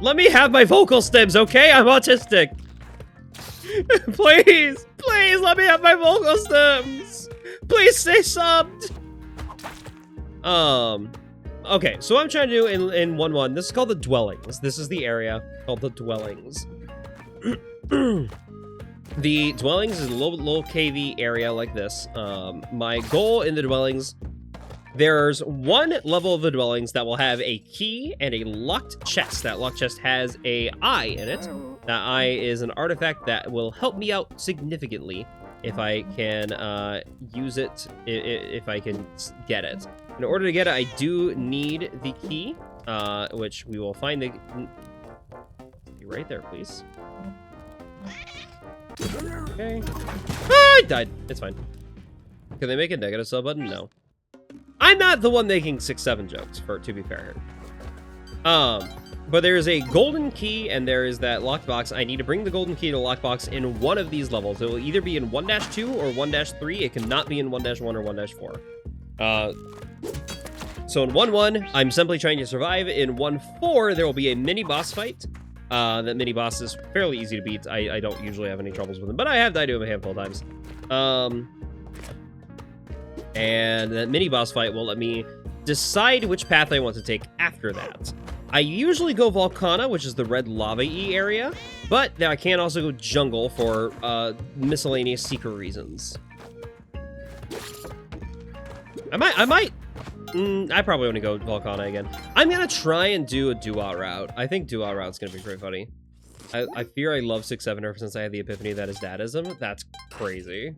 Let me have my vocal stems, okay? I'm autistic. Please, please let me have my vocal stems. Please stay subbed. Okay, so what I'm trying to do in 1-1, this is called the Dwellings. This is the area called the Dwellings. The Dwellings is a little cavey area like this. My goal in the Dwellings, there's one level of the Dwellings that will have a key and a locked chest. That locked chest has a eye in it. That eye is an artifact that will help me out significantly if I can use it, if I can get it. In order to get it, I do need the key, which we will find the... Be right there, please. Okay. Ah, I died. It's fine. Can they make a negative sub button? No. I'm not the one making 6-7 jokes, to be fair here. But there is a golden key, and there is that locked box. I need to bring the golden key to the locked box in one of these levels. It will either be in 1-2 or 1-3. It cannot be in 1-1 or 1-4. So in 1-1, I'm simply trying to survive. In 1-4, there will be a mini boss fight. That mini boss is fairly easy to beat. I don't usually have any troubles with him, but I have died to him a handful of times. And that mini boss fight will let me decide which path I want to take after that. I usually go Volcana, which is the red lava-y area, but I can also go jungle for miscellaneous secret reasons. I probably want to go Volcana again. I'm gonna try and do a Dua route. I think Dua route's gonna be pretty funny. I fear I love 6-7 ever since I had the epiphany that his dadism. That's crazy.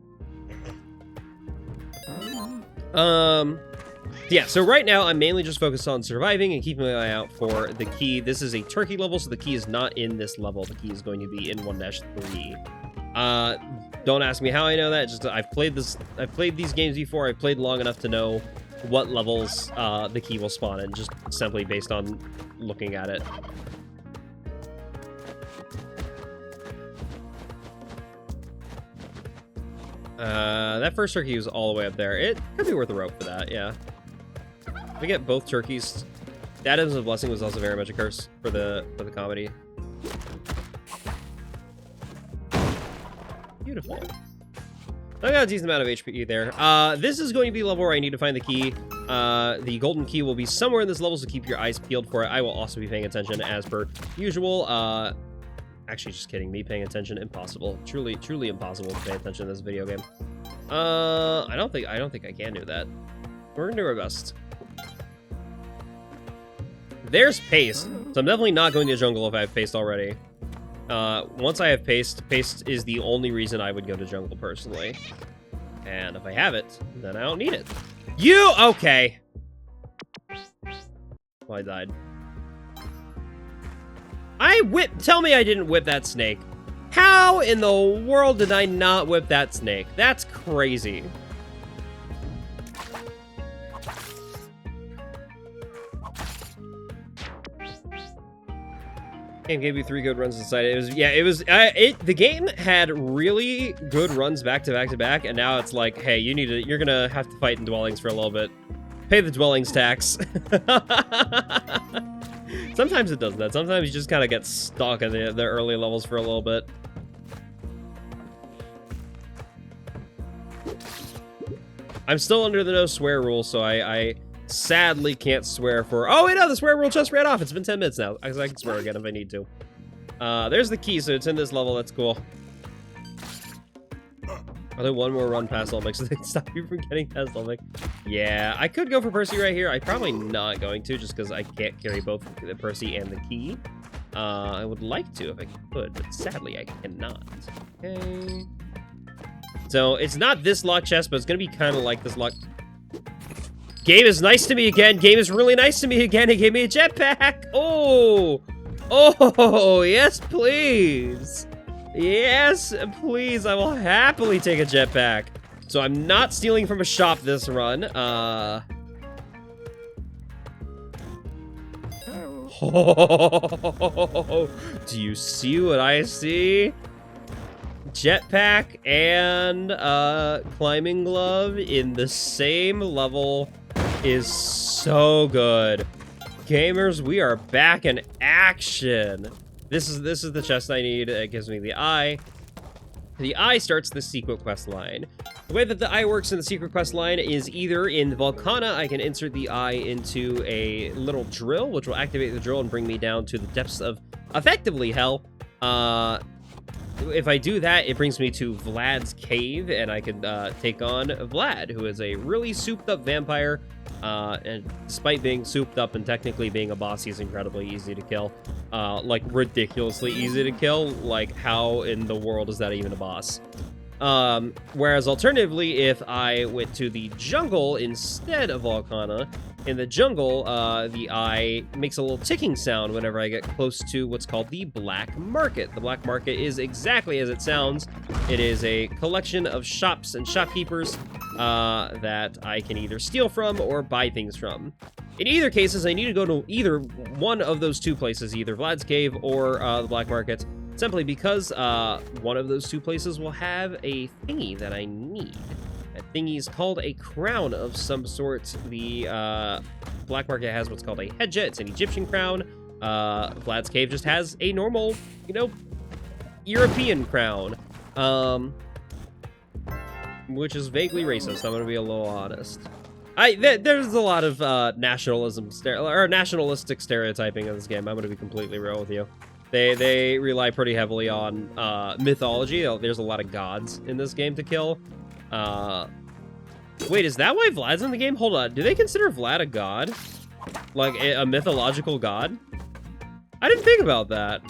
Yeah, so right now I'm mainly just focused on surviving and keeping my eye out for the key. This is a turkey level, so the key is not in this level. The key is going to be in 1-3. Don't ask me how I know that. Just I've played these games before. I've played long enough to know what levels the key will spawn in, just simply based on looking at it. That first turkey was all the way up there. It could be worth a rope for that, yeah. If we get both turkeys, the Atoms of Blessing was also very much a curse for the comedy. Beautiful. I got a decent amount of HP there. This is going to be a level where I need to find the key. The golden key will be somewhere in this level, so keep your eyes peeled for it. I will also be paying attention as per usual. Actually, just kidding. Me paying attention, impossible. Truly, truly impossible to pay attention to this video game. I don't think I can do that. We're gonna do our best. There's paste, so I'm definitely not going to the jungle if I have paste already. Once I have paste, paste is the only reason I would go to jungle personally. And if I have it, then I don't need it. Okay. Well, I died. Tell me I didn't whip that snake. How in the world did I not whip that snake? That's crazy. Game gave you 3 good runs inside. The game had really good runs back to back to back, and now it's like, hey, you're gonna have to fight in dwellings for a little bit. Pay the dwellings tax. Sometimes it does that. Sometimes you just kind of get stuck in the early levels for a little bit. I'm still under the no swear rule, so I sadly can't swear for... Oh, wait, no, the swear rule just ran off. It's been 10 minutes now. I can swear again if I need to. There's the key, so it's in this level. That's cool. I'll do one more run past Olmec so they can stop you from getting past Olmec. Yeah, I could go for Percy right here. I'm probably not going to, just because I can't carry both the Percy and the key. I would like to if I could, but sadly I cannot. Okay. So it's not this lock chest, but it's going to be kind of like this lock... Game is nice to me again. Game is really nice to me again. It gave me a jetpack. Oh. Oh, yes, please. Yes, please. I will happily take a jetpack. So I'm not stealing from a shop this run. Oh, do you see what I see? Jetpack and climbing glove in the same level is so good. Gamers, we are back in action. This is the chest I need. It gives me the eye. The eye starts the secret quest line. The way that the eye works in the secret quest line is either in Volcana, I can insert the eye into a little drill, which will activate the drill and bring me down to the depths of effectively hell. If I do that, it brings me to Vlad's cave, and I can take on Vlad, who is a really souped-up vampire. And despite being souped up and technically being a boss, he's incredibly easy to kill. Like, ridiculously easy to kill. Like, how in the world is that even a boss? Whereas, alternatively, if I went to the jungle instead of Volcana, in the jungle, the eye makes a little ticking sound whenever I get close to what's called the Black Market. The Black Market is exactly as it sounds. It is a collection of shops and shopkeepers that I can either steal from or buy things from. In either cases, I need to go to either one of those two places, either Vlad's Cave or the Black Market, simply because one of those two places will have a thingy that I need. That thingy is called a crown of some sort. The Black Market has what's called a hedja. It's an Egyptian crown. Vlad's Cave just has a normal, European crown. Which is vaguely racist, I'm gonna be a little honest. There's a lot of nationalistic stereotyping in this game. I'm gonna be completely real with you. They rely pretty heavily on mythology. There's a lot of gods in this game to kill. Wait, is that why Vlad's in the game? Hold on, do they consider Vlad a god? Like a mythological god? I didn't think about that.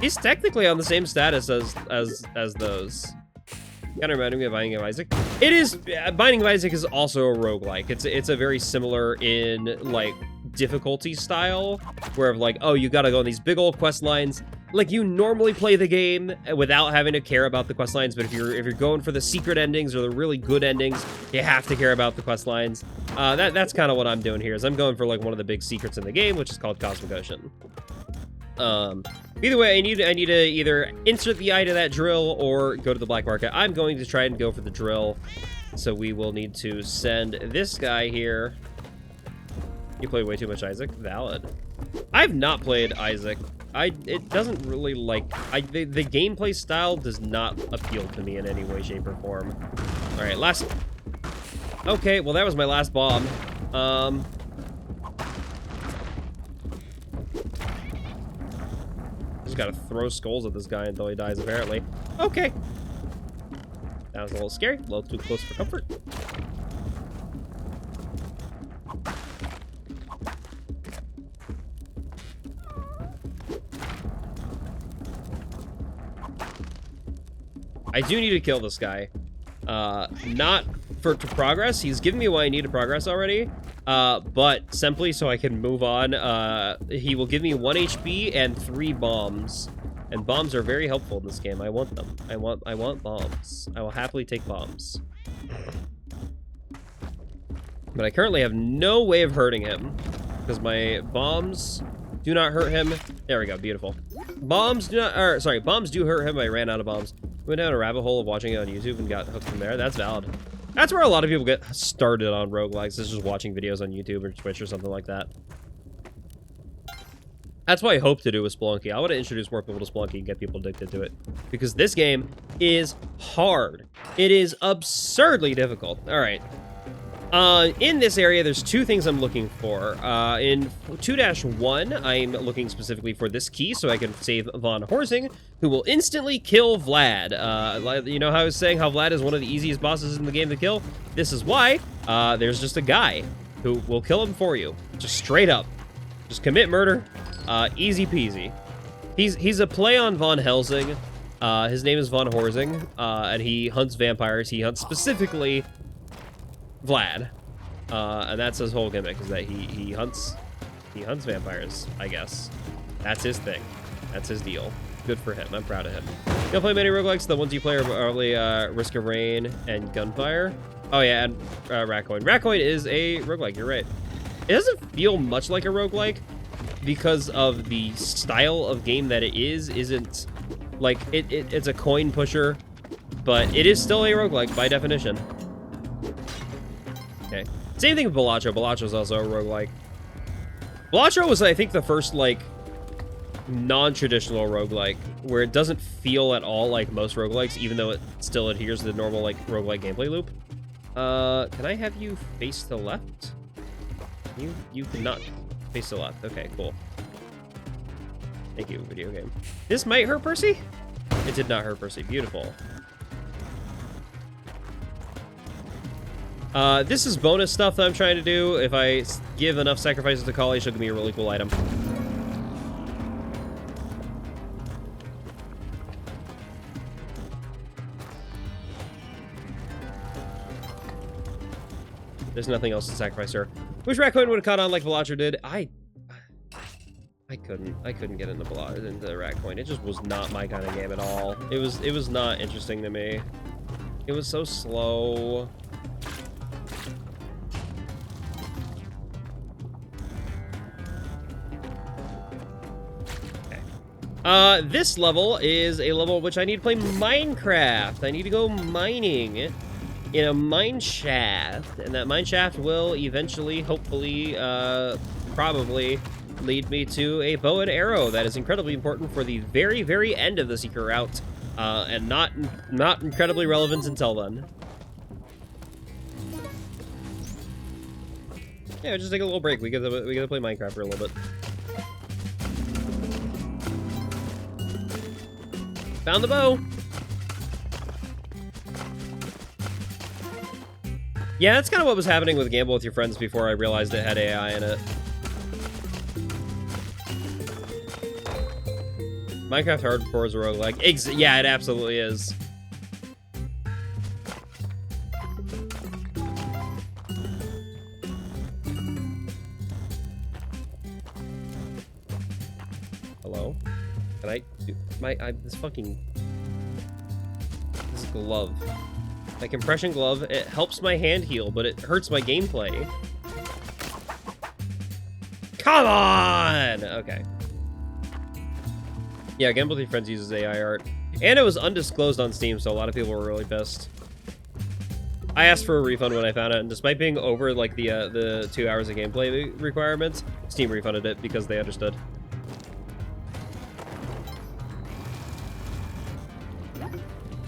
He's technically on the same status as those. Kind of reminded me of Binding of Isaac. It is, Binding of Isaac is also a roguelike. It's a very similar in, like, difficulty style, where, like, oh, you gotta go on these big old quest lines. Like, you normally play the game without having to care about the quest lines, but if you're going for the secret endings or the really good endings, you have to care about the quest lines. That's kind of what I'm doing here, is I'm going for, like, one of the big secrets in the game, which is called Cosmic Ocean. Either way, I need to either insert the eye to that drill or go to the black market. I'm going to try and go for the drill, so we will need to send this guy here. You play way too much Isaac. Valid. I've not played Isaac. It doesn't really, like, the gameplay style does not appeal to me in any way, shape, or form. All right, last. Okay, well that was my last bomb. Just gotta throw skulls at this guy until he dies, apparently. Okay. That was a little scary, a little too close for comfort. I do need to kill this guy. Not to progress. He's given me what I need to progress already. But simply so I can move on. He will give me 1 HP and 3 bombs. And bombs are very helpful in this game. I want them. I want bombs. I will happily take bombs. But I currently have no way of hurting him, because my bombs do not hurt him. There we go, beautiful. Bombs do not, or sorry, bombs do hurt him. I ran out of bombs. Went down a rabbit hole of watching it on YouTube and got hooked from there. That's valid. That's where a lot of people get started on roguelikes, is just watching videos on YouTube or Twitch or something like that. That's what I hope to do with Spelunky. I want to introduce more people to Spelunky and get people addicted to it, because this game is hard. It is absurdly difficult. All right. In this area, there's 2 things I'm looking for. In 2-1, I'm looking specifically for this key so I can save Von Horsing, who will instantly kill Vlad. You know how I was saying how Vlad is one of the easiest bosses in the game to kill? This is why. There's just a guy who will kill him for you. Just straight up. Just commit murder. Easy peasy. He's a play on Von Helsing. His name is Von Horsing, and he hunts vampires. He hunts specifically Vlad, and that's his whole gimmick, is that he hunts vampires, I guess. That's his thing. That's his deal. Good for him. I'm proud of him. You don't play many roguelikes. The ones you play are probably Risk of Rain and Gunfire. Oh yeah, and Ratcoin. Ratcoin is a roguelike, you're right. It doesn't feel much like a roguelike because of the style of game that it isn't like it's a coin pusher, but it is still a roguelike by definition. Okay. Same thing with Balatro. Balatro is also a roguelike. Balatro was, I think, the first, like, non-traditional roguelike, where it doesn't feel at all like most roguelikes, even though it still adheres to the normal, like, roguelike gameplay loop. Can I have you face to the left? You cannot face to the left. Okay, cool. Thank you, video game. This might hurt Percy? It did not hurt Percy. Beautiful. This is bonus stuff that I'm trying to do. If I give enough sacrifices to Kali, she'll give me a really cool item. There's nothing else to sacrifice her. Wish Ratcoin would have caught on like Velatro did. I couldn't get into Ratcoin. It just was not my kind of game at all. It was not interesting to me. It was so slow. This level is a level which I need to play Minecraft. I need to go mining in a mine shaft, and that mine shaft will eventually, hopefully, probably lead me to a bow and arrow that is incredibly important for the very, very end of the secret route, and not incredibly relevant until then. Yeah, just take a little break. We gotta play Minecraft for a little bit. Found the bow. Yeah, that's kind of what was happening with Gamble with Your Friends before I realized it had AI in it. Minecraft Hardcore is a roguelike. Yeah, it absolutely is. Hello? Can I do this glove. My compression glove, it helps my hand heal, but it hurts my gameplay. Come on! Okay. Yeah, Gamble with Your Friends uses AI art. And it was undisclosed on Steam, so a lot of people were really pissed. I asked for a refund when I found it, and despite being over like the 2 hours of gameplay requirements, Steam refunded it because they understood.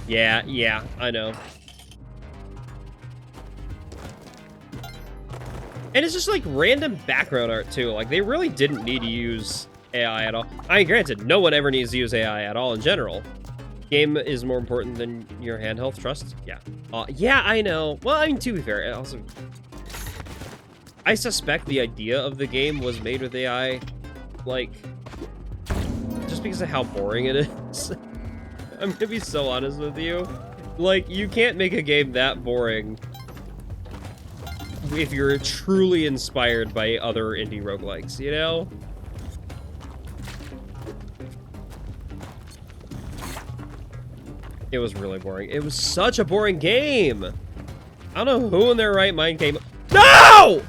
Yeah, I know. And it's just like random background art too. Like they really didn't need to use AI at all. I mean, granted, no one ever needs to use AI at all in general. Game is more important than your hand health. Trust? Yeah. Yeah, I know. Well, I mean, to be fair, also, I suspect the idea of the game was made with AI, like, just because of how boring it is. I'm gonna be so honest with you. Like, you can't make a game that boring if you're truly inspired by other indie roguelikes, you know? It was really boring. It was such a boring game. I don't know who in their right mind came. No!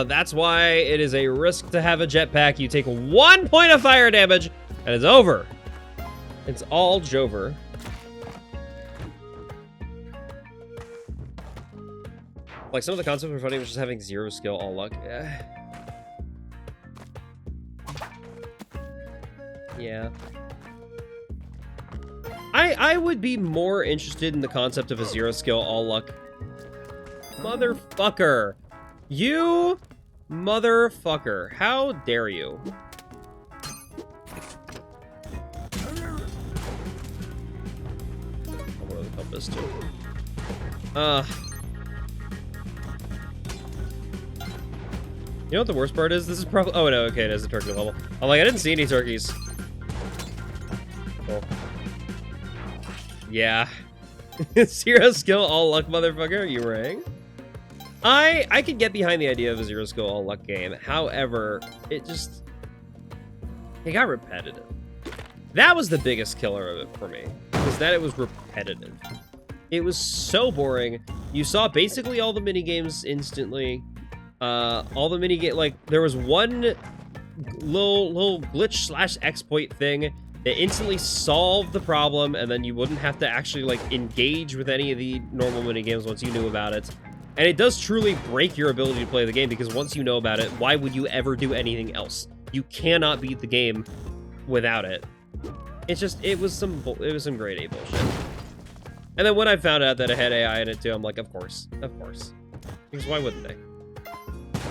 That's why it is a risk to have a jetpack. You take 1 point of fire damage, and it's over. It's all Jover. Like, some of the concepts were funny, was just having 0 skill, all luck. Yeah. I would be more interested in the concept of a 0 skill, all luck. Motherfucker. You motherfucker. How dare you? I'm gonna help this too. You know what the worst part is? This is probably... Oh, no, okay, it is a turkey level. I'm like, I didn't see any turkeys. Cool. Yeah. 0 skill, all luck, motherfucker. You rang? I could get behind the idea of a 0 skill, all luck game. However, it got repetitive. That was the biggest killer of it for me. Was that it was repetitive. It was so boring. You saw basically all the minigames instantly. All the like, there was one little glitch / exploit thing that instantly solved the problem, and then you wouldn't have to actually, like, engage with any of the normal minigames once you knew about it. And it does truly break your ability to play the game, because once you know about it, why would you ever do anything else? You cannot beat the game without it. It's just, it was some grade A bullshit. And then when I found out that it had AI in it too, I'm like, of course. Because why wouldn't they?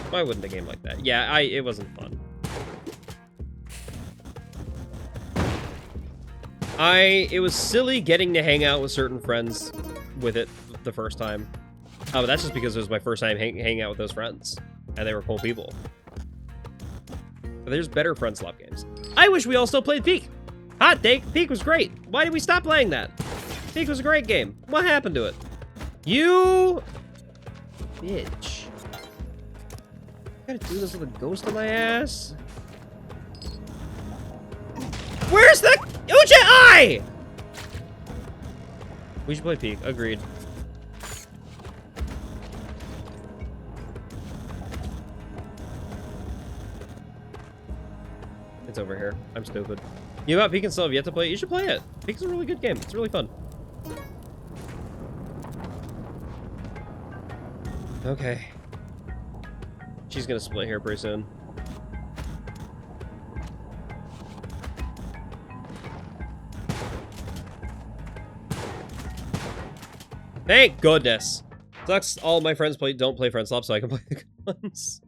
Why wouldn't a game like that? Yeah, it wasn't fun. It was silly getting to hang out with certain friends with it the first time. Oh, but that's just because it was my first time hanging out with those friends. And they were cool people. But there's better friend swap games. I wish we all still played Peak. Hot take, Peak was great. Why did we stop playing that? Peak was a great game. What happened to it? You... bitch. I gotta do this with a ghost on my ass? Where's the Uche Eye? We should play Peak. Agreed. It's over here. I'm stupid. You about Peak and still have yet to play it? You should play it. Peak's a really good game. It's really fun. Okay. She's gonna split here pretty soon. Thank goodness. Sucks all my friends don't play friend swap, so I can play the good ones.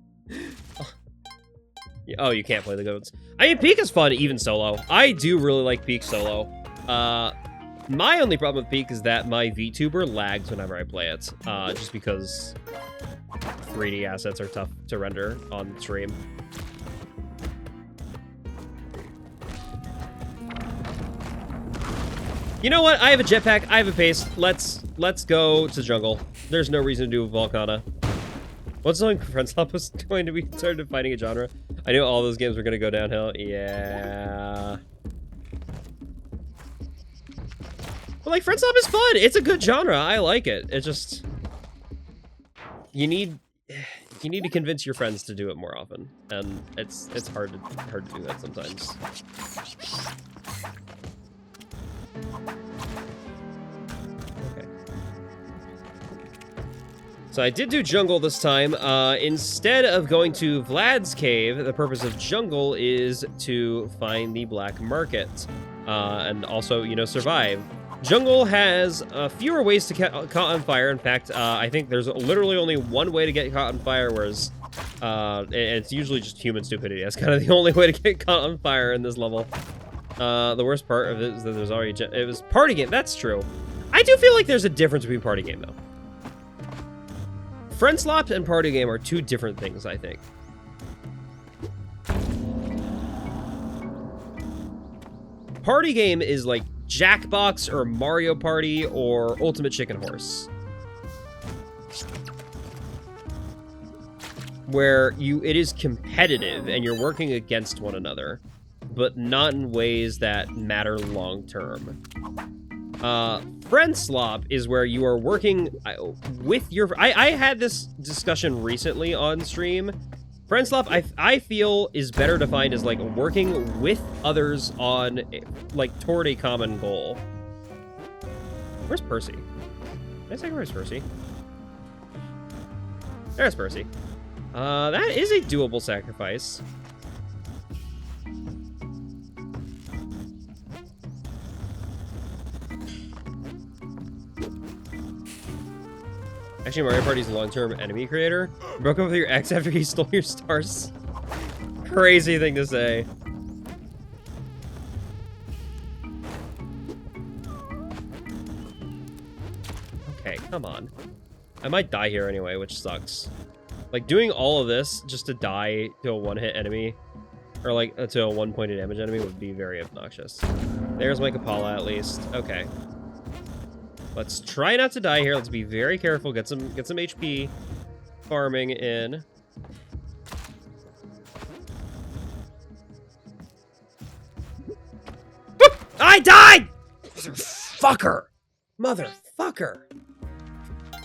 Oh, you can't play the good ones. I mean, Peak is fun, even solo. I do really like Peak solo. My only problem with Peak is that my VTuber lags whenever I play it. Just because 3D assets are tough to render on stream. You know what? I have a jetpack. I have a pace. Let's let's go to jungle. There's no reason to do Volcana. What's something Friendslop was going to be started defining a genre? I knew all those games were going to go downhill. Yeah. But like, Friendslop is fun. It's a good genre. I like it. It just... You need to convince your friends to do it more often. And it's hard to do that sometimes. So I did do jungle this time. Instead of going to Vlad's cave, the purpose of jungle is to find the black market. And also, you know, survive. Jungle has fewer ways to get caught on fire. In fact, I think there's literally only one way to get caught on fire, whereas it's usually just human stupidity. That's kind of the only way to get caught on fire in this level. The worst part of it is that there's already... It was party game. That's true. I do feel like there's a difference between party game, though. Friendslop and party game are two different things, I think. Party game is like Jackbox or Mario Party or Ultimate Chicken Horse. Where it is competitive and you're working against one another, but not in ways that matter long term. Friendslop is where you are working with your... I had this discussion recently on stream. Friendslop, I feel, is better defined as, like, working with others on, like, toward a common goal. Where's Percy? Did I say where's Percy? There's Percy. That is a doable sacrifice. Actually, Mario Party's a long-term enemy creator. Broke up with your ex after he stole your stars. Crazy thing to say. Okay, come on. I might die here anyway, which sucks. Like, doing all of this just to die to a one-hit enemy, or like to a one-pointed damage enemy would be very obnoxious. There's my Kapala at least. Okay. Let's try not to die here. Let's be very careful. Get some HP farming in. Boop! I died! Motherfucker! Motherfucker!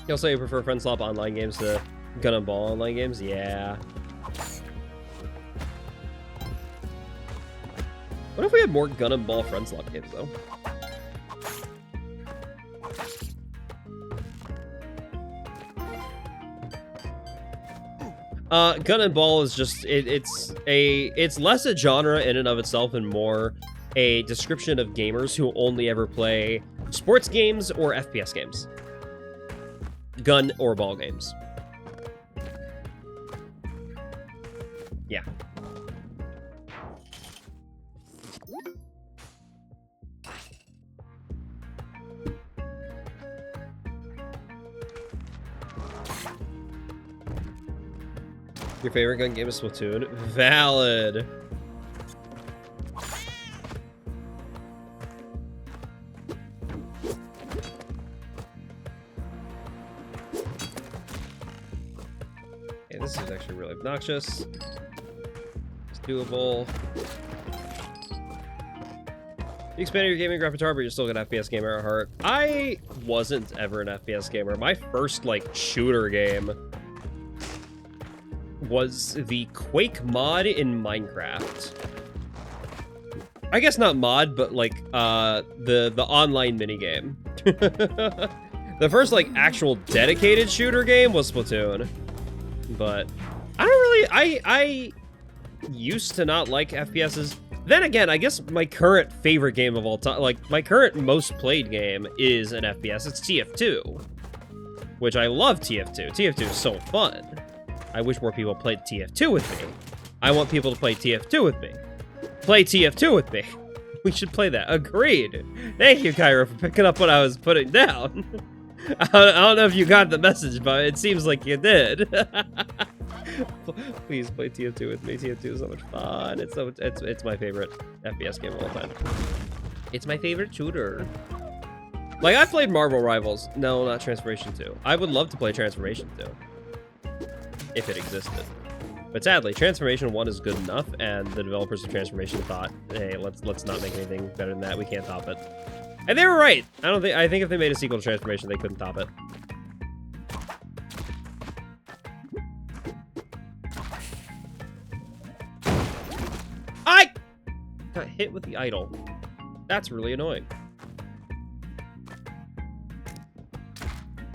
You also prefer Friendslop online games to Gun and Ball online games? Yeah. What if we had more Gun and Ball Friendslop games, though? Gun and Ball is just, it's less a genre in and of itself and more a description of gamers who only ever play sports games or FPS games. Gun or ball games. Yeah. Your favorite gun game is Splatoon? Valid. Okay, this is actually really obnoxious. It's doable. You expanded your gaming repertoire, but you're still an FPS gamer at heart. I wasn't ever an FPS gamer. My first, like, shooter game was the Quake mod in Minecraft. I guess not mod, but like the online minigame. The first like actual dedicated shooter game was Splatoon. But I don't really I used to not like FPSs. Then again, I guess my current favorite game of all time, like my current most played game is an FPS. It's TF2. Which I love TF2. TF2 is so fun. I wish more people played TF2 with me. I want people to play TF2 with me. Play TF2 with me. We should play that. Agreed. Thank you, Kyra, for picking up what I was putting down. I don't know if you got the message, but it seems like you did. Please play TF2 with me. TF2 is so much fun. It's my favorite FPS game of all time. It's my favorite shooter. Like, I played Marvel Rivals. No, not Transformation 2. I would love to play Transformation 2. If it existed. But sadly, Transformation 1 is good enough, and the developers of Transformation thought, hey, let's not make anything better than that. We can't top it. And they were right. I think if they made a sequel to Transformation, they couldn't top it. I got hit with the idol. That's really annoying.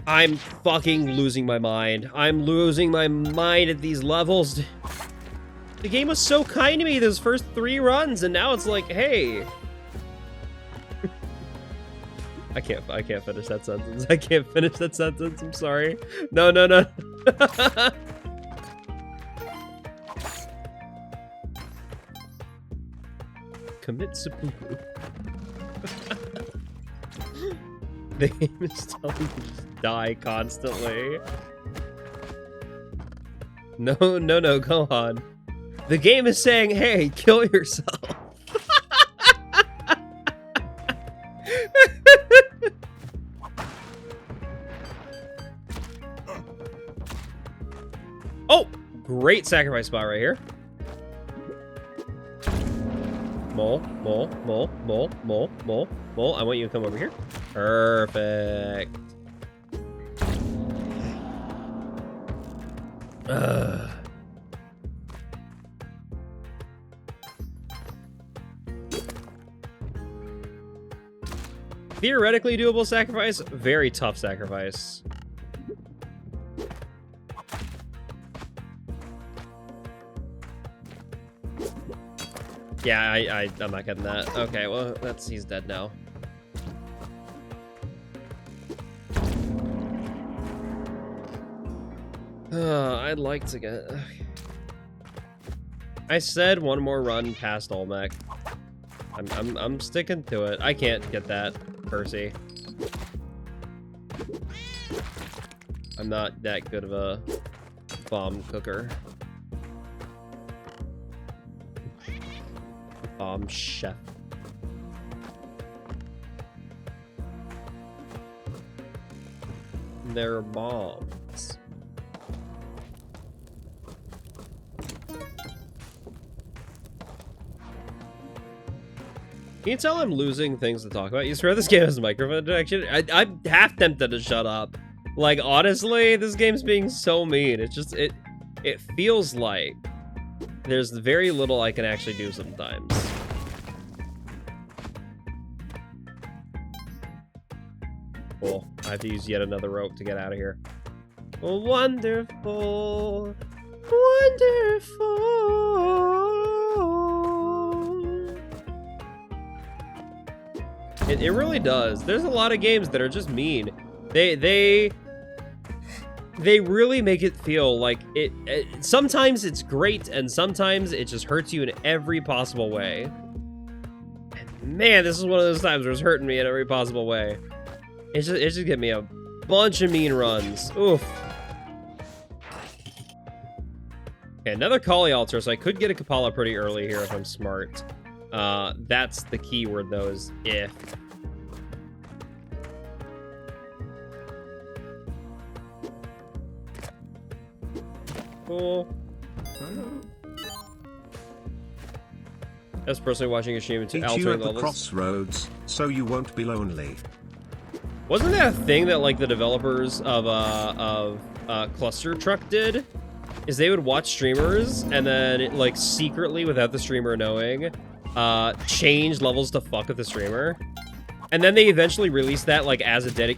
I'm fucking losing my mind. I'm losing my mind at these levels. The game was so kind to me those first 3 runs, and now it's like, hey. I can't finish that sentence. I can't finish that sentence. I'm sorry. No. Commit seppuku. The game is telling you to just die constantly. No, go on. The game is saying, hey, kill yourself. Oh, great sacrifice spot right here. Mole. I want you to come over here. Perfect. Theoretically doable sacrifice, very tough sacrifice. Yeah, I'm not getting that. Okay, well, he's dead now. I'd like to get... I said one more run past Olmec. I'm sticking to it. I can't get that, Percy. I'm not that good of a bomb cooker. Bomb chef. They're bombs. Can you tell I'm losing things to talk about? You swear this game has microphone detection? I'm half tempted to shut up. Like, honestly, this game's being so mean. It's just, it feels like there's very little I can actually do sometimes. Cool. I have to use yet another rope to get out of here. Wonderful. It really does. There's a lot of games that are just mean. They really make it feel like it sometimes it's great, and sometimes it just hurts you in every possible way. And man, this is one of those times where it's hurting me in every possible way. It's just giving me a bunch of mean runs. Oof. Okay, another Kali altar, so I could get a Kapala pretty early here if I'm smart. That's the key word, though, is if. Cool. As personally watching a stream into Teach you at the levels. crossroads, so you won't be lonely. Wasn't that a thing that like the developers of Cluster Truck did? Is they would watch streamers and then like secretly, without the streamer knowing, change levels to fuck with the streamer, and then they eventually released that like as a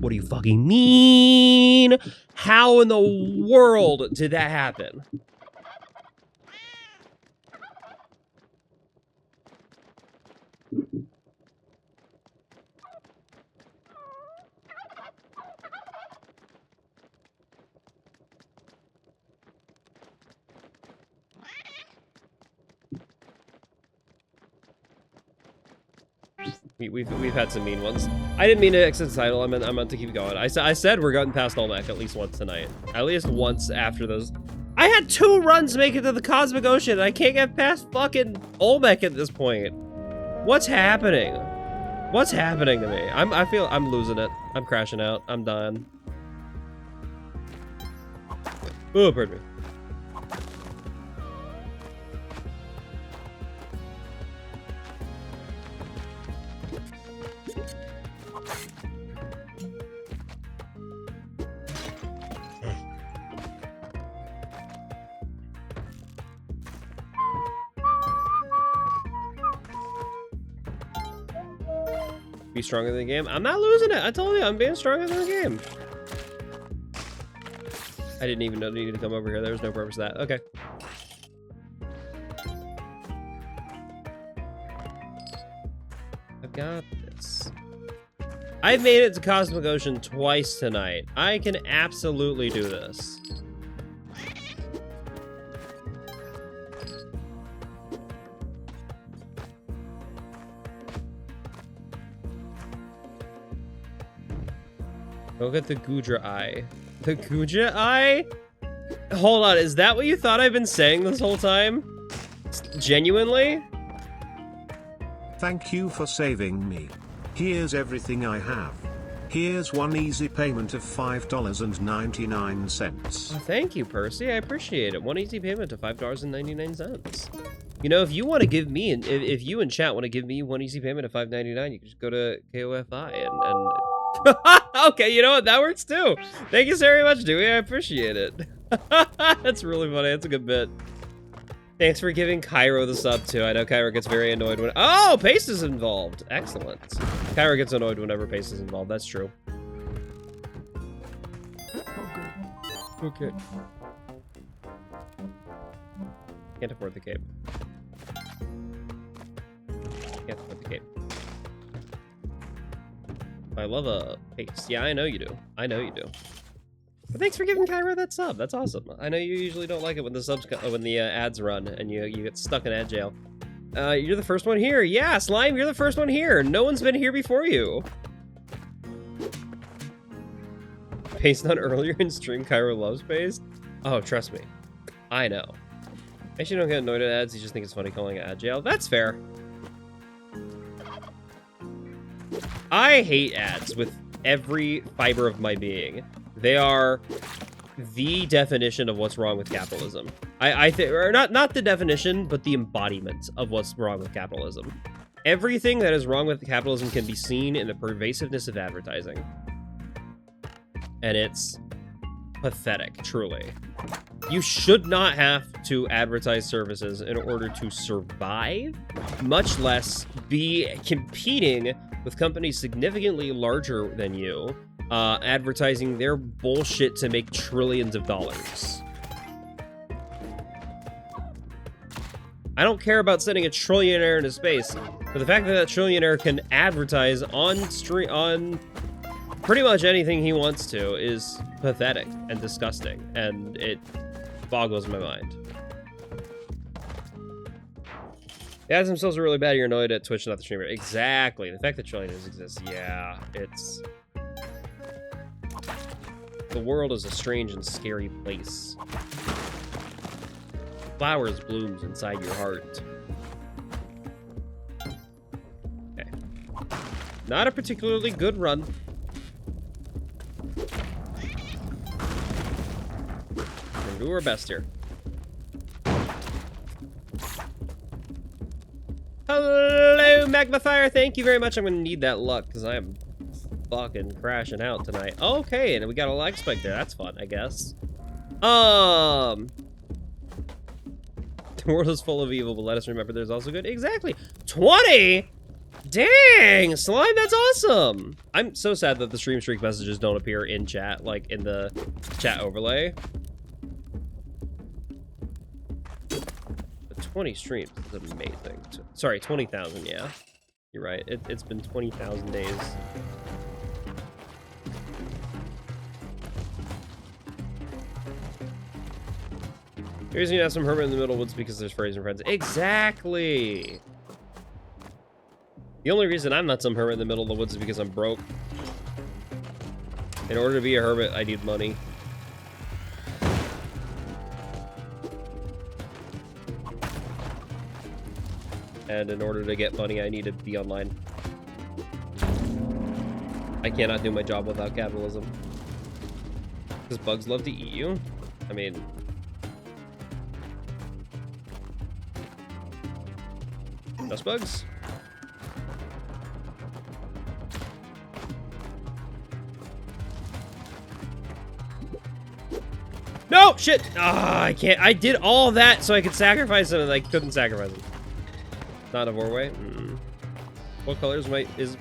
What do you fucking mean? How in the world did that happen? We've had some mean ones. I didn't mean to exit the title. I meant to keep going. I said we're getting past Olmec at least once tonight. At least once after those. I had 2 runs to make it to the Cosmic Ocean, and I can't get past fucking Olmec at this point. What's happening? What's happening to me? I feel I'm losing it. I'm crashing out. I'm done. Oh, pardon me. Be stronger than the game. I'm not losing it. I told you I'm being stronger than the game. I didn't even know you needed to come over here. There was no purpose to that. Okay. I've got this. I've made it to Cosmic Ocean twice tonight. I can absolutely do this. Look at the Gudra Eye. The Gudra Eye? Hold on, is that what you thought I've been saying this whole time? Genuinely? Thank you for saving me. Here's everything I have. Here's one easy payment of $5.99. Oh, thank you, Percy. I appreciate it. One easy payment of $5.99. You know, if you want to give me, if you in chat want to give me one easy payment of $5.99, you can just go to KOFI and okay, you know what? That works too. Thank you so very much, Dewey. I appreciate it. That's really funny. That's a good bit. Thanks for giving Cairo the sub too. I know Cairo gets very annoyed when— oh, Pace is involved. Excellent. Cairo gets annoyed whenever Pace is involved. That's true. Okay. Can't afford the cape. Can't afford the cape. I love a Pace. Yeah, I know you do. I know you do. But thanks for giving Cairo that sub. That's awesome. I know you usually don't like it when the subs when the ads run and you get stuck in ad jail. You're the first one here. Yeah, Slime, you're the first one here. No one's been here before you. Paste on earlier in stream. Cairo loves Paste. Oh, trust me. I know. Actually, don't get annoyed at ads. You just think it's funny calling it ad jail. That's fair. I hate ads with every fiber of my being. They are the definition of what's wrong with capitalism. I think, or not the definition, but the embodiment of what's wrong with capitalism. Everything that is wrong with capitalism can be seen in the pervasiveness of advertising. And it's pathetic, truly. You should not have to advertise services in order to survive, much less be competing with companies significantly larger than you, advertising their bullshit to make trillions of dollars. I don't care about sending a trillionaire into space, but the fact that that trillionaire can advertise on pretty much anything he wants to is pathetic and disgusting, and it boggles my mind. The ads themselves are really bad. You're annoyed at Twitch, not the streamer. Exactly. The fact that trillionaires exist, yeah, it's... The world is a strange and scary place. Flowers blooms inside your heart. Okay. Not a particularly good run. We'll do our best here. Hello, Magmafire. Thank you very much. I'm going to need that luck because I am fucking crashing out tonight. Okay, and we got a lag spike there. That's fun, I guess. The world is full of evil, but let us remember there's also good. Exactly. 20? Dang, Slime, that's awesome. I'm so sad that the stream streak messages don't appear in chat, like in the chat overlay. But 20 streams is amazing. Sorry, 20,000, yeah. You're right. It's been 20,000 days. The reason you have some hermit in the middle woods because there's furries and friends. Exactly! The only reason I'm not some hermit in the middle of the woods is because I'm broke. In order to be a hermit, I need money. And in order to get money, I need to be online. I cannot do my job without capitalism. Because bugs love to eat you? I mean... Dust bugs? No! Shit! Ah, I can't. I did all that so I could sacrifice him, and I couldn't sacrifice him. Not a Vorway. What colors is...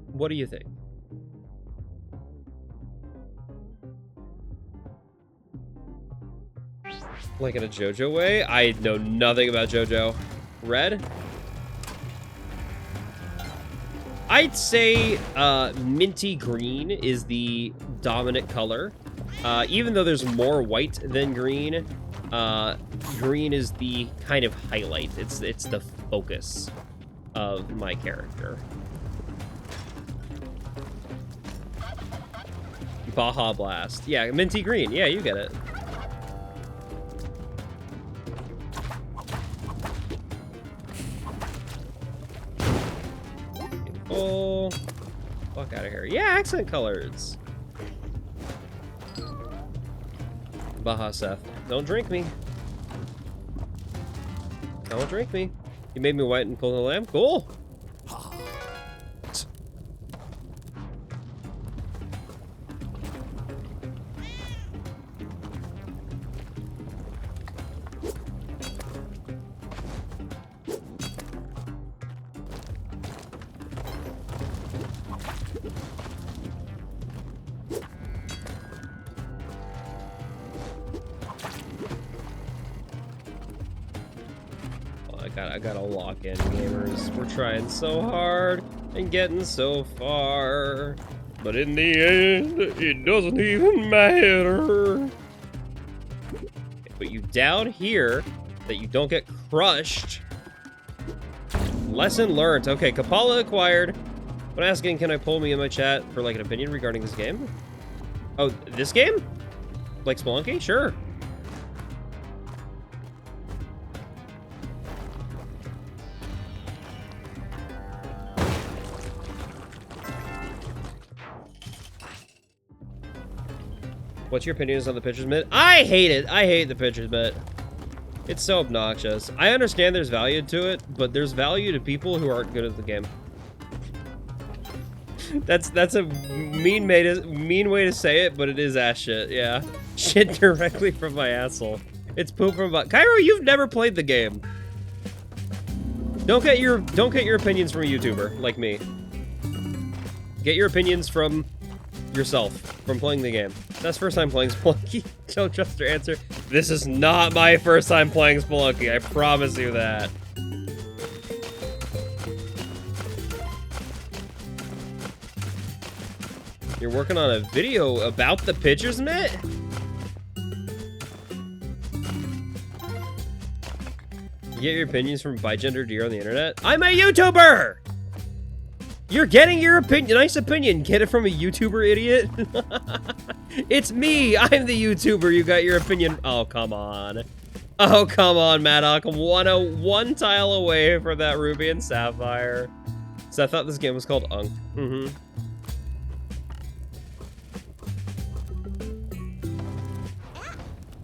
What do you think? Like in a JoJo way? I know nothing about JoJo. Red? I'd say minty green is the dominant color. Even though there's more white than green, green is the kind of highlight. It's the focus of my character. Baja Blast. Yeah, minty green. Yeah, you get it. Oh, fuck out of here. Yeah, accent colors. Baja Seth. Don't drink me. Don't drink me. You made me white and pull the lamb? Cool. I gotta lock in, gamers. We're trying so hard and getting so far, but in the end, it doesn't even matter. Put you down here that you don't get crushed. Lesson learned. Okay, Kapala acquired. When asking, can I pull me in my chat for like an opinion regarding this game? Oh, this game? Like Spelunky? Sure. What's your opinions on the pitcher's mitt? I hate it. I hate the pitcher's mitt. It's so obnoxious. I understand there's value to it, but there's value to people who aren't good at the game. That's a mean way to say it, but it is ass shit. Yeah, shit directly from my asshole. It's poop from my... Cairo, you've never played the game. Don't get your opinions from a YouTuber like me. Get your opinions from yourself, from playing the game. That's first time playing Spelunky. Don't trust your answer. This is not my first time playing Spelunky. I promise you that. You're working on a video about the pitcher's mitt? You get your opinions from bigender deer on the internet? I'm a YouTuber! You're getting your nice opinion. Get it from a YouTuber, idiot. It's me. I'm the YouTuber. You got your opinion. Oh, come on. Oh, come on, Maddock. One tile away from that Ruby and Sapphire. So I thought this game was called Unk.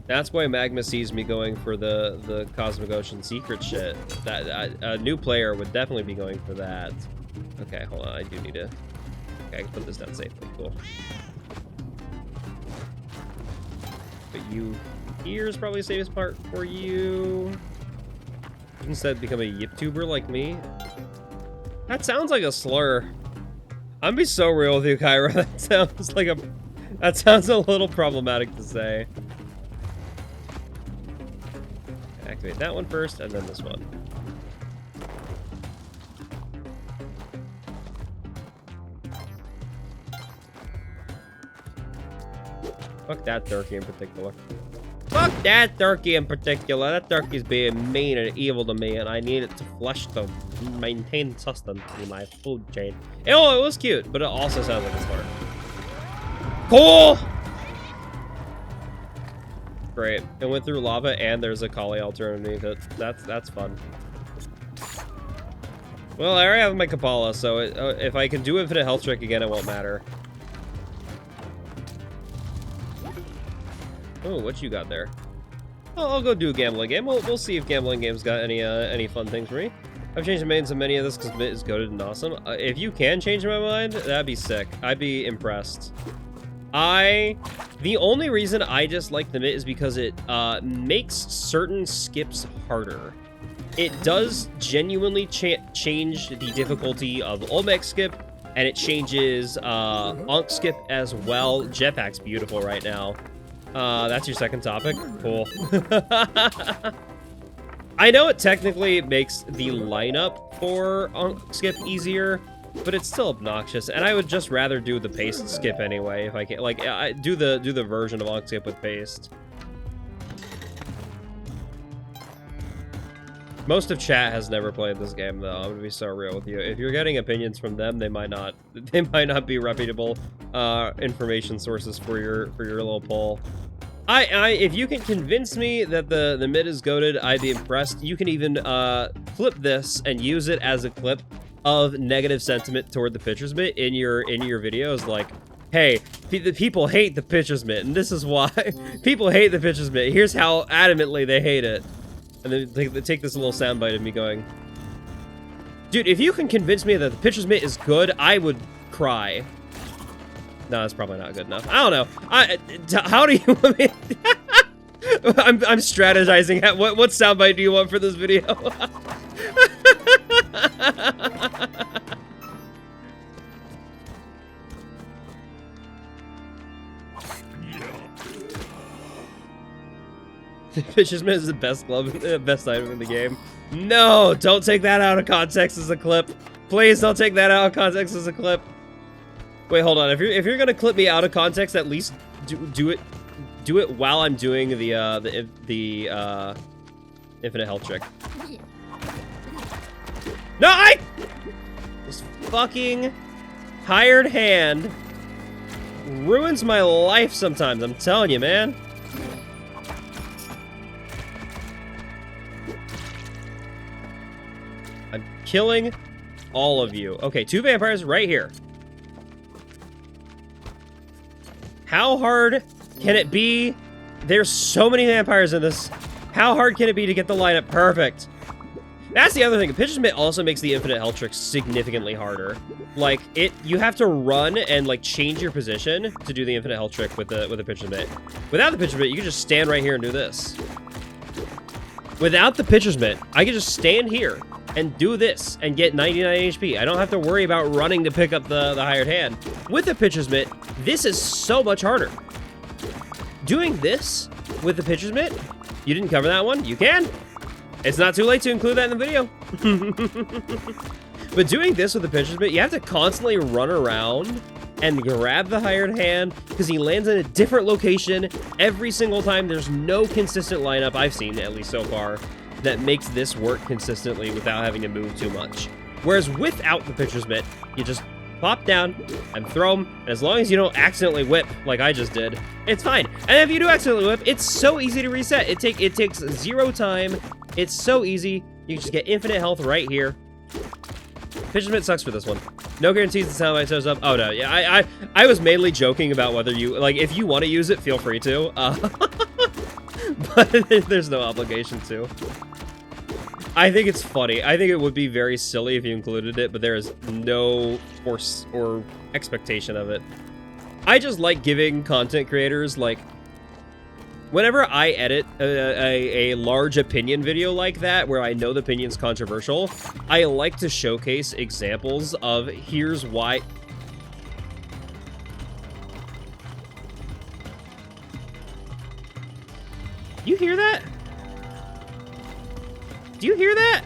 That's why Magma sees me going for the Cosmic Ocean secret shit. That a new player would definitely be going for that. Okay, hold on. I do need to... Okay, I can put this down safely. Cool. But you... Here's probably the safest part for you. Instead, become a YipTuber like me. That sounds like a slur. I'm gonna be so real with you, Kyra. That sounds like a... That sounds a little problematic to say. Activate that one first, and then this one. Fuck that turkey in particular. Fuck that turkey in particular. That turkey's being mean and evil to me, and I need it to flesh to maintain sustenance in my food chain. Oh, it was cute, but it also sounds like a slur. Cool! Great. It went through lava, and there's a Kali altar underneath it. That's fun. Well, I already have my Kapala, so if I can do infinite health trick again, it won't matter. Oh, what you got there? Oh, I'll go do a gambling game. We'll see if gambling games got any fun things for me. I've changed the mains of many of this because Mitt is goated and awesome. If you can change my mind, that'd be sick. I'd be impressed. The only reason I dislike the Mitt is because it makes certain skips harder. It does genuinely change the difficulty of Olmec skip, and it changes Ankh skip as well. Jetpack's beautiful right now. That's your second topic? Cool. I know it technically makes the lineup for Ankh skip easier, but it's still obnoxious, and I would just rather do the paste skip anyway if I can. Like, do the version of Ankh skip with paste. Most of chat has never played this game, though. I'm gonna be so real with you. If you're getting opinions from them, they might not be reputable information sources for your little poll. If you can convince me that the mid is goated, I'd be impressed. You can even clip this and use it as a clip of negative sentiment toward the pitcher's mitt in your videos, like, hey, the people hate the pitcher's mitt, and this is why. People hate the pitcher's mitt. Here's how adamantly they hate it. And then they take this little soundbite of me going, dude, if you can convince me that the pitcher's mitt is good, I would cry. No, that's probably not good enough. I don't know. How do you want me? I'm strategizing. What soundbite do you want for this video? The pitcher's mitt is the best glove, best item in the game. No, don't take that out of context as a clip. Please don't take that out of context as a clip. Wait, hold on. If you're gonna clip me out of context, at least do it while I'm doing the infinite health trick. No, this fucking hired hand ruins my life sometimes. I'm telling you, man. I'm killing all of you. Okay, 2 vampires right here. How hard can it be? There's so many vampires in this. How hard can it be to get the lineup perfect? That's the other thing. The pitcher's mitt also makes the infinite health trick significantly harder. Like, you have to run and like change your position to do the infinite health trick with the pitcher's mitt. Without the pitcher's mitt, you can just stand right here and do this. Without the pitcher's mitt, I can just stand here and do this and get 99 HP. I don't have to worry about running to pick up the hired hand. With the pitcher's mitt, this is so much harder. Doing this with the pitcher's mitt, you didn't cover that one? You can. It's not too late to include that in the video. But doing this with the pitcher's mitt, you have to constantly run around and grab the hired hand because he lands in a different location every single time. There's no consistent lineup I've seen, at least so far, that makes this work consistently without having to move too much. Whereas without the pitcher's mitt, you just pop down and throw them, and as long as you don't accidentally whip like I just did, it's fine. And if you do accidentally whip, it's so easy to reset. It takes 0 time. It's so easy. You can just get infinite health right here. Pitcher's mitt sucks for this one. No guarantees the sound might shows up. Oh no, yeah, I was mainly joking about whether you, like, if you want to use it, feel free to. But there's no obligation to. I think it's funny. I think it would be very silly if you included it, but there is no force or expectation of it. I just like giving content creators, like, whenever I edit a large opinion video like that, where I know the opinion's controversial, I like to showcase examples of here's why. You hear that? Do you hear that?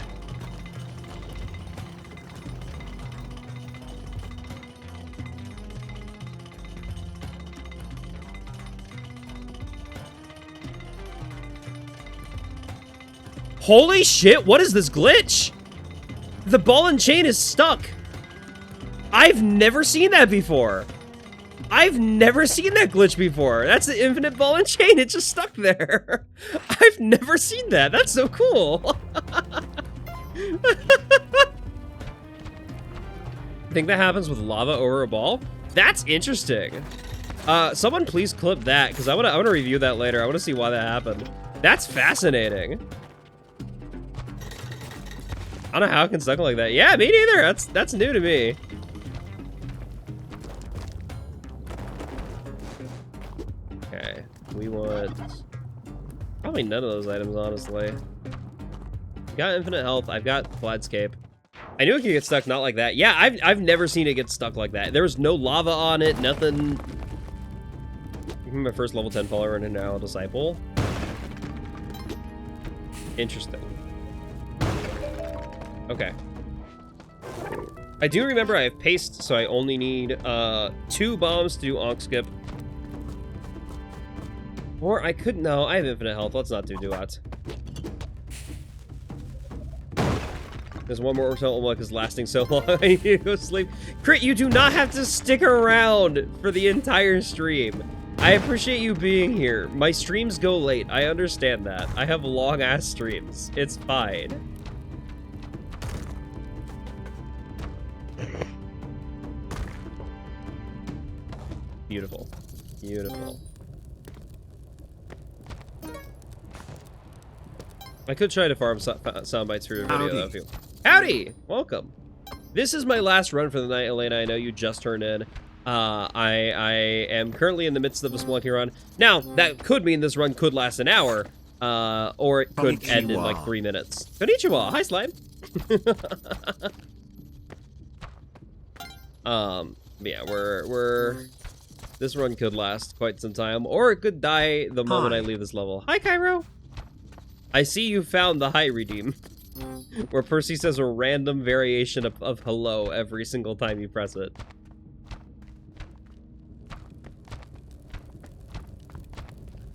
Holy shit, what is this glitch? The ball and chain is stuck. I've never seen that before. I've never seen that glitch before. That's the infinite ball and chain. It just stuck there. I've never seen that. That's so cool. Think that happens with lava over a ball? That's interesting. Someone please clip that, because I wanna review that later. I wanna see why that happened. That's fascinating. I don't know how it can suck like that. Yeah, me neither. That's new to me. Okay, we want probably none of those items, honestly. Got infinite health. I've got Gladscape. I knew it could get stuck not like that. Yeah, I've never seen it get stuck like that. There was no lava on it, nothing. My first level 10 follower and now a disciple. Interesting. Okay. I do remember I have paste, so I only need 2 bombs to do Onk Skip. Or I could, no, I have infinite health. Let's not do Duat. There's one more orbital one is lasting so long. I need to go sleep. Crit, you do not have to stick around for the entire stream. I appreciate you being here. My streams go late. I understand that. I have long ass streams. It's fine. Beautiful. Beautiful. I could try to farm sound bites for your video, though. Howdy! Welcome. This is my last run for the night, Elena. I know you just turned in. I am currently in the midst of a Spelunky run. Now, that could mean this run could last an hour, or it could end in like 3 minutes. Konnichiwa! Hi, Slime! Yeah, we're... This run could last quite some time, or it could die the moment I leave this level. Hi, Cairo! I see you found the high redeem, where Percy says a random variation of hello every single time you press it.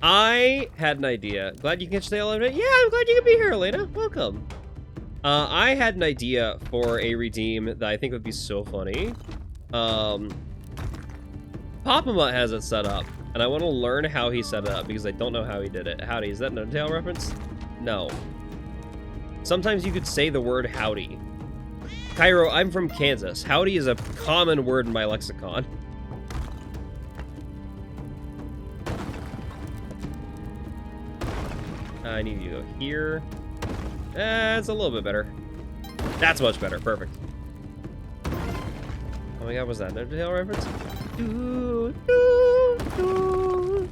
I had an idea. Glad you can stay alive. Yeah, I'm glad you can be here, Elena. Welcome. I had an idea for a redeem that I think would be so funny. Papa has it set up, and I want to learn how he set it up because I don't know how he did it. Howdy, is that an Undertale reference? No. Sometimes you could say the word howdy. Cairo, I'm from Kansas. Howdy is a common word in my lexicon. I need you to go here. It's a little bit better. That's much better. Perfect. Oh my god, was that an Undertale reference? Do, do, do,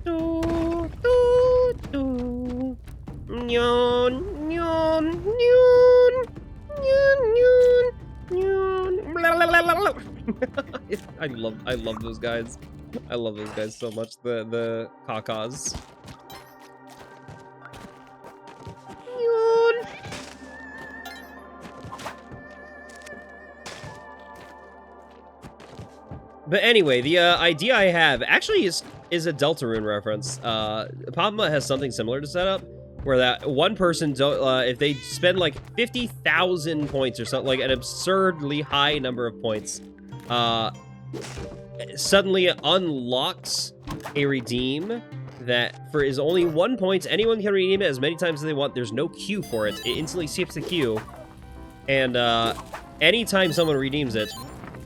do, do, do. Nyon, nyon, nyon, nyon, nyon, nyon. I love those guys. I love those guys so much. The kakas. Nyon. But anyway, the idea I have actually is a Deltarune reference. Papa has something similar to set up, where that one person, if they spend like 50,000 points or something, like an absurdly high number of points, suddenly unlocks a redeem that for is only 1 point. Anyone can redeem it as many times as they want. There's no queue for it. It instantly skips the queue. And anytime someone redeems it,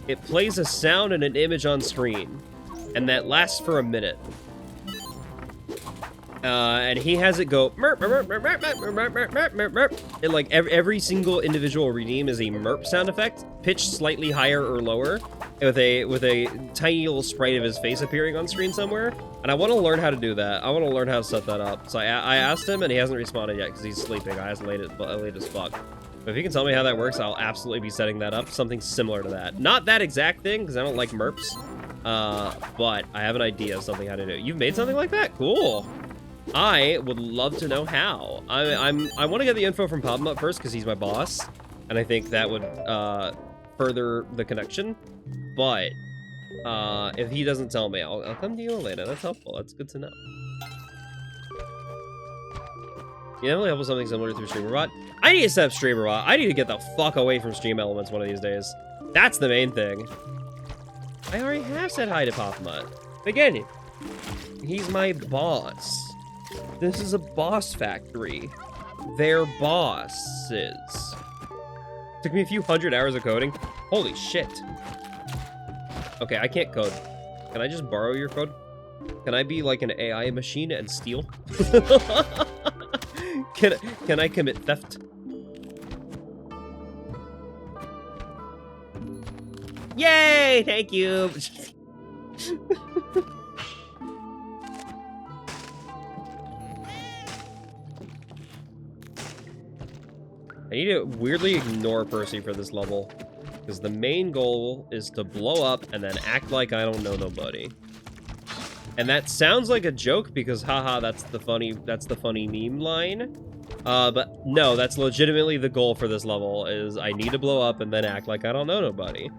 it plays a sound and an image on screen, and that lasts for a minute. And he has it go merp, merp, merp, merp, merp, merp, merp, merp, merp, merp. And like every single individual redeem is a merp sound effect, pitched slightly higher or lower, with a tiny little sprite of his face appearing on screen somewhere. And I want to learn how to do that. I want to learn how to set that up. So I asked him, and he hasn't responded yet because he's sleeping. I was late as fuck. But if you can tell me how that works, I'll absolutely be setting that up. Something similar to that. Not that exact thing, because I don't like merps. But I have an idea of something how to do. You've made something like that? Cool. I would love to know how. I want to get the info from Pabma first, because he's my boss. And I think that would further the connection. But if he doesn't tell me, I'll come to you later. That's helpful. That's good to know. You definitely help with something similar through StreamerBot. I need to set up StreamerBot. I need to get the fuck away from Stream Elements one of these days. That's the main thing. I already have said hi to Papa Mutt. Again, he's my boss. This is a boss factory. They're bosses. Took me a few hundred hours of coding. Holy shit. Okay, I can't code. Can I just borrow your code? Can I be like an AI machine and steal? Can I commit theft? Yay! Thank you! I need to weirdly ignore Percy for this level, because the main goal is to blow up and then act like I don't know nobody. And that sounds like a joke because haha, that's the funny meme line. But no, that's legitimately the goal for this level, is I need to blow up and then act like I don't know nobody.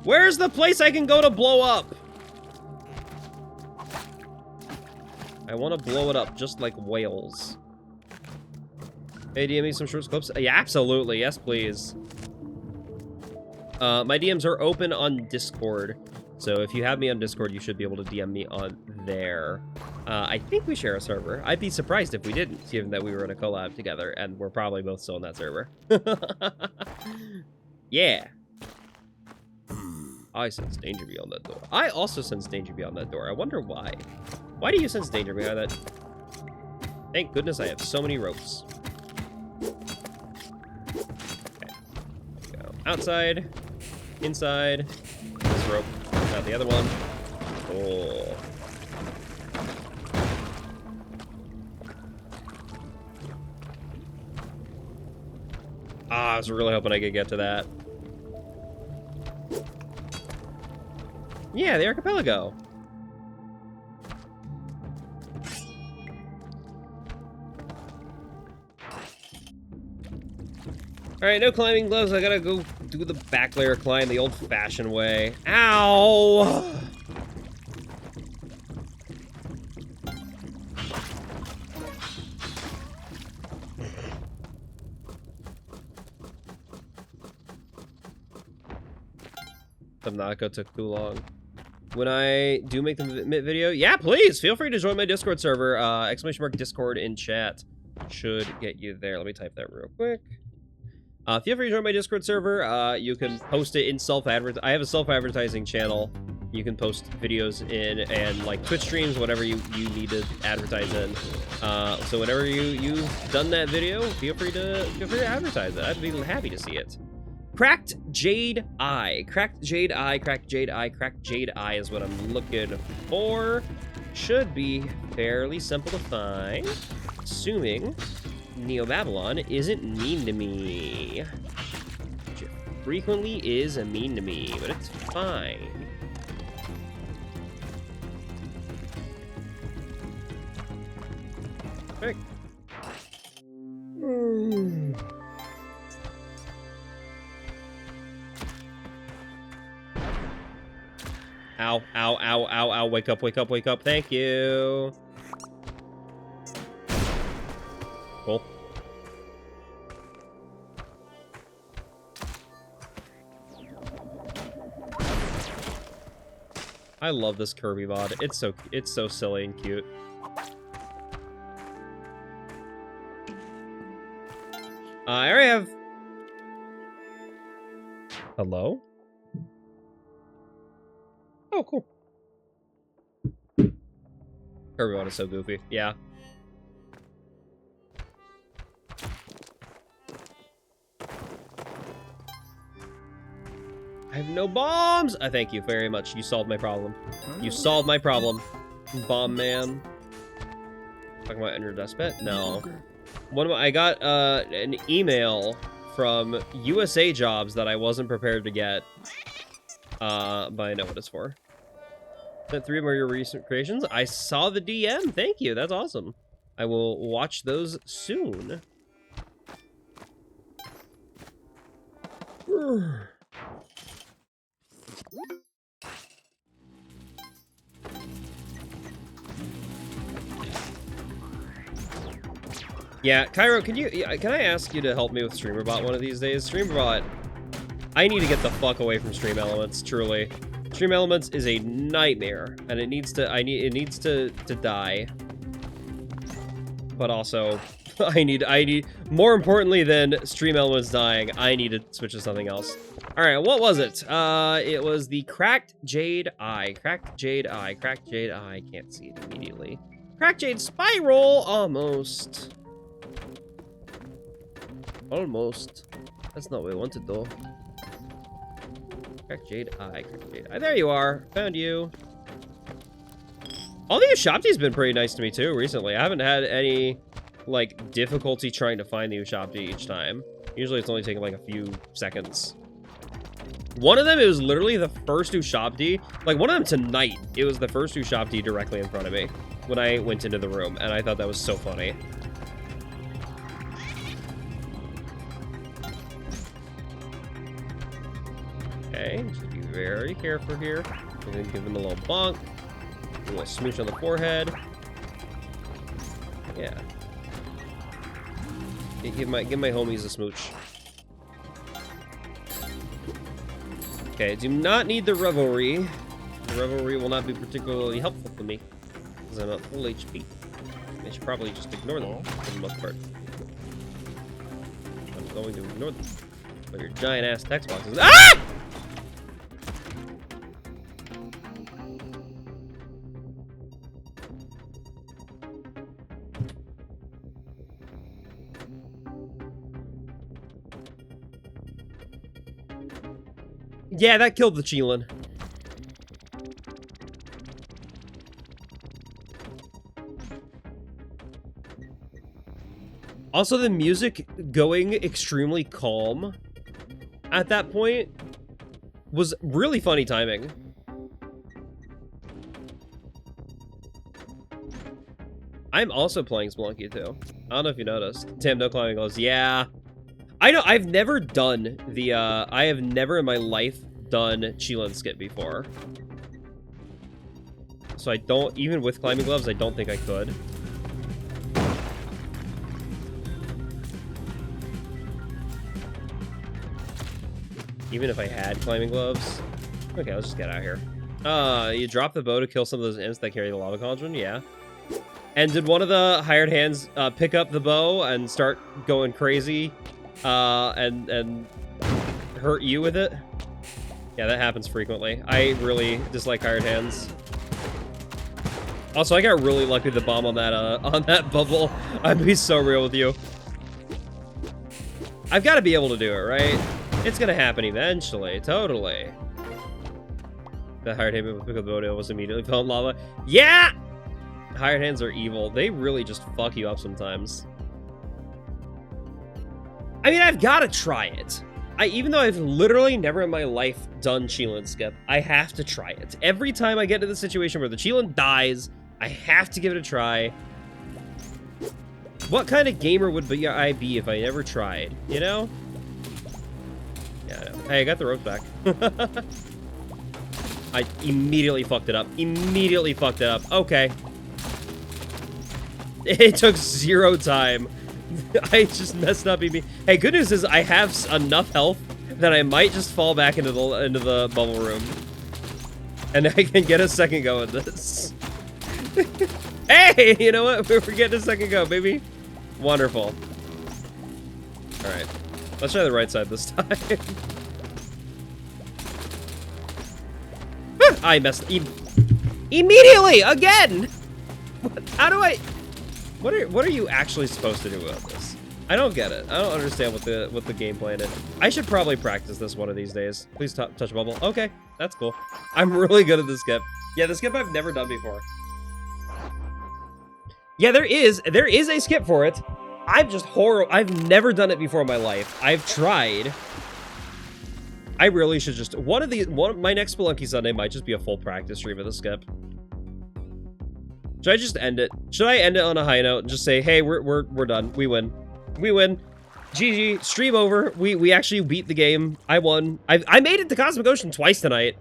Where's the place I can go to blow up? I want to blow it up just like whales. Hey, DM me some short clips? Yeah, absolutely. Yes, please. My DMs are open on Discord. So if you have me on Discord, you should be able to DM me on there. I think we share a server. I'd be surprised if we didn't, given that we were in a collab together, and we're probably both still in that server. Yeah. I sense danger beyond that door. I also sense danger beyond that door. I wonder why. Why do you sense danger behind that? Thank goodness I have so many ropes. Okay. Go outside, inside. This rope, not the other one. Oh. Ah, I was really hoping I could get to that. Yeah, the archipelago. Alright, no climbing gloves. I gotta go do the back layer climb the old-fashioned way. Ow! The Naka took too long. When I do make the MIT video, yeah, please feel free to join my Discord server. ! Discord in chat should get you there. Let me type that real quick. Feel free to join my Discord server. You can post it in I have a self-advertising channel. You can post videos in and like Twitch streams, whatever you need to advertise in. So whenever you've done that video, feel free to advertise it. I'd be happy to see it. Cracked Jade Eye. Cracked Jade Eye, Cracked Jade Eye, Cracked Jade Eye is what I'm looking for. Should be fairly simple to find, assuming Neo Babylon isn't mean to me. Which it frequently is mean to me, but it's fine. Perfect. Ow, ow, ow, ow, ow. Wake up, wake up, wake up. Thank you. Cool. I love this Kirby mod. It's so silly and cute. I already have... Hello? Oh, cool. Kirby mod is so goofy. Yeah. I have no bombs! I thank you very much. You solved my problem. You solved my problem. Bomb man. Talking about Ender Dustbet? No. I got an email from USA Jobs that I wasn't prepared to get. But I know what it's for. Sent 3 more of your recent creations. I saw the DM. Thank you. That's awesome. I will watch those soon. Yeah, Cairo, can I ask you to help me with StreamerBot one of these days? StreamerBot I need to get the fuck away from Stream Elements, truly. Stream Elements is a nightmare, and it needs to, it needs to die. But also, I need, more importantly than Stream Elements dying, I need to switch to something else. Alright, what was it? It was the Cracked Jade Eye. Cracked Jade Eye. Cracked Jade Eye. Can't see it immediately. Cracked Jade Spiral! Almost. Almost. That's not what we wanted, though. Cracked Jade Eye. Cracked Jade Eye. There you are. Found you. All the Ushabti's been pretty nice to me, too, recently. I haven't had any, like, difficulty trying to find the Ushabti each time. Usually it's only taking, like, a few seconds. One of them, it was literally the first Ushabti. Like, one of them tonight, it was the first Ushabti directly in front of me when I went into the room, and I thought that was so funny. Okay, just be very careful here. And then give them a little bonk. A little smooch on the forehead. Yeah. Give my homies a smooch. Okay, do not need the revelry. The revelry will not be particularly helpful to me, because I'm at full HP. I should probably just ignore them for the most part. I'm going to ignore them. But your giant ass text boxes. Ah! Yeah, that killed the Cheelin. Also, the music going extremely calm at that point was really funny timing. I'm also playing Spelunky too. I don't know if you noticed. Tim, no climbing gloves. Yeah. I know, I've never done the, I have never in my life done Cheelin skip before. So I don't, even with climbing gloves, I don't think I could. Even if I had climbing gloves. Okay, let's just get out of here. You drop the bow to kill some of those imps that carry the lava cauldron? Yeah. And did one of the hired hands pick up the bow and start going crazy? And hurt you with it? Yeah, that happens frequently. I really dislike hired hands. Also, I got really lucky with the bomb on that bubble. I'd be so real with you. I've got to be able to do it, right? It's gonna happen eventually, totally. The hired hand with pick up the bow almost immediately fell in lava. Yeah! Hired hands are evil. They really just fuck you up sometimes. I mean, I've got to try it. Even though I've literally never in my life done Cheelin skip, I have to try it. Every time I get to the situation where the Cheelin dies, I have to give it a try. What kind of gamer would I be if I never tried, you know? Yeah, I know. Hey, I got the ropes back. I immediately fucked it up. Immediately fucked it up. Okay. It took 0 time. I just messed up. Hey, good news is I have enough health that I might just fall back into the bubble room, and I can get a second go at this. Hey, you know what? We're getting a second go, baby. Wonderful. All right, let's try the right side this time. I messed immediately again. How do I? What are you actually supposed to do about this? I don't get it. I don't understand what the game plan is. I should probably practice this one of these days. Please touch bubble. Okay, that's cool. I'm really good at the skip. Yeah, the skip I've never done before. Yeah, there is a skip for it. I'm just horrible. I've never done it before in my life. I've tried. I really should just my next Spelunky Sunday might just be a full practice stream of the skip. Should I just end it? Should I end it on a high note and just say, hey, we're done. We win. We win. GG. Stream over. We actually beat the game. I won. I made it to Cosmic Ocean twice tonight.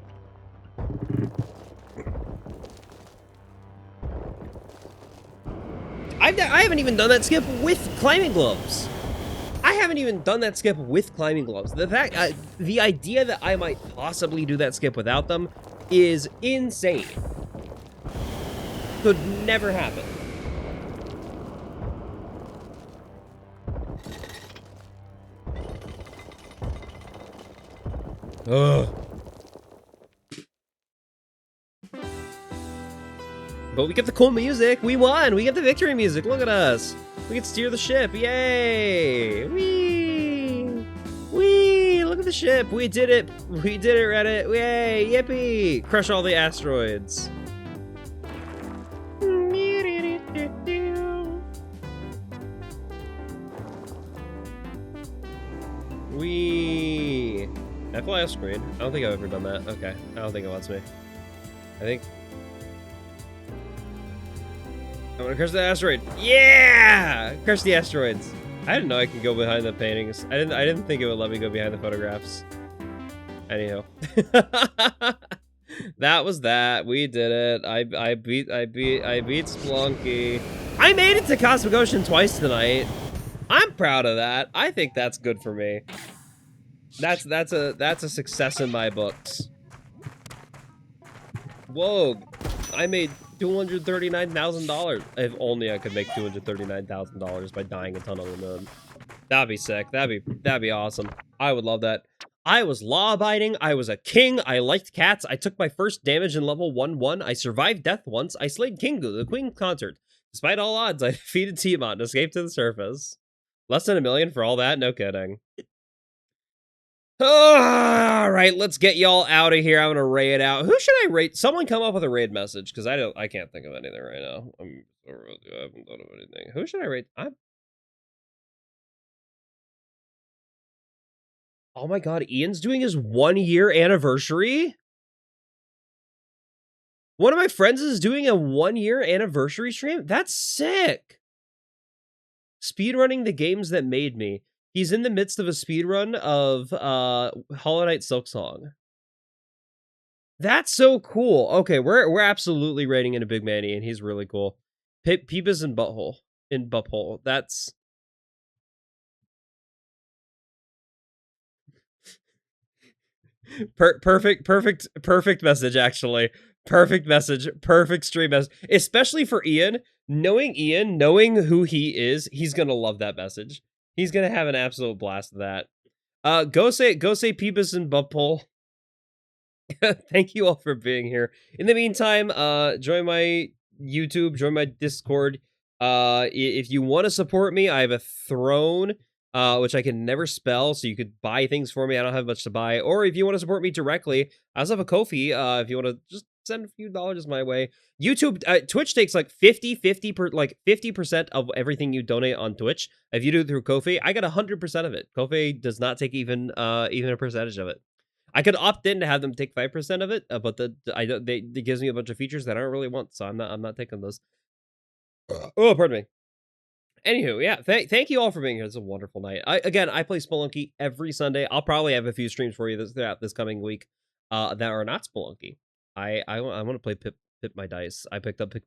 I haven't even done that skip with climbing gloves. I haven't even done that skip with climbing gloves. The fact, the idea that I might possibly do that skip without them is insane. Could never happen. Ugh. But we get the cool music. We won. We get the victory music. Look at us. We can steer the ship. Yay! Whee! Whee! Look at the ship. We did it. We did it, Reddit. Yay! Yippee! Crush all the asteroids. Whee! Can I fly off screen? I don't think I've ever done that. Okay. I don't think it wants me. I think... I'm gonna crush the asteroid. Yeah! Crush the asteroids. I didn't know I could go behind the paintings. I didn't think it would let me go behind the photographs. Anyhow. That was that. We did it. I beat Spelunky. I made it to Cosmic Ocean twice tonight. I'm proud of that. I think that's good for me. That's a success in my books. Whoa. I made $239,000. If only I could make $239,000 by dying a ton on the moon. That'd be sick. That'd be awesome. I would love that. I was law-abiding. I was a king. I liked cats. I took my first damage in level 1-1. I survived death once. I slayed Kingu, the Queen Concert. Despite all odds, I defeated Tiamat and escaped to the surface. Less than $1 million for all that? No kidding. All right, let's get y'all out of here. I'm gonna raid out. Who should I raid? Someone come up with a raid message, because I can't think of anything right now. I haven't thought of anything. Who should I raid? Oh my god, Ian's doing his 1-year anniversary? One of my friends is doing a 1-year anniversary stream? That's sick. Speedrunning the games that made me. He's in the midst of a speedrun of Hollow Knight Silksong. That's so cool. Okay, we're absolutely rating in a big manny, and he's really cool. Peepus in Butthole. In Butthole. That's... perfect message, actually. Perfect message. Perfect stream message. Especially for Ian. Knowing who he is, he's gonna love that message. He's gonna have an absolute blast of that. Go say Peepus and Butthole. Thank you all for being here. In the meantime, join my YouTube, join my Discord. If you want to support me, I have a throne, which I can never spell, so you could buy things for me. I don't have much to buy. Or if you want to support me directly, I also have a Ko-fi. If you want to just send a few dollars my way. YouTube, Twitch takes like 50% of everything you donate on Twitch. If you do it through Ko-fi, I get 100% of it. Ko-fi does not take even a percentage of it. I could opt in to have them take 5% of it, but it gives me a bunch of features that I don't really want, so I'm not taking those. Oh, pardon me. Anywho, yeah, thank you all for being here. It's a wonderful night. I play Spelunky every Sunday. I'll probably have a few streams for you throughout this coming week that are not Spelunky. I want to play Pip My Dice. I picked up Pip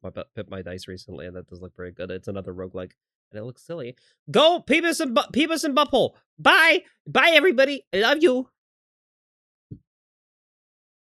My Dice recently, and that does look pretty good. It's another roguelike, and it looks silly. Go, Peepus and Butthole. Bye, everybody. I love you.